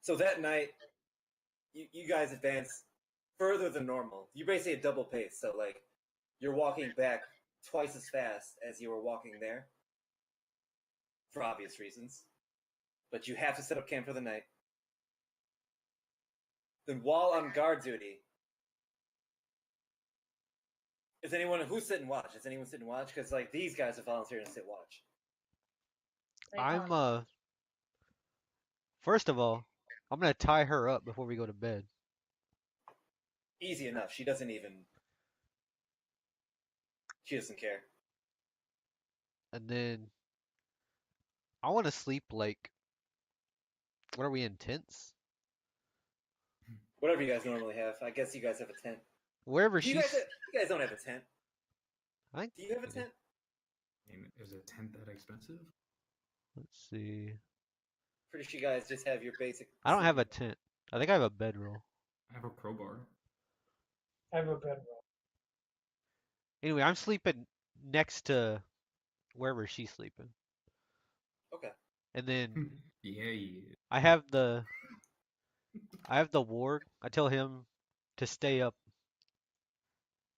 So that night, you guys advance further than normal. You basically a double pace. So like you're walking back twice as fast as you were walking there, for obvious reasons. But you have to set up camp for the night. Then while on guard duty, is anyone who's sitting watch? Is anyone sitting watch? Because like these guys are volunteering to sit watch. I'm first of all, I'm gonna tie her up before we go to bed. Easy enough. She doesn't care. And then I want to sleep like, what are we in, tents? Whatever you guys normally have. I guess you guys have a tent. Wherever You she's. guys don't have a tent. I, Do you have a tent? And is a tent that expensive? let's see. Pretty sure you guys just have your basic. I don't have a tent. I think I have a bedroll. I have a crowbar. I have a bedroll. Anyway, I'm sleeping next to wherever she's sleeping. Okay. And then Yeah. I have the ward. I tell him to stay up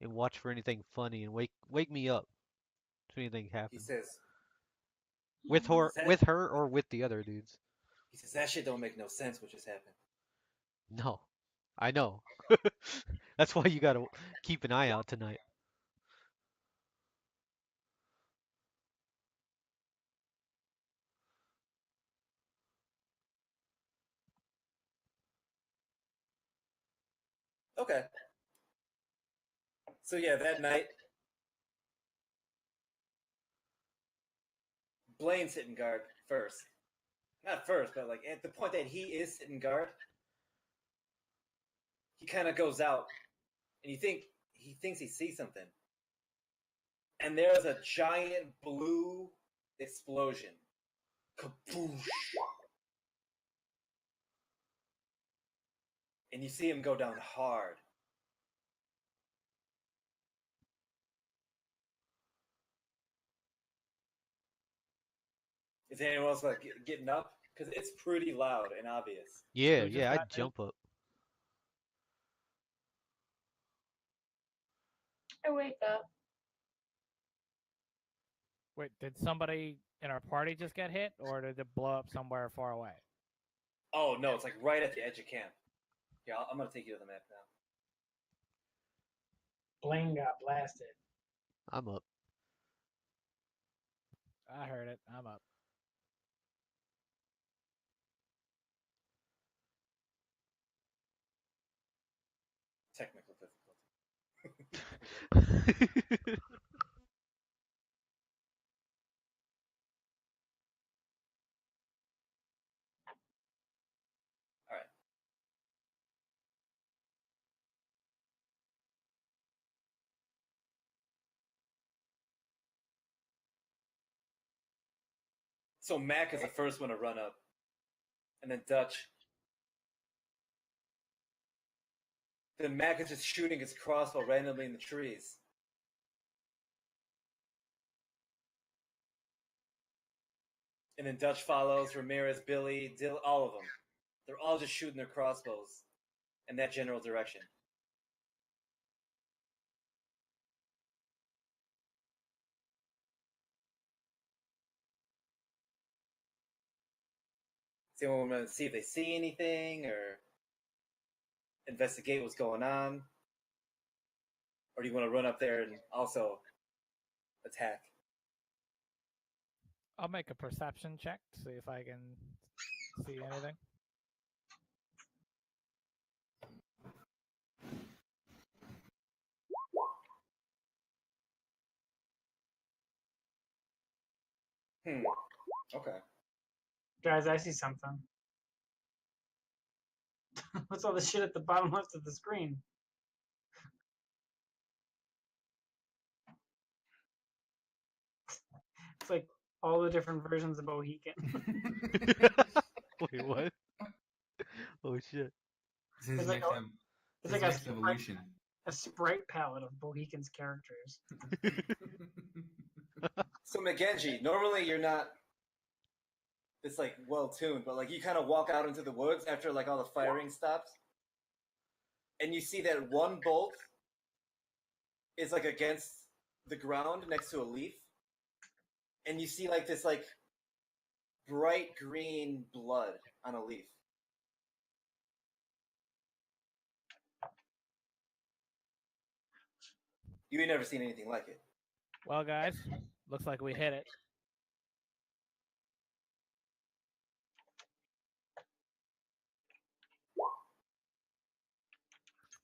and watch for anything funny and wake me up if anything He happens. says. With her or with the other dudes. He says that shit don't make no sense. What just happened? No. I know. That's why you gotta keep an eye out tonight. Okay. So yeah, that night, Blaine's sitting guard first. Not first, but like at the point that he is sitting guard, he kind of goes out, and he thinks he sees something, and there's a giant blue explosion. Kaboosh! And you see him go down hard. Is anyone else like getting up? Because it's pretty loud and obvious. Yeah, We just yeah, I'd got- jump up. I wake up. Wait, did somebody in our party just get hit, or did it blow up somewhere far away? Oh no, it's like right at the edge of camp. Yeah, I'm gonna take you to the map now. Blaine got blasted. I'm up. I heard it. I'm up. Technical difficulty. All right. So Mac is the first one to run up, and then Dutch. Then Mac is just shooting his crossbow randomly in the trees. And then Dutch follows, Ramirez, Billy, Dill, all of them. They're all just shooting their crossbows in that general direction. Does anyone want to see if they see anything or investigate what's going on? Or do you want to run up there and also attack? I'll make a perception check to see if I can see anything. Okay. Guys, I see something. What's all the shit at the bottom left of the screen? It's like all the different versions of Mohican. Wait, what? Oh shit. This is It's like next, a- ev- It's this like is next evolution. a sprite palette of Mohican's characters. So McGenji, normally you're not this like well tuned, but like you kind of walk out into the woods after like all the firing stops, and you see that one bolt is like against the ground next to a leaf, and you see like this like bright green blood on a leaf. You ain't never seen anything like it. Well, guys, looks like we hit it.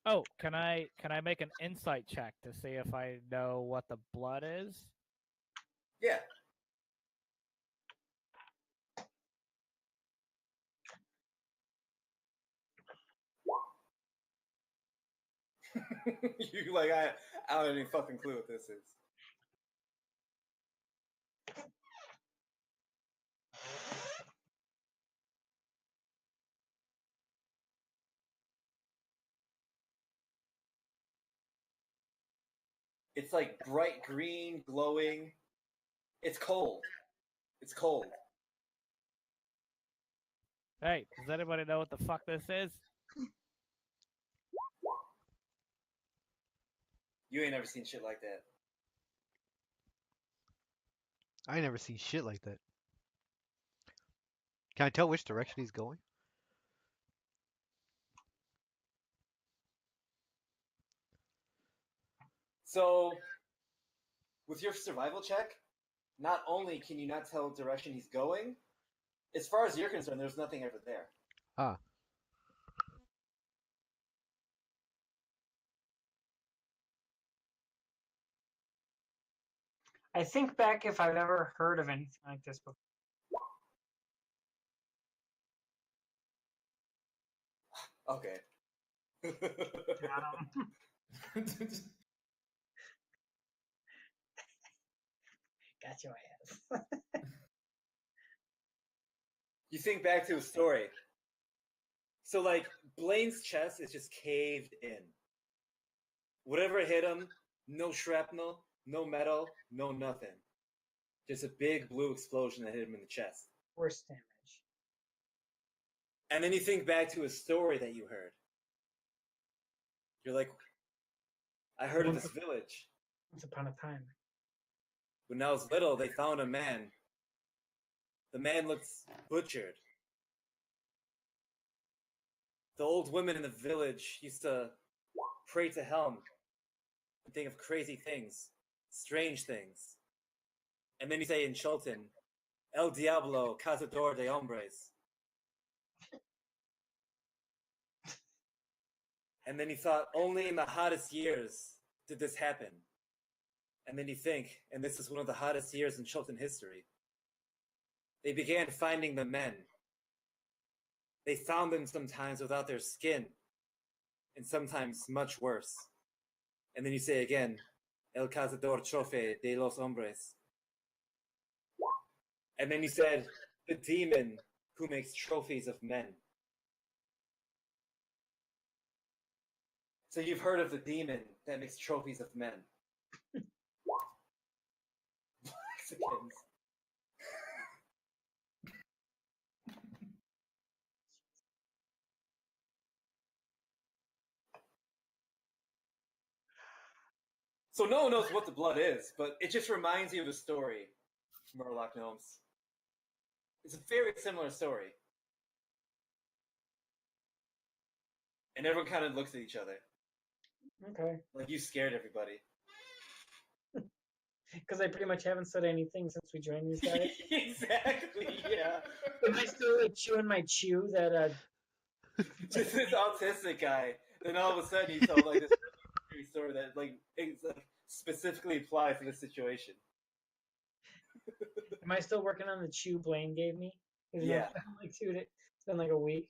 Oh, can I make an insight check to see if I know what the blood is? Yeah. You like I don't have any fucking clue what this is. It's like bright green, glowing. It's cold. It's cold. Hey, does anybody know what the fuck this is? You ain't never seen shit like that. I ain't never seen shit like that. Can I tell which direction he's going? So, with your survival check, not only can you not tell what direction he's going, as far as you're concerned, there's nothing ever there. Ah. I think back if I've ever heard of anything like this before. Okay. Got 'em. Got your ass. You think back to a story. So, like, Blaine's chest is just caved in. Whatever hit him, no shrapnel, no metal, no nothing. Just a big blue explosion that hit him in the chest. Worst damage. And then you think back to a story that you heard. You're like, I heard of this village. Once upon a time. When I was little, they found a man. The man looked butchered. The old women in the village used to pray to Helm and think of crazy things, strange things. And then you say in Chultan, El Diablo, Cazador de Hombres. And then you thought, only in the hottest years did this happen. And then you think, and this is one of the hottest years in Chultan history. They began finding the men. They found them sometimes without their skin, and sometimes much worse. And then you say again, El Cazador Trofe de los Hombres. And then you said, the demon who makes trophies of men. So you've heard of the demon that makes trophies of men. Mexicans. So no one knows what the blood is, but it just reminds you of a story, Murloc Gnomes. It's a very similar story. And everyone kind of looks at each other. Okay. Like you scared everybody. Because I pretty much haven't said anything since we joined these guys. Exactly, yeah. Am I still like chewing my chew that Just this autistic guy. Then all of a sudden you told like this really story that like specifically applies to this situation. am I still working on the chew Blaine gave me? Is Yeah. Like, dude, it's been like a week.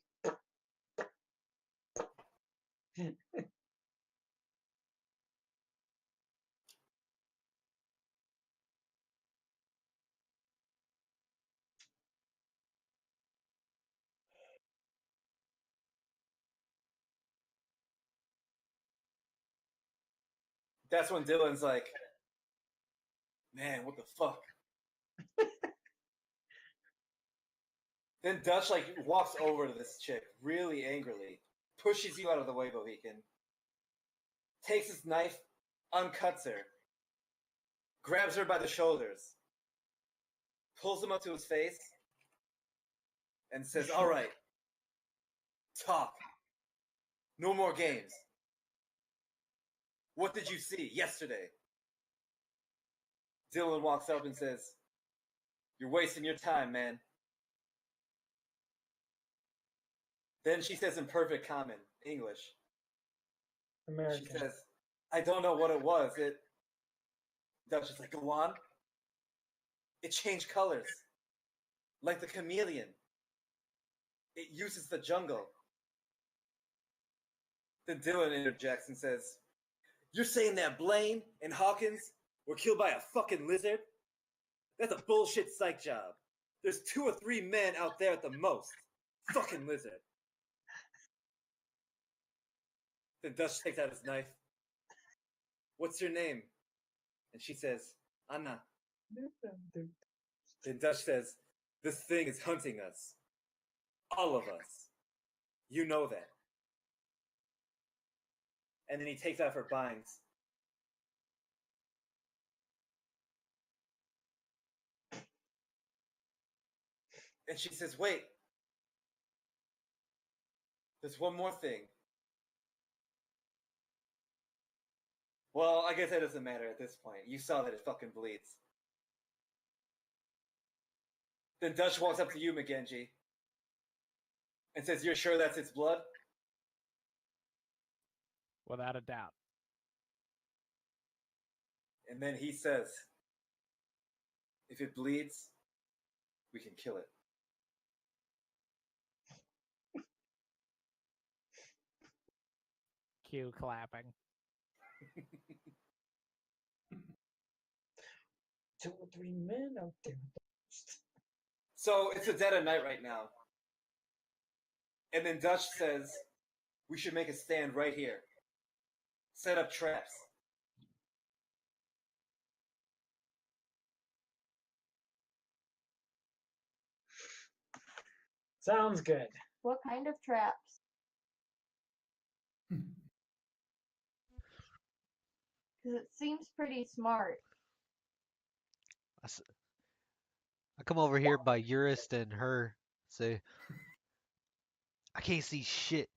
That's when Dylan's like, man, what the fuck? Then Dutch like walks over to this chick really angrily, pushes you out of the way, Bohican, takes his knife, uncuts her, grabs her by the shoulders, pulls him up to his face, and says, all right, talk. No more games. What did you see yesterday? Dylan walks up and says, you're wasting your time, man. Then she says in perfect common English, American. she says, I don't know what it was. Dutch is like, go on. It changed colors. Like the chameleon. It uses the jungle. Then Dylan interjects and says, "You're saying that Blaine and Hawkins were killed by a fucking lizard? That's a bullshit psych job. There's 2 or 3 men out there at the most. Fucking lizard." Then Dutch takes out his knife. "What's your name?" And she says, "Anna." Then Dutch says, "This thing is hunting us. All of us. You know that." And then he takes out her binds. And she says, "Wait. There's one more thing." Well, I guess that doesn't matter at this point. You saw that it fucking bleeds. Then Dutch walks up to you, McGenji, and says, "You're sure that's its blood?" Without a doubt. And then he says, "If it bleeds, we can kill it." Cue clapping. 2 or 3 men out there. So it's a dead of night right now. And then Dutch says, "We should make a stand right here. Set up traps." Sounds good. What kind of traps? Because it seems pretty smart. I come over here by Urist and her, say, "I can't see shit.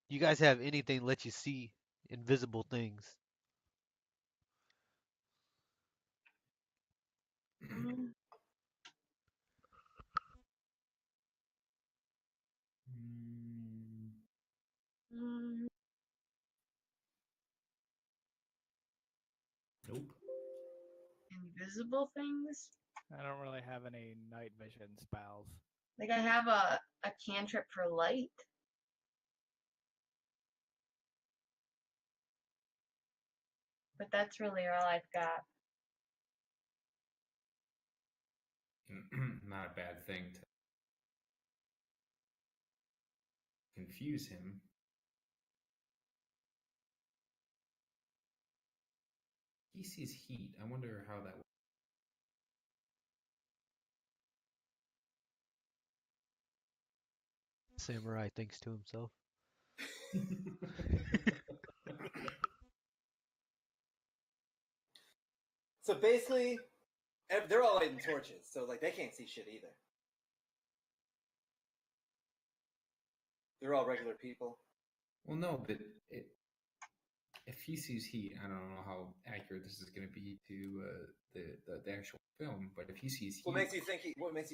You guys have anything let you see invisible things?" Mm, mm, Nope. invisible things? I don't really have any night vision spells. Like I have a cantrip for light. But that's really all I've got. Not a bad thing to confuse him. He sees heat. I wonder how that works. Samurai thinks to himself. So basically, they're all lighting torches, so like they can't see shit either. They're all regular people. Well, no, but if he sees heat, I don't know how accurate this is going to be to the actual film. But if he sees heat, What makes you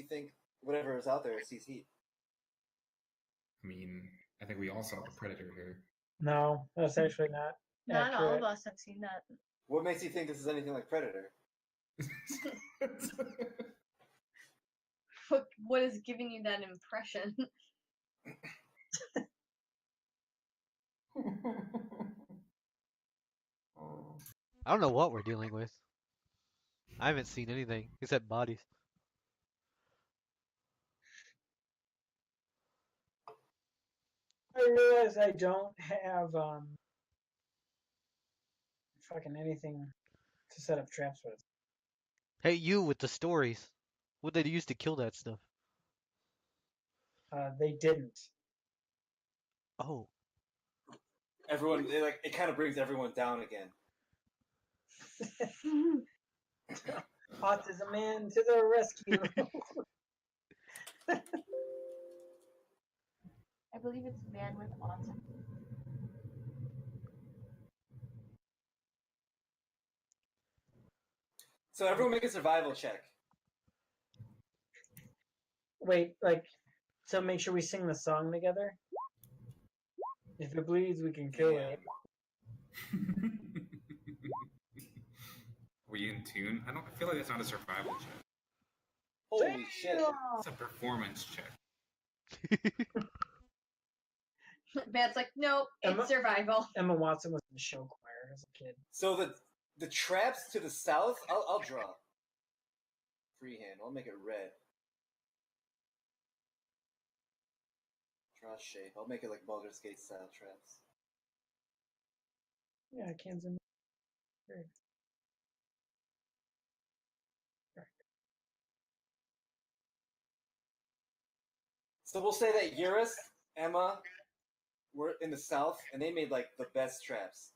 think whatever is out there sees heat? I mean, I think we all saw the Predator here. No, that's actually not Not all accurate. of us have seen that. What makes you think this is anything like Predator? What is giving you that impression? I don't know what we're dealing with. I haven't seen anything except bodies. I realize I don't have fucking anything to set up traps with. Hey, you with the stories. What they use to kill that stuff? They didn't. Oh, Everyone, it kind of brings everyone down again. Autism man to the rescue. I believe it's man with autism. So everyone make a survival check. Wait, so make sure we sing the song together. If it bleeds, we can kill it. Were you in tune? I feel like that's not a survival check. Holy shit. It's a performance check. Matt's like, nope, Emma- it's survival. Emma Watson was in the show choir as a kid. So the traps to the south, I'll draw. Freehand. I'll make it red. Draw shape. I'll make it like Baldur's Gate style traps. Yeah, Kansas. Great. So we'll say that Eurus, Emma, were in the south, and they made like the best traps.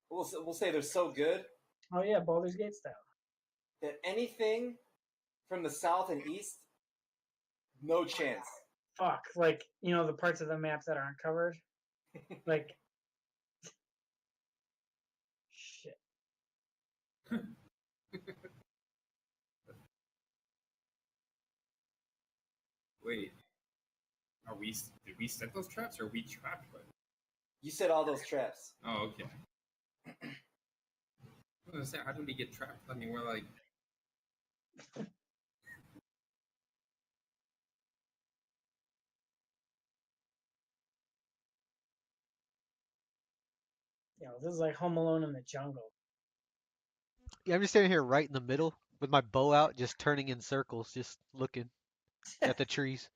We'll say they're so good Oh yeah, Baldur's Gate style. that anything from the south and east, no chance. Fuck, like the parts of the map that aren't covered, like shit. Wait, did we set those traps or are we trapped by them? You said all those traps. Oh, okay. I was gonna say, how did we get trapped? I mean, we're like, This is like Home Alone in the jungle. Yeah, I'm just standing here right in the middle with my bow out, just turning in circles, just looking at the trees.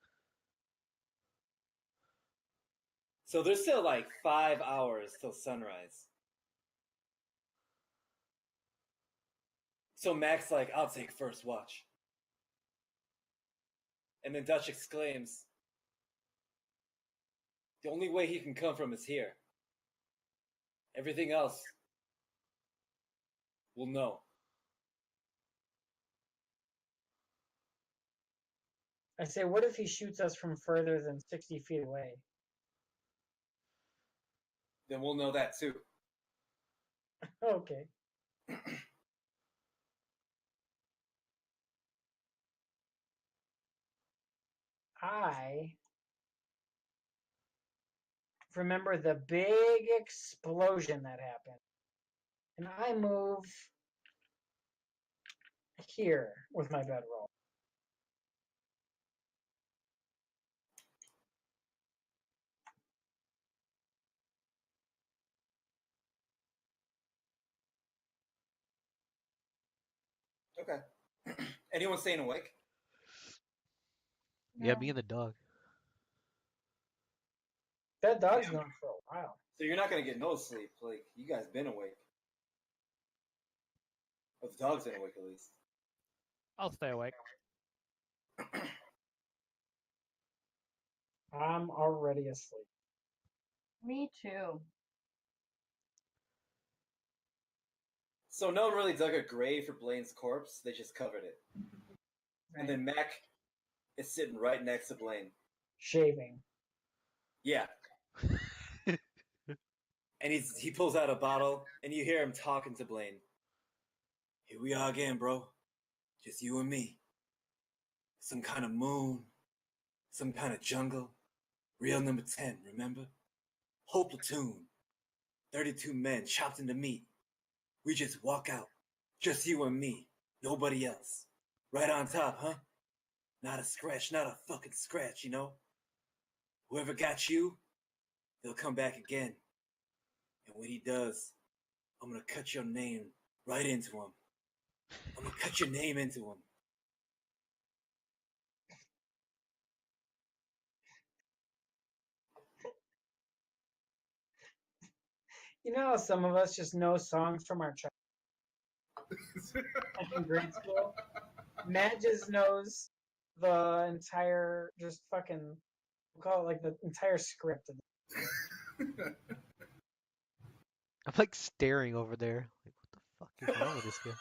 So there's still like 5 hours till sunrise. So Mac's like, I'll take first watch. And then Dutch exclaims, the only way he can come from is here. Everything else, we'll know. I say, what if he shoots us from further than 60 feet away? Then we'll know that too. Okay. I remember the big explosion that happened. And I move here with my bedroll. Okay. Anyone staying awake? Yeah, me and the dog. That dog's gone for a while. So you're not gonna get no sleep. Like, you guys been awake. Or the dog's been awake at least. I'll stay awake. I'm already asleep. Me too. So no one really dug a grave for Blaine's corpse. They just covered it. And then Mac is sitting right next to Blaine. Shaving. Yeah. And he pulls out a bottle, and you hear him talking to Blaine. Here we are again, bro. Just you and me. Some kind of moon. Some kind of jungle. Real number 10, remember? Whole platoon. 32 men chopped into meat. We just walk out. Just you and me. Nobody else. Right on top, huh? Not a scratch, not a fucking scratch, you know? Whoever got you, they'll come back again. And when he does, I'm gonna cut your name right into him. I'm gonna cut your name into him. You know how some of us just know songs from our childhood, like in grade school? Matt just knows the entire, just fucking, we'll call it like the entire script. I'm like staring over there. Like, what the fuck is wrong with this guy?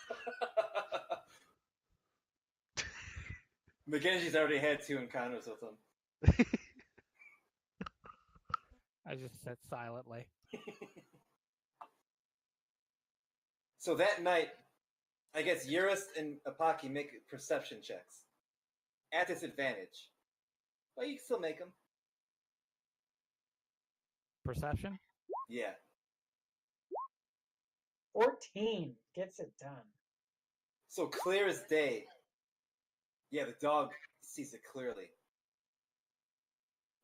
Mackenzie's already had 2 encounters with him. I just sat silently. So that night, I guess Eurus and Apaki make perception checks. At disadvantage. But you can still make them. Perception? Yeah. 14 gets it done. So clear as day. Yeah, the dog sees it clearly.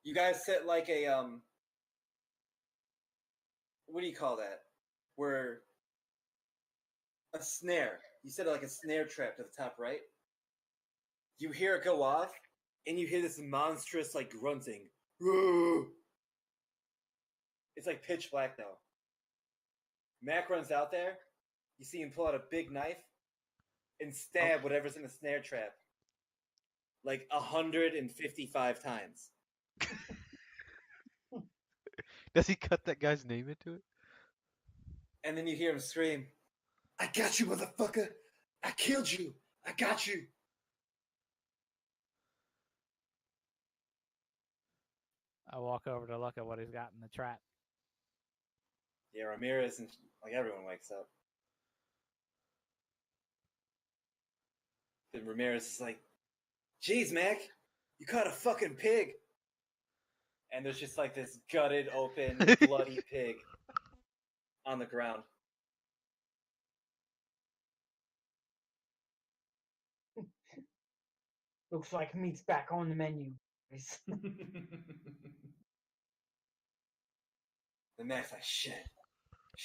You guys set like a what do you call that? Where a snare. You set like a snare trap to the top right. You hear it go off, and you hear this monstrous like grunting. It's like pitch black now. Mac runs out there. You see him pull out a big knife and stab whatever's in the snare trap like 155 times. Does he cut that guy's name into it? And then you hear him scream, "I got you, motherfucker! I killed you! I got you!" I walk over to look at what he's got in the trap. Yeah, Ramirez and like everyone wakes up. Then Ramirez is like, "Jeez, Mac, you caught a fucking pig!" And there's just like this gutted, open, bloody pig on the ground. Looks like meat's back on the menu. The Mac's like, shit.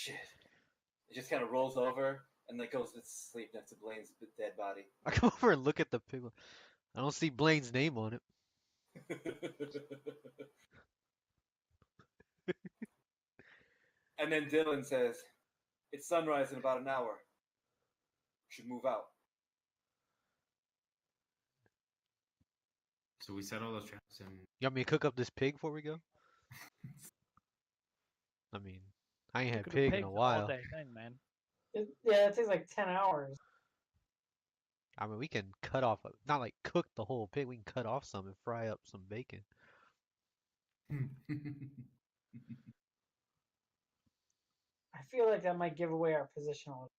It just kind of rolls over and then goes to sleep next to Blaine's dead body. I come over and look at the pig. I don't see Blaine's name on it. And then Dylan says, "It's sunrise in about an hour. We should move out." So we set all those traps and You want me to cook up this pig before we go? I mean, I ain't had Cook a pig in pig's a an while. all-day thing, man. Yeah, it takes like 10 hours. I mean, we can cut off, not like cook the whole pig. We can cut off some and fry up some bacon. I feel like that might give away our position a little.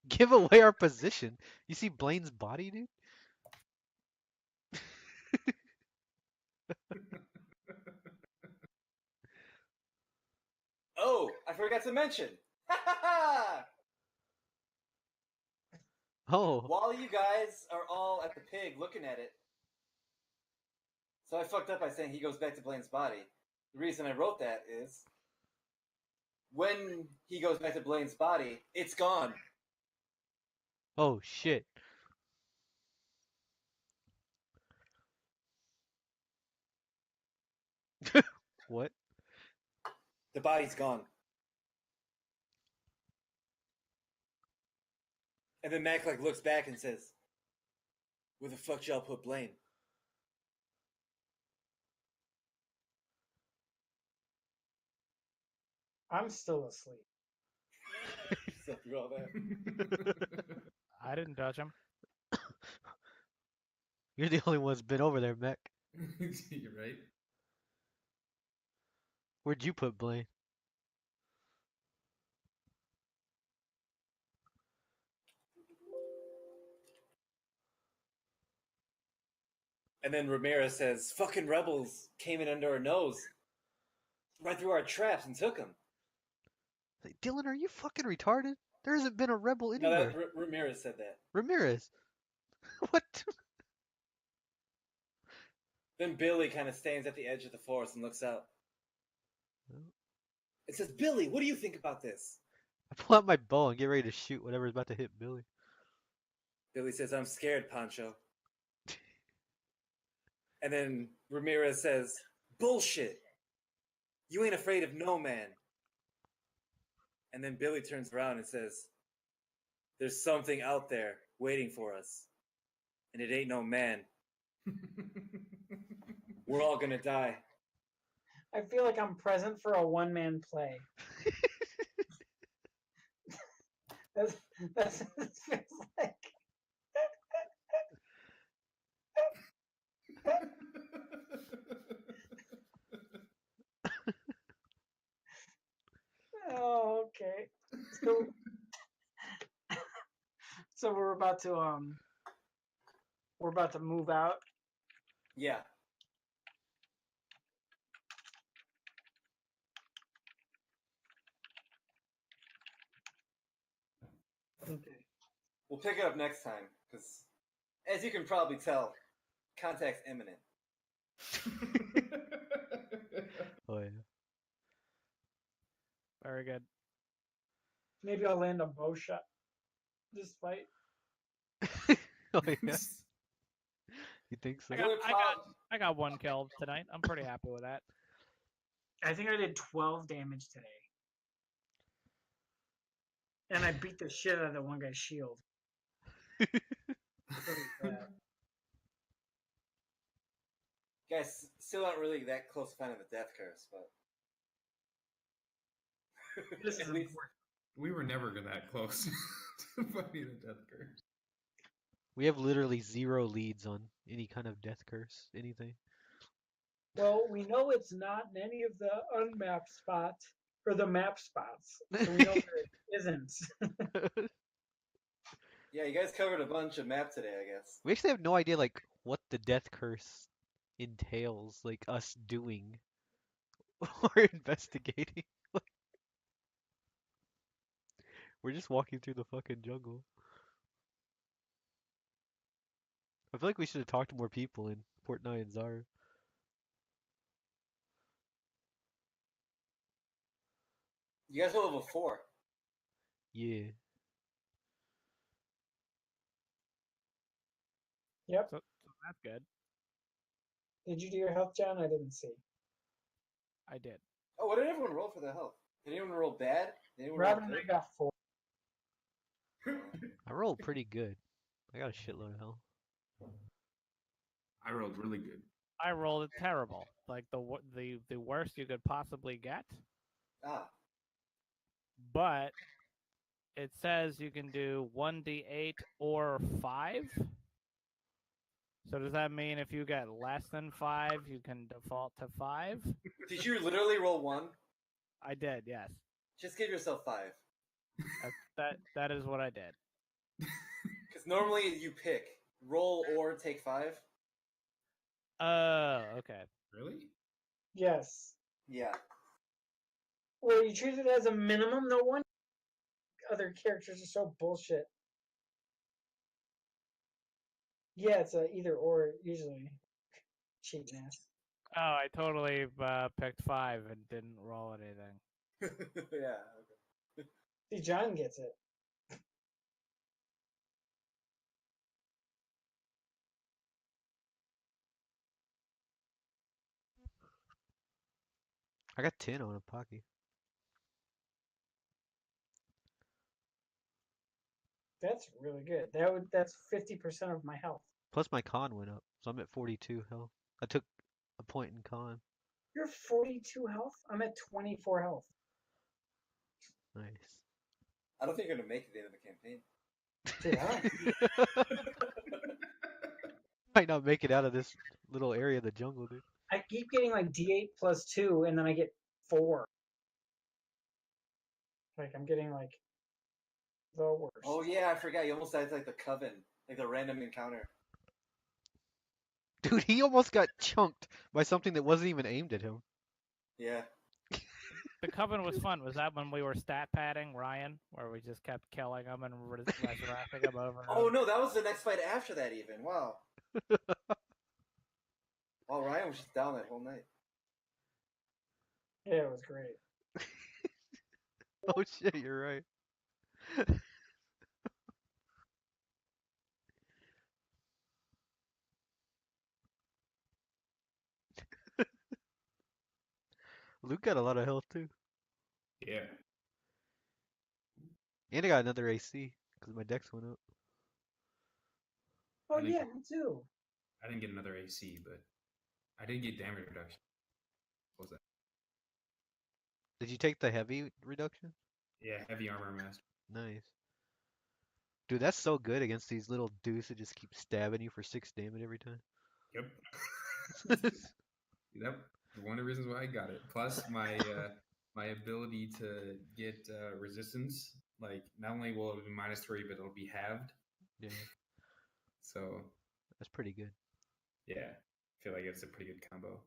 Give away our position. You see Blaine's body, dude? Oh, I forgot to mention. Oh, While you guys are all at the pig looking at it, so I fucked up by saying he goes back to Blaine's body. The reason I wrote that is when he goes back to Blaine's body, it's gone. oh shit. What? The body's gone. And then Mac like looks back and says, "Where the fuck y'all put Blaine?" I'm still asleep. So through all that. I didn't touch him. You're the only one that's been over there, Mech. You're right. Where'd you put Blaine? And then Ramirez says, "Fucking rebels came in under our nose, right through our traps and took him." Like, Dylan, are you fucking retarded? There hasn't been a rebel No, anywhere. that Ramirez said that. Ramirez. What? Then Billy kind of stands at the edge of the forest and looks out. Oh. It says, "Billy, what do you think about this?" I pull out my bow and get ready to shoot whatever's about to hit Billy. Billy says, "I'm scared, Pancho." And then Ramirez says, "Bullshit. You ain't afraid of no man." And then Billy turns around and says, "There's something out there waiting for us. And it ain't no man. We're all gonna die." I feel like I'm present for a one-man play. That's what it feels like. Oh, okay. So we're about to move out. Yeah. Okay. We'll pick it up next time, because as you can probably tell, contact's imminent. Oh Very good. Maybe I'll land a bow shot this fight. yeah. Oh yeah. You think so? I The got, only I got, problem- I got 1 kill tonight. I'm pretty happy with that. I think I did 12 damage today. And I beat the shit out of that one guy's shield. Holy crap. Guys, still not really that close to finding the death curse, but This is at least important. We were never that close to finding a death curse. We have literally 0 leads on any kind of death curse, anything. Well, we know it's not in any of the unmapped spots or the map spots, so we know where it isn't. yeah, you guys covered a bunch of map today, I guess. We actually have no idea like what the death curse entails, like us doing or investigating. We're just walking through the fucking jungle. I feel like we should have talked to more people in Port Nyanzaru. You guys are level 4. Yeah. Yep. So that's good. Did you do your health, John? I didn't see. I did. Oh, what did everyone roll for the health? Did anyone roll bad? Did anyone Robin roll and I good? got 4. I rolled pretty good. I got a shitload of health. I rolled really good. I rolled it terrible. Like the worst you could possibly get. Ah, But it says you can do 1d8 or 5. So does that mean if you get less than 5, you can default to 5? did you literally roll 1? I did, yes. Just give yourself 5. That is what I did. Because normally you pick roll or take 5. Okay. Really? Yes. Yeah. Well, you treat it as a minimum. No one other characters are so bullshit. Yeah, it's a either or usually. Cheating ass. Oh, I totally picked 5 and didn't roll anything. yeah. Okay. See, John gets it. I got 10 on a Pocky. That's really good. That's 50% of my health. Plus my con went up, so I'm at 42 health. I took a point in con. You're 42 health. I'm at 24 health. Nice. I don't think you're going to make it to the end of the campaign. Dude, Might not make it out of this little area of the jungle, dude. I keep getting like D8 plus 2, and then I get 4. Like I'm getting like the worst. Oh, yeah, I forgot. You almost died to, like, the Coven. Like, the random encounter. Dude, he almost got chunked by something that wasn't even aimed at him. Yeah. The Coven was fun. Was that when we were stat padding Ryan, where we just kept killing him and resurrecting him over and Oh, over? no, that was the next fight after that, even. Wow. Wow, Ryan was just down that whole night. Yeah, it was great. Oh shit, you're right. Luke got a lot of health too. Yeah. And I got another AC because my dex went up. Oh I think- yeah, me too. I didn't get another AC, but I did get damage reduction. What was that? Did you take the heavy reduction? Yeah, heavy armor master. Nice. Dude, that's so good against these little dudes that just keep stabbing you for 6 damage every time. Yep. Yep. One of the reasons why I got it. Plus my my ability to get resistance. Like not only will it be -3, but it'll be halved. Yeah, So that's pretty good. yeah, I feel like it's a pretty good combo.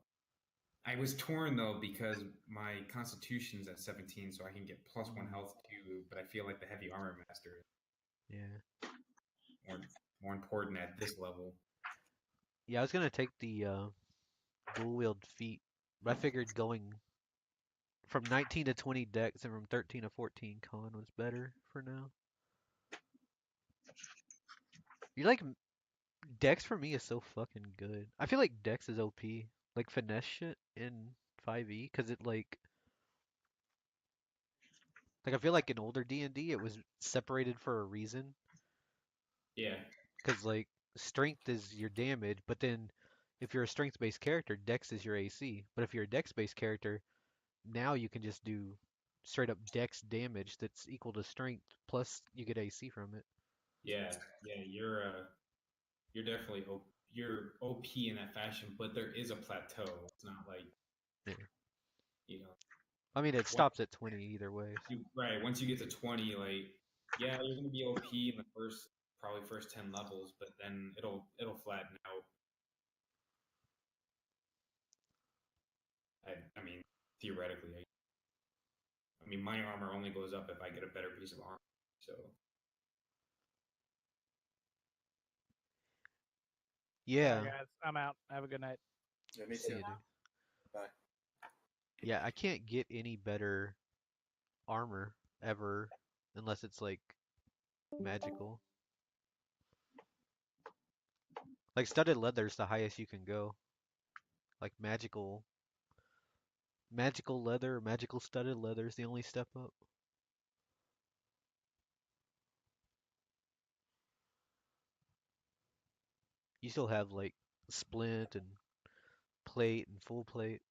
I was torn though because my constitution's at 17, so I can get +1 health too. But I feel like the heavy armor master is Yeah. more important at this level. Yeah, I was gonna take the dual wield feat, but I figured going from 19 to 20 Dex and from 13 to 14 Con was better for now. You like Dex for me is so fucking good. I feel like Dex is OP, like finesse shit in 5e, cause it like I feel like in older D&D it was separated for a reason, Yeah. cause like strength is your damage, but then if you're a strength-based character, Dex is your AC. But if you're a Dex-based character, now you can just do straight up Dex damage that's equal to strength plus you get AC from it. Yeah. Yeah. You're definitely you're OP in that fashion, but there is a plateau. It's not like Yeah. you know. I mean, it Once stops at 20 either way. right, once you get to 20, like yeah, you're gonna be OP in the probably first 10 levels, but then it'll flatten out. I mean, theoretically, I mean, my armor only goes up if I get a better piece of armor. So Yeah. Bye, guys. I'm out. Have a good night. Yeah, me See too. you, dude. Bye. Yeah, I can't get any better armor ever unless it's like magical. Like studded leather's the highest you can go. Like magical leather, or magical studded leather is the only step up. You still have like splint and plate and full plate.